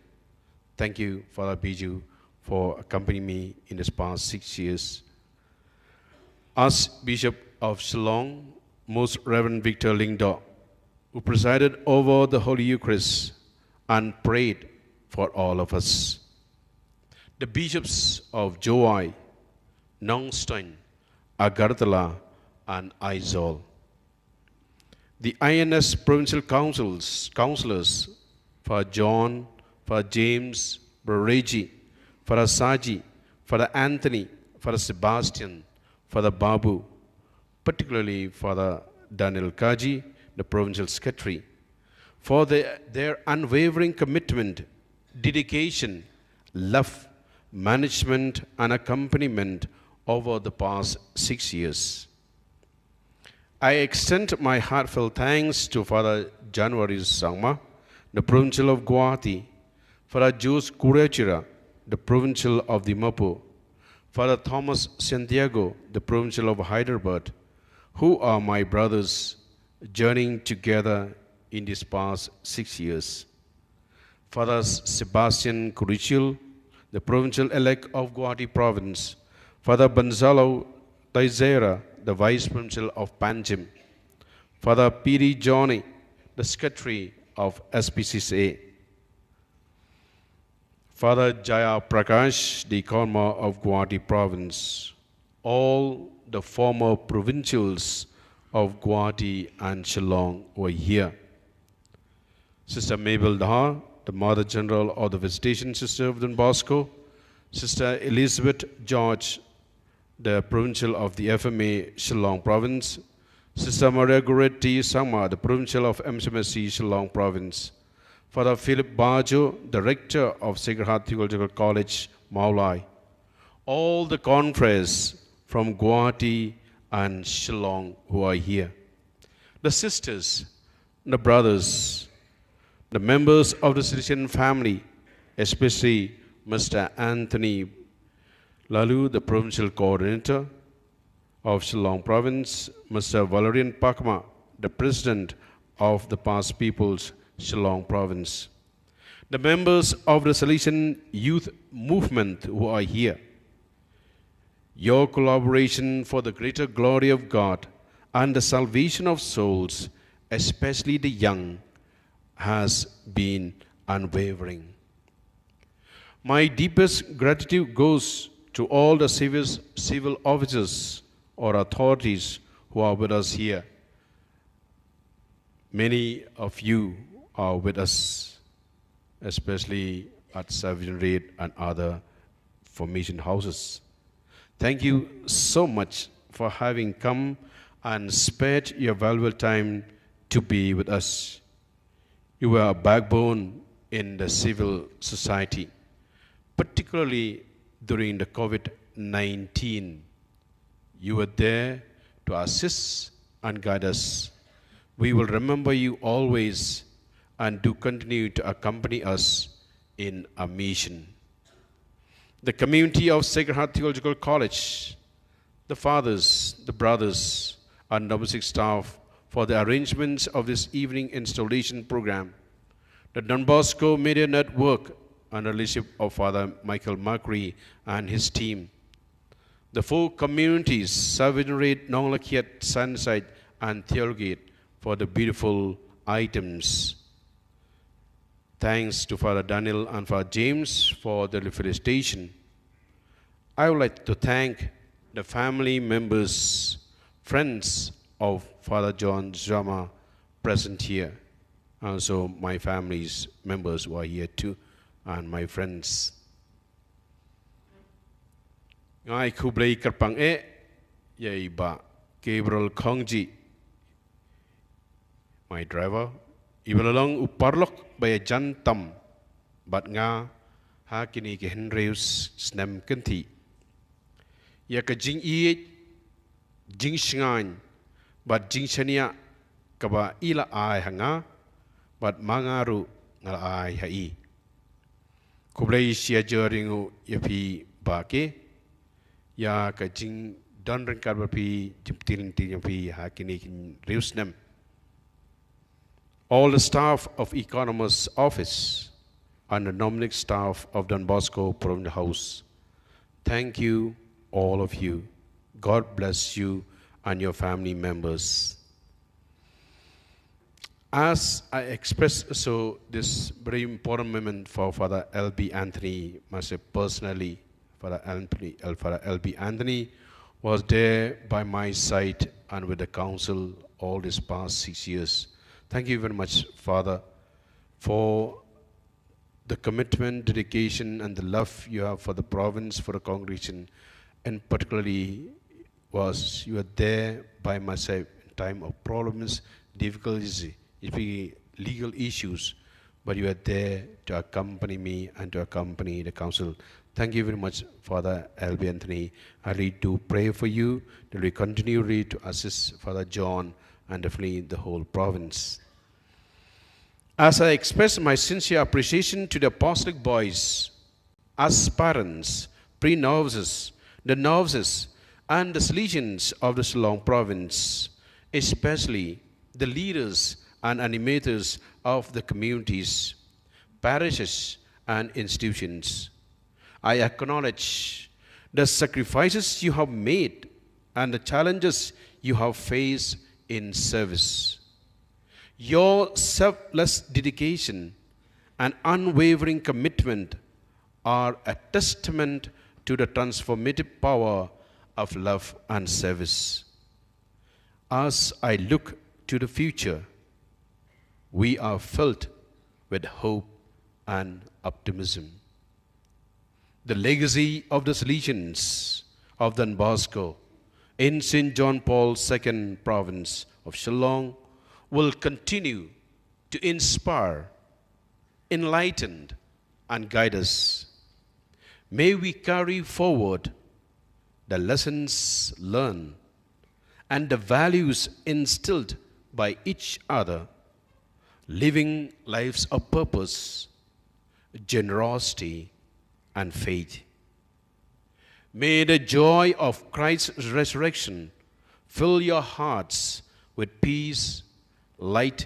Thank you, Father Biju, for accompanying me in this past 6 years. As Bishop of Shillong, Most Reverend Victor Lingdo, who presided over the Holy Eucharist and prayed for all of us. The bishops of Joai, Nongstein, Agartala, and Aizawl. The INS Provincial Councillors, for John, for James, for Reggie, for Saji, for Anthony, for Sebastian, for the Babu, particularly for the Daniel Kaji, the Provincial Secretary, for their unwavering commitment, dedication, love, management, and accompaniment over the past 6 years. I extend my heartfelt thanks to Father January Sangma, the Provincial of Guwahati, Father Jose Kurechira, the Provincial of Dimapur, Father Thomas Santiago, the Provincial of Hyderabad, who are my brothers journeying together in these past 6 years. Father Sebastian Kurichil, the Provincial Elect of Guwahati Province, Father Banzalo Taizera, the Vice Provincial of Panjim, Father Piri Johnny, the Secretary of SPCCA, Father Jaya Prakash, the Karma of Guwahati Province, all the former provincials of Guwahati and Shillong were here. Sister Mabel Daha, the Mother General of the Visitation Sister of Don Bosco, Sister Elizabeth George, the Provincial of the FMA Shillong Province, Sister Maria Goretti Sama, the Provincial of MCMSC Shillong Province, Father Philip Bajo, the Rector of Sacred Heart Theological College, Maulai, all the confreres from Guwahati and Shillong who are here, the sisters, the brothers, the members of the Celestian family, especially Mr. Anthony Lalu, the provincial coordinator of Shillong province, Mr. Valerian Pakma, the president of the Past People's Shillong province, the members of the Salesian youth movement who are here. Your collaboration for the greater glory of God and the salvation of souls, especially the young, has been unwavering. My deepest gratitude goes to all the civil officers or authorities who are with us here. Many of you are with us, especially at Savage and other formation houses. Thank you so much for having come and spared your valuable time to be with us. You were a backbone in the civil society, particularly during the COVID-19. You were there to assist and guide us. We will remember you always and do continue to accompany us in our mission. The community of Sacred Heart Theological College, the fathers, the brothers, and domestic staff for the arrangements of this evening installation program, the Don Bosco Media Network under leadership of Father Michael Macri and his team, the four communities, Savage, Nonglakiat, Sunside, and Theologate, for the beautiful items. Thanks to Father Daniel and Father James for the felicitation. I would like to thank the family members, friends of Father John Zama present here. Also my family's members who are here too, and my friends. Ngai kublai karpang yai ba Gabriel Kongji, my driver. Ibalalong uparlok by jantam, but nga hakini ke henreus snem kenti. Ya ka jing jing shingan, but jing shania kaba ila ai hanga, but mangaru ngala ai hai. Kublai sia joringu yapi bake, ya ka jing don rengkar bapi jimtilin yapi hakini reus nem. All the staff of Economist's office and the Dominic staff of Don Bosco Provincial House, thank you, all of you. God bless you and your family members. As I express so this very important moment for Father L.B. Anthony, myself personally, Father L.B. Anthony was there by my side and with the council all these past 6 years. Thank you very much, Father, for the commitment, dedication, and the love you have for the province, for the congregation, and particularly you were there by my side in time of problems, difficulties, legal issues, but you are there to accompany me and to accompany the council. Thank you very much, Father L.B. Anthony. I read to pray for you, that we continue read to assist Father John and definitely the whole province. As I express my sincere appreciation to the apostolic boys, aspirants, pre-novices, the novices, and the Salesians of the Shillong province, especially the leaders and animators of the communities, parishes, and institutions, I acknowledge the sacrifices you have made and the challenges you have faced in service. Your selfless dedication and unwavering commitment are a testament to the transformative power of love and service. As I look to the future, we are filled with hope and optimism. The legacy of the Salesians of Don Bosco in St. John Paul II province of Shillong will continue to inspire, enlighten, and guide us. May we carry forward the lessons learned and the values instilled by each other, living lives of purpose, generosity, and faith. May the joy of Christ's resurrection fill your hearts with peace, light,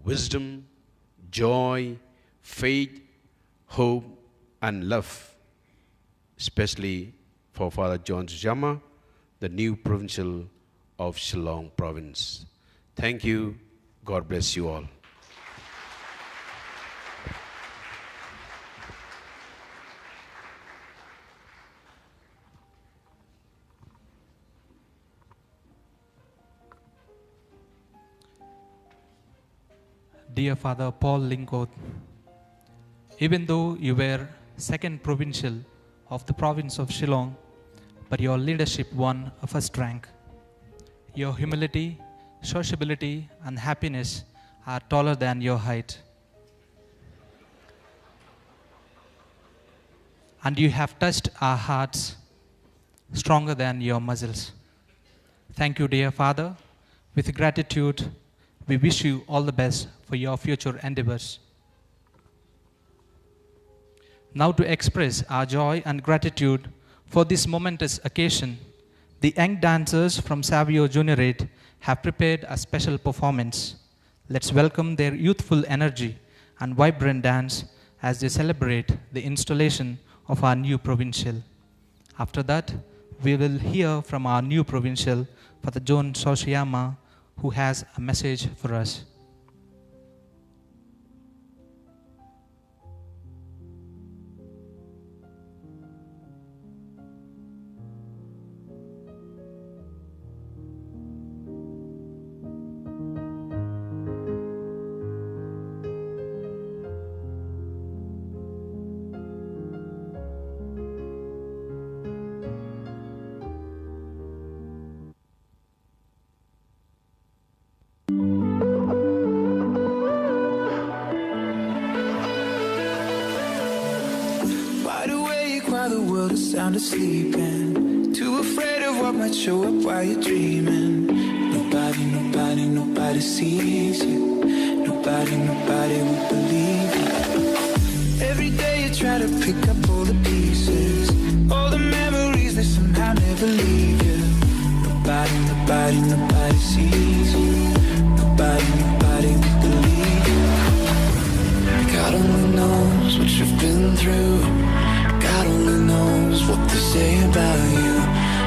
wisdom, joy, faith, hope, and love, especially for Father John Susiyama, the new provincial of Shillong province. Thank you. God bless you all. Dear Father Paul Lingkot, even though you were second provincial of the province of Shillong, but your leadership won a first rank. Your humility, sociability, and happiness are taller than your height. And you have touched our hearts stronger than your muscles. Thank you, dear Father. With gratitude, we wish you all the best for your future endeavors. Now, to express our joy and gratitude for this momentous occasion, the young dancers from Savio Juniorate have prepared a special performance. Let's welcome their youthful energy and vibrant dance as they celebrate the installation of our new provincial. After that, we will hear from our new provincial, Father John Susiyama, who has a message for us. Sound asleep and too afraid of what might show up while you're dreaming. Nobody sees you. Nobody will believe you. Every day you try to pick up all the pieces, all the memories that somehow never leave you. Nobody sees you. Nobody will believe you. God only knows what you've been through. God only knows what they say about you.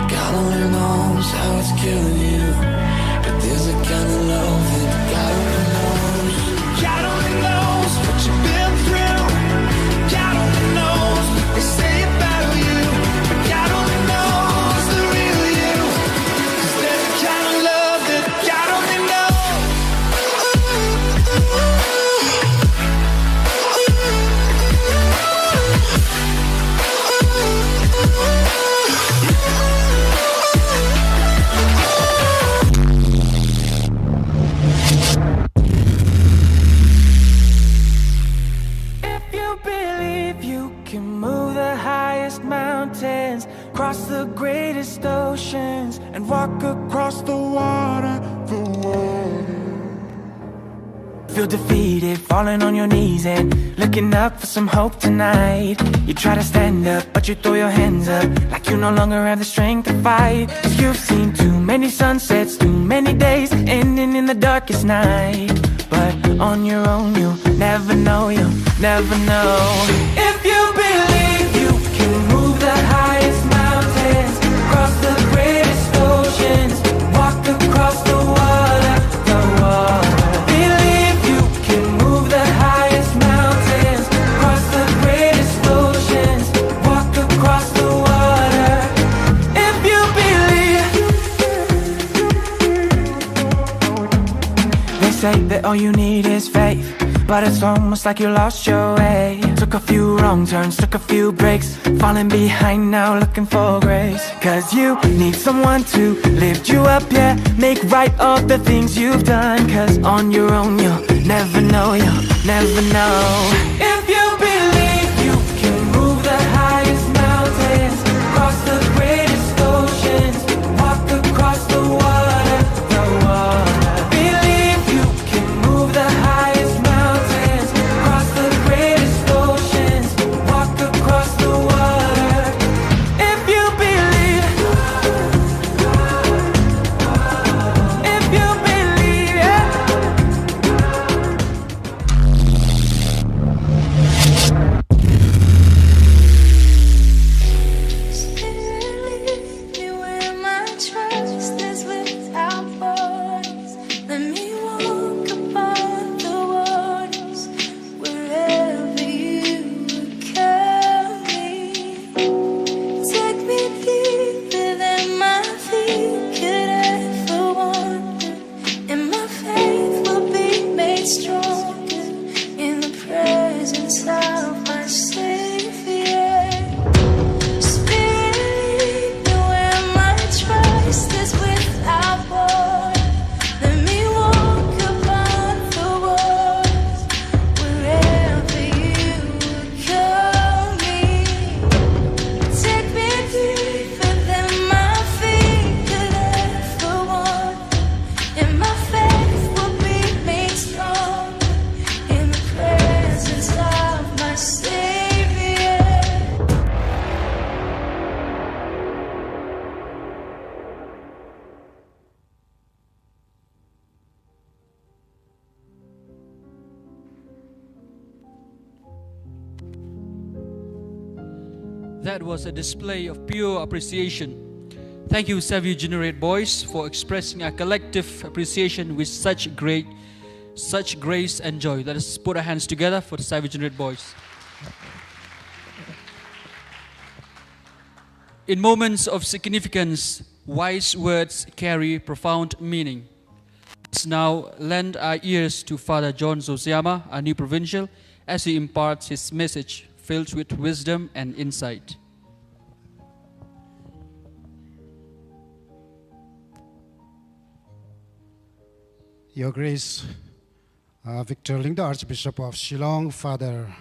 God only knows how it's killing you. But there's a kind of love that God only knows. God only knows what you've been through. God only knows what they say about you. But God only knows the real you. 'Cause there's a kind of love that God only knows. Cross the greatest oceans and walk across the water, Feel defeated, falling on your knees and looking up for some hope tonight. You try to stand up, but you throw your hands up like you no longer have the strength to fight. 'Cause you've seen too many sunsets, too many days ending in the darkest night. But on your own you'll never know, you'll never know. If you believe you can move the highest mountains, cross the greatest oceans, walk across the water, Believe you can move the highest mountains, cross the greatest oceans, walk across the water. If you believe. They say that all you need is faith, but it's almost like you lost your way. Took a few wrong turns, took a few breaks, falling behind now looking for grace. 'Cause you need someone to lift you up, yeah, make right all the things you've done. 'Cause on your own you'll never know, you'll never know. If you believe you can move the highest That was a display of pure appreciation. Thank you, Savvy Generate Boys, for expressing our collective appreciation with such grace and joy. Let us put our hands together for the Savvy Generate Boys. In moments of significance, wise words carry profound meaning. Let's now lend our ears to Father John Zosiama, our new provincial, as he imparts his message filled with wisdom and insight. Your Grace, Victor Ling, the Archbishop of Shillong, Father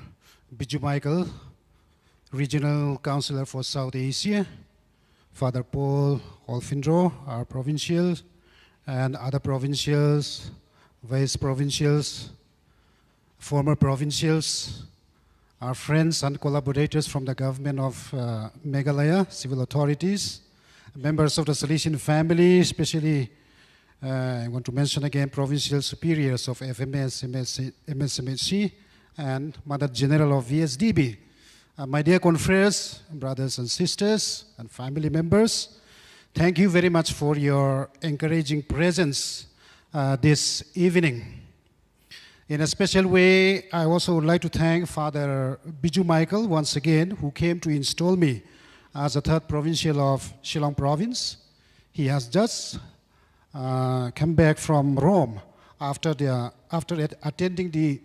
Biju Michael, Regional Councillor for South Asia, Father Paul Olfindro, our provincial, and other provincials, vice provincials, former provincials, our friends and collaborators from the government of Meghalaya, civil authorities, members of the Salesian family, especially I want to mention again provincial superiors of FMS, MSMHC, and Mother General of VSDB. My dear confreres, brothers and sisters, and family members, thank you very much for your encouraging presence this evening. In a special way, I also would like to thank Father Biju Michael once again, who came to install me as a third provincial of Shillong province. He has just come back from Rome after attending the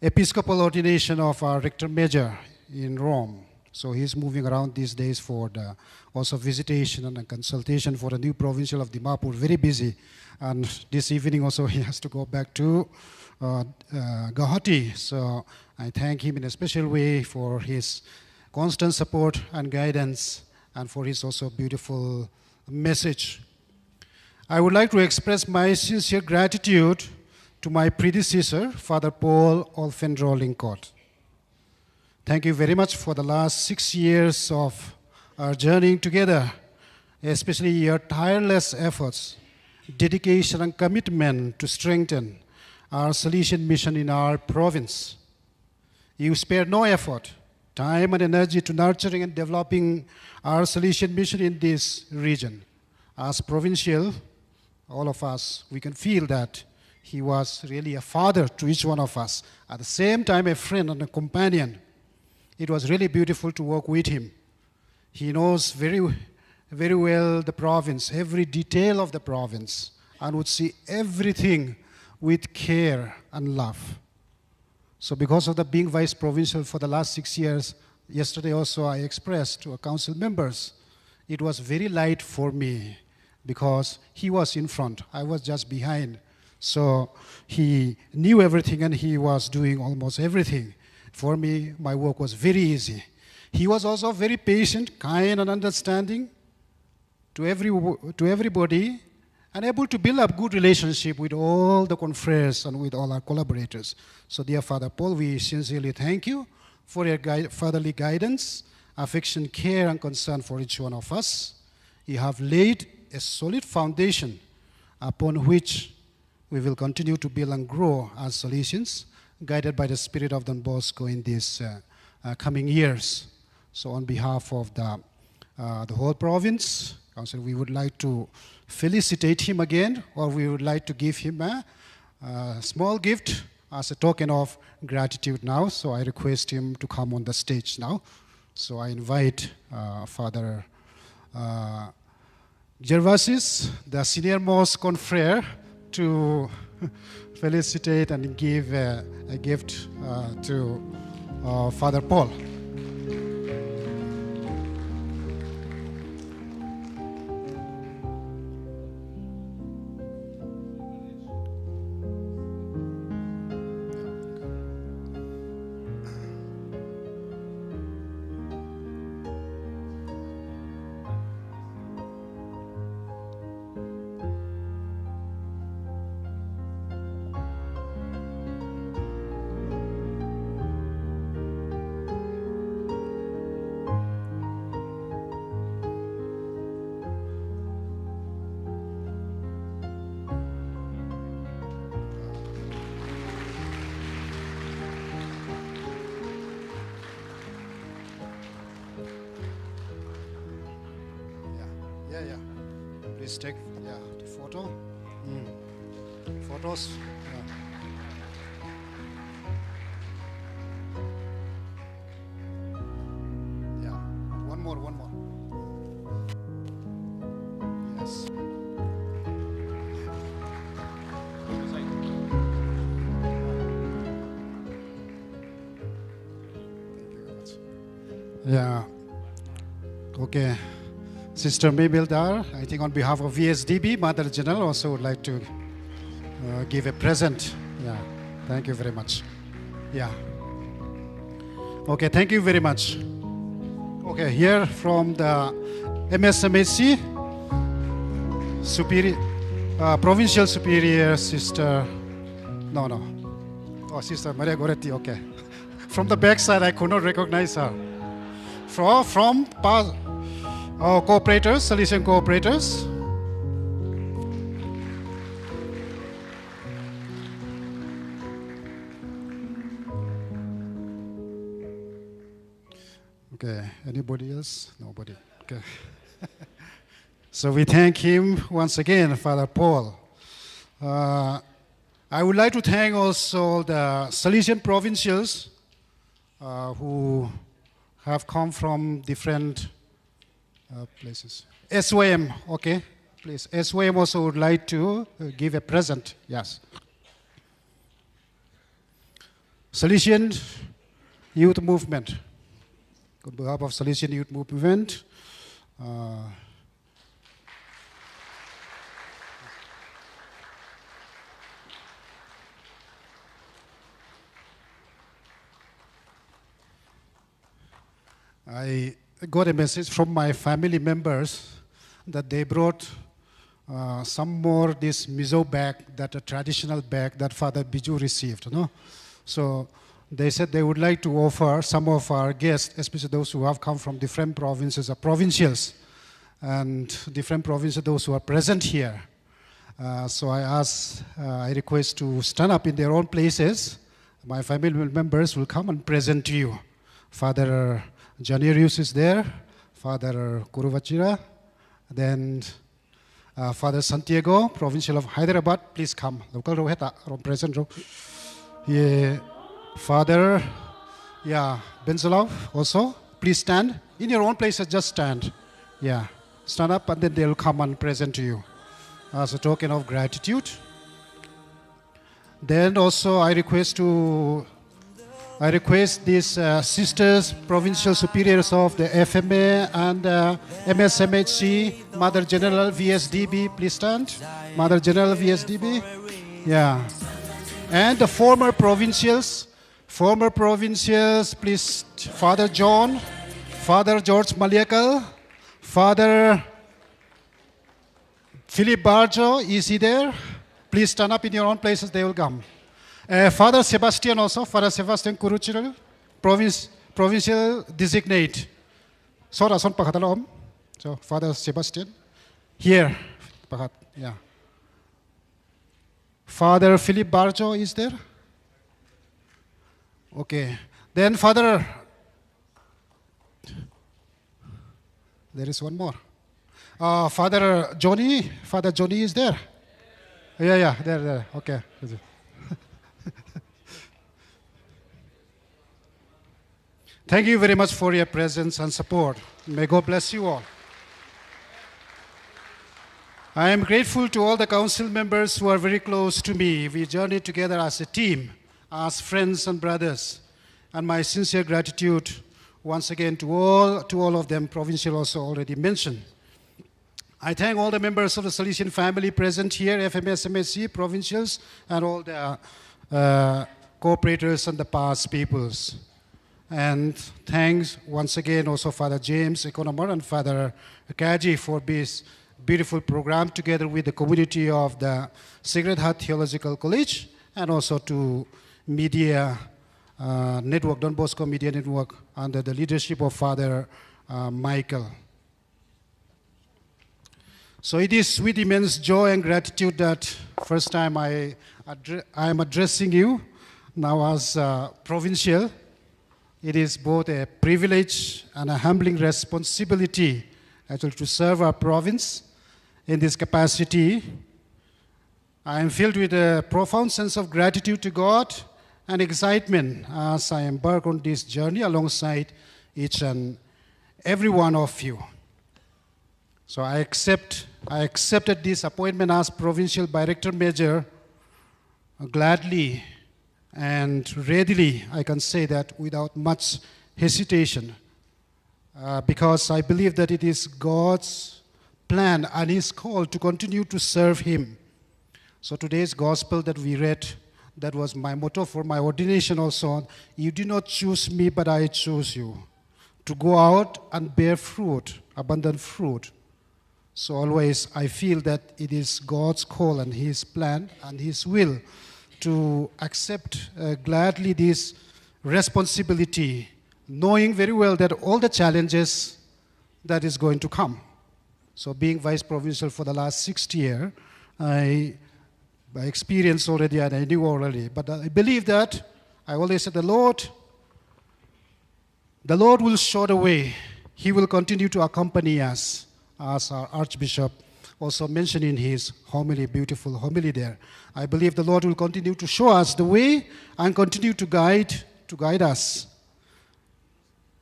Episcopal ordination of our Rector Major in Rome. So he's moving around these days for the also visitation and a consultation for the new provincial of Dimapur, very busy. And this evening also he has to go back to Guwahati. So I thank him in a special way for his constant support and guidance and for his also beautiful message. I would like to express my sincere gratitude to my predecessor, Father Paul Olfindro Linkot. Thank you very much for the last 6 years of our journeying together, especially your tireless efforts, dedication and commitment to strengthen our Salesian mission in our province. You spared no effort, time and energy to nurturing and developing our Salesian mission in this region. As provincial, all of us, we can feel that he was really a father to each one of us. At the same time, a friend and a companion. It was really beautiful to work with him. He knows very well the province, every detail of the province, and would see everything with care and love. So because of the being vice provincial for the last 6 years, yesterday also I expressed to our council members, it was very light for me because he was in front, I was just behind. So he knew everything and he was doing almost everything. For me, my work was very easy. He was also very patient, kind and understanding to everybody and able to build up good relationship with all the confreres and with all our collaborators. So dear Father Paul, we sincerely thank you for your fatherly guidance, affection, care and concern for each one of us. You have laid a solid foundation upon which we will continue to build and grow as Salesians, guided by the Spirit of Don Bosco in these coming years. So on behalf of the whole province, Council, we would like to felicitate him again, or we would like to give him a small gift as a token of gratitude now. So I request him to come on the stage now. So I invite Father Gervasis, the senior-most confrere, to felicitate and give a gift to Father Paul. please take the photo. Photos. Yeah. One more. Yes. Yeah. Okay. Sister Mabel Dar, I think on behalf of VSDB, Mother General also would like to give a present. Yeah. Thank you very much. Yeah. Okay, thank you very much. Okay, here from the MSMHC, Provincial Superior Sister, no. Oh, Sister Maria Goretti, okay. From the back side, I could not recognize her. From cooperators, Salesian cooperators. Okay, anybody else? Nobody. Okay. So we thank him once again, Father Paul. I would like to thank also the Salesian provincials who have come from different places. SYM, okay, please. SYM also would like to give a present, yes. Salesian Youth Movement. On behalf of Salesian Youth Movement, I got a message from my family members that they brought some more this miso bag, that a traditional bag that Father Biju received. No? So they said they would like to offer some of our guests, especially those who have come from different provinces or provincials, and different provinces, those who are present here. So I request to stand up in their own places. My family members will come and present to you. Father Janirius is there, Father Kuruvachira, then Father Santiago, Provincial of Hyderabad, please come. Local roheta from present row. Yeah, Father, Benzalov also, please stand. In your own places, just stand. Yeah, stand up and then they'll come and present to you as a token of gratitude. Then also I request these sisters, provincial superiors of the FMA and MSMHC, Mother General VSDB, please stand. Mother General VSDB, yeah. And the former provincials, please, Father John, Father George Maliakal, Father Philip Barjo, is he there? Please stand up in your own places, they will come. Father Sebastian also, Father Sebastian Kuruchiral, provincial designate. So Father Sebastian, here, yeah. Father Philip Barjo is there? Okay. Then Father, there is one more. Father Johnny is there? Yeah, there, okay. Thank you very much for your presence and support. May God bless you all. I am grateful to all the council members who are very close to me. We journeyed together as a team, as friends and brothers. And my sincere gratitude once again to all of them, provincial also already mentioned. I thank all the members of the Salesian family present here, FMSMSC, provincials, and all the cooperators and the past peoples. And thanks once again also Father James Economar and Father Kaji for this beautiful program together with the community of the Sacred Heart Theological College and also to media network, Don Bosco Media Network under the leadership of Father Michael. So it is with immense joy and gratitude that first time I am addressing you now as provincial. It is both a privilege and a humbling responsibility actually to serve our province in this capacity. I am filled with a profound sense of gratitude to God and excitement as I embark on this journey alongside each and every one of you. So I accepted this appointment as Provincial Director Major gladly and readily. I can say that without much hesitation, because I believe that it is God's plan and His call to continue to serve Him. So today's gospel that we read, that was my motto for my ordination also. You did not choose me, but I chose you to go out and bear fruit, abundant fruit. So always I feel that it is God's call and His plan and His will to accept gladly this responsibility, knowing very well that all the challenges that is going to come. So being Vice Provincial for the last 6 years, I experienced already and I knew already. But I believe that, I always said, the Lord will show the way. He will continue to accompany us, as our Archbishop also mentioned in his homily, beautiful homily there. I believe the Lord will continue to show us the way and continue to guide us.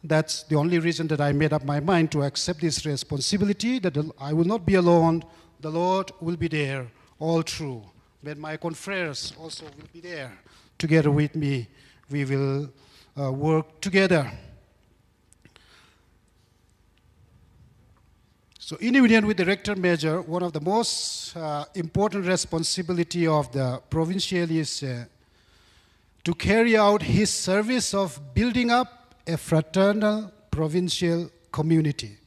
That's the only reason that I made up my mind to accept this responsibility, that I will not be alone. The Lord will be there all through. When my confreres also will be there together with me, we will work together. So in union with the Rector Major, one of the most important responsibility of the provincial is to carry out his service of building up a fraternal provincial community.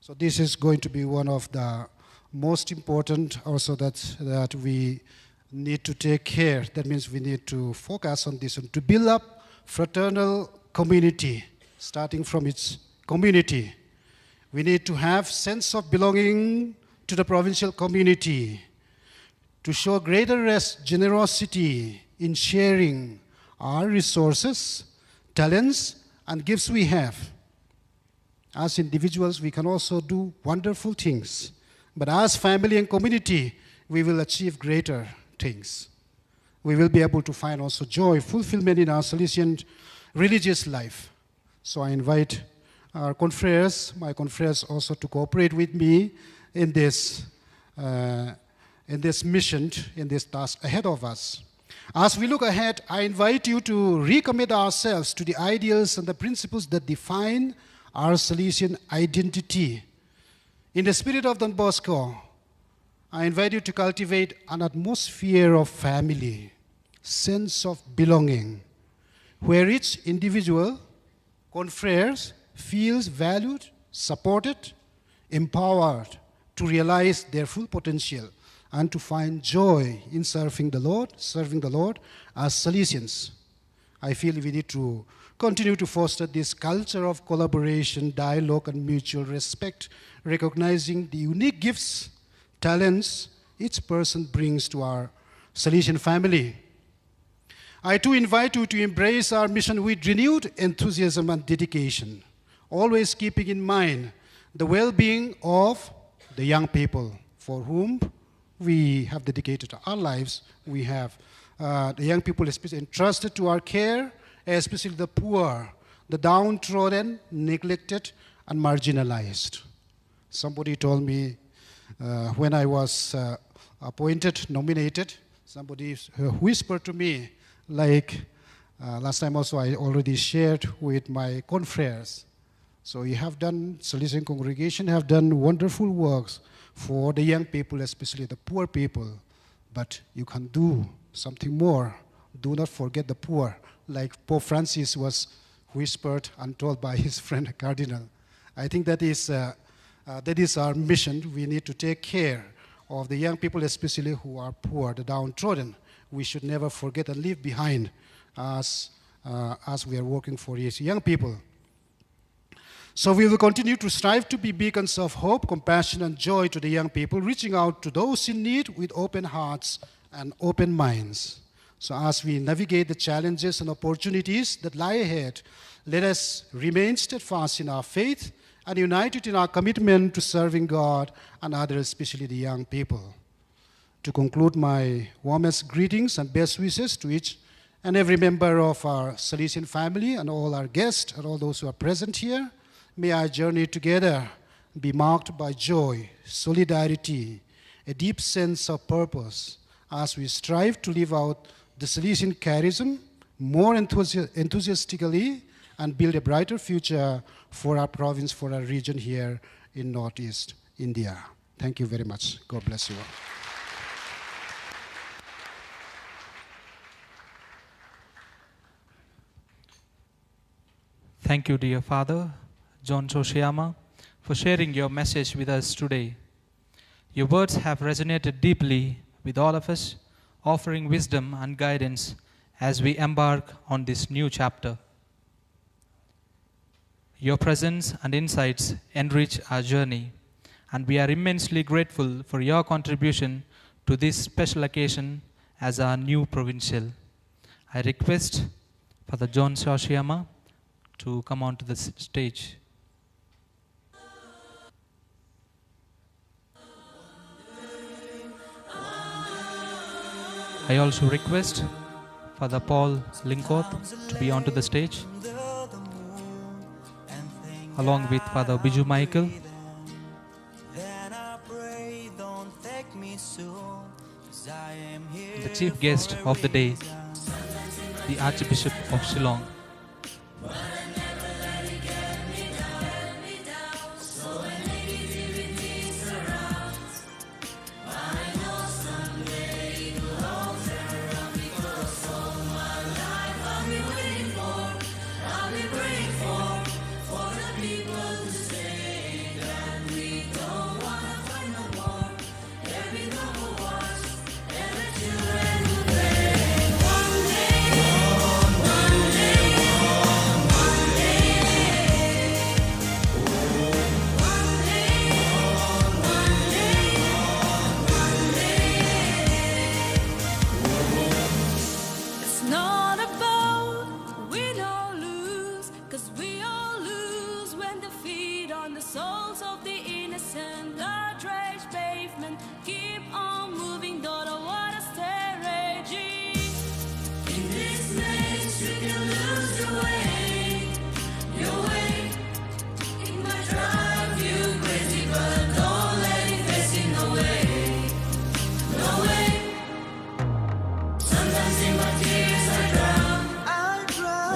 So this is going to be one of the most important also that we need to take care. That means we need to focus on this and to build up fraternal community, starting from its community. We need to have sense of belonging to the provincial community, to show greater generosity in sharing our resources, talents, and gifts we have. As individuals, we can also do wonderful things. But as family and community, we will achieve greater things. We will be able to find also joy, fulfillment in our Salesian religious life. So I invite our confreres, my confreres also to cooperate with me in this mission, in this task ahead of us. As we look ahead, I invite you to recommit ourselves to the ideals and the principles that define our Salesian identity. In the spirit of Don Bosco, I invite you to cultivate an atmosphere of family, sense of belonging, where each individual, confreres, feels valued, supported, empowered to realize their full potential and to find joy in serving the Lord as Salesians. I feel we need to continue to foster this culture of collaboration, dialogue, and mutual respect, recognizing the unique gifts, talents each person brings to our Salesian family. I too invite you to embrace our mission with renewed enthusiasm and dedication, always keeping in mind the well-being of the young people for whom we have dedicated our lives. We have the young people especially entrusted to our care, especially the poor, the downtrodden, neglected, and marginalized. Somebody told me when I was nominated, somebody whispered to me, like last time also I already shared with my confreres. So you have done, Salesian congregation have done wonderful works for the young people, especially the poor people. But you can do something more. Do not forget the poor, like Pope Francis was whispered and told by his friend Cardinal. I think that is our mission. We need to take care of the young people, especially who are poor, the downtrodden. We should never forget and leave behind as we are working for these young people. So we will continue to strive to be beacons of hope, compassion, and joy to the young people, reaching out to those in need with open hearts and open minds. So as we navigate the challenges and opportunities that lie ahead, let us remain steadfast in our faith and united in our commitment to serving God and others, especially the young people. To conclude, my warmest greetings and best wishes to each and every member of our Salesian family and all our guests and all those who are present here. May our journey together be marked by joy, solidarity, a deep sense of purpose as we strive to live out the Salesian charism more enthusiastically and build a brighter future for our province, for our region here in Northeast India. Thank you very much. God bless you all. Thank you, dear Father John Soshiyama, for sharing your message with us today. Your words have resonated deeply with all of us, offering wisdom and guidance as we embark on this new chapter. Your presence and insights enrich our journey, and we are immensely grateful for your contribution to this special occasion as our new provincial. I request Father John Soshiyama to come onto the stage. I also request Father Paul Linkoth to be onto the stage, along with Father Biju Michael. The chief guest of the day, the Archbishop of Shillong. It's not about win or lose, 'cause we all lose when the feet on the souls of the innocent. The trash pavement keep on moving, don't want to stay raging. In this maze you can lose your way, your way. It might drive you crazy, but don't let it face you, no way, no way. Sometimes in my tears I drown,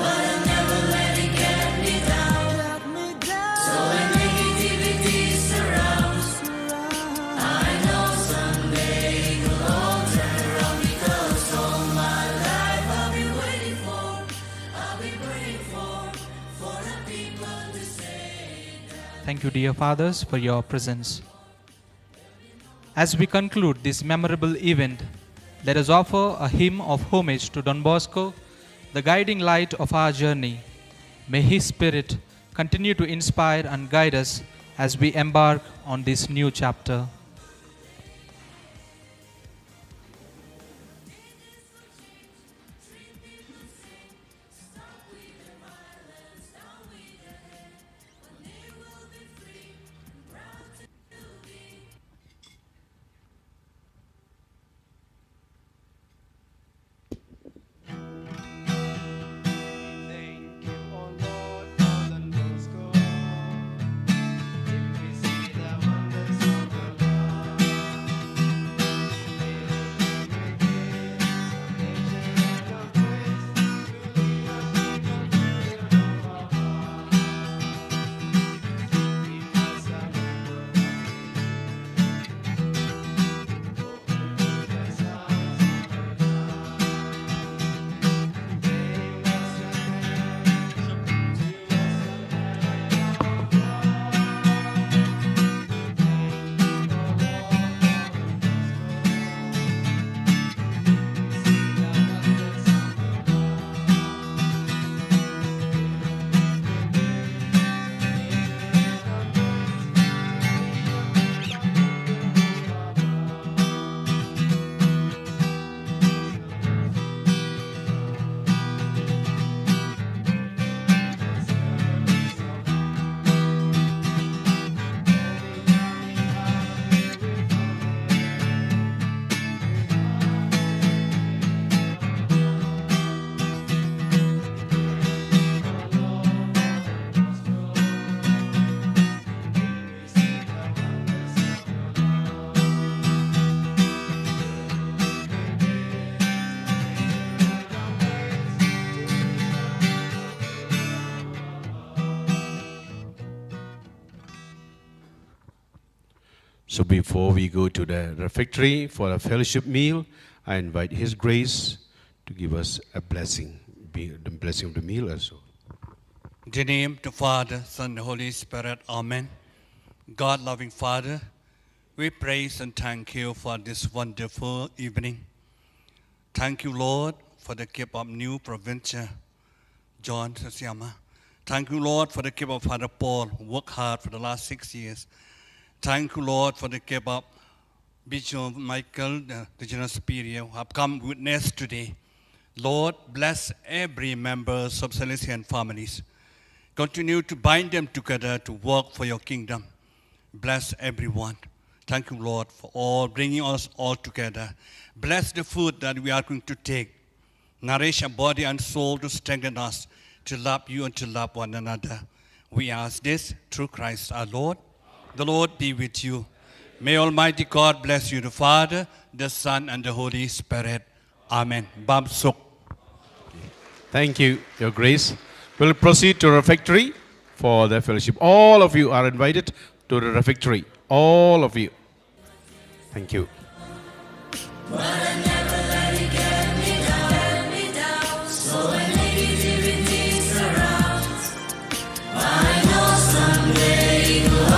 but I never let it get me down. So when negativity surrounds, I know someday it will all turn around, because all my life I've been waiting for, I'll be praying for the people to say. Thank you, dear fathers, for your presence. As we conclude this memorable event, let us offer a hymn of homage to Don Bosco, the guiding light of our journey. May his spirit continue to inspire and guide us as we embark on this new chapter. If we see the wonders of the Lord. So before we go to the refectory for a fellowship meal, I invite His Grace to give us a blessing, the blessing of the meal also. In the name of the Father, Son, and Holy Spirit, Amen. God-loving Father, we praise and thank you for this wonderful evening. Thank you, Lord, for the gift of new provincial, John Susiyama. Thank you, Lord, for the gift of Father Paul, who worked hard for the last 6 years. Thank you, Lord, for the gift of Bishop Michael, the Regional Superior, who have come witness today. Lord, bless every member of Celestial families. Continue to bind them together to work for your kingdom. Bless everyone. Thank you, Lord, for all bringing us all together. Bless the food that we are going to take. Nourish our body and soul to strengthen us, to love you and to love one another. We ask this through Christ our Lord. The Lord be with you. May Almighty God bless you, the Father, the Son, and the Holy Spirit. Amen. Bam Suk. Thank you, Your Grace. We'll proceed to refectory for the fellowship. All of you are invited to the refectory. All of you. Thank you.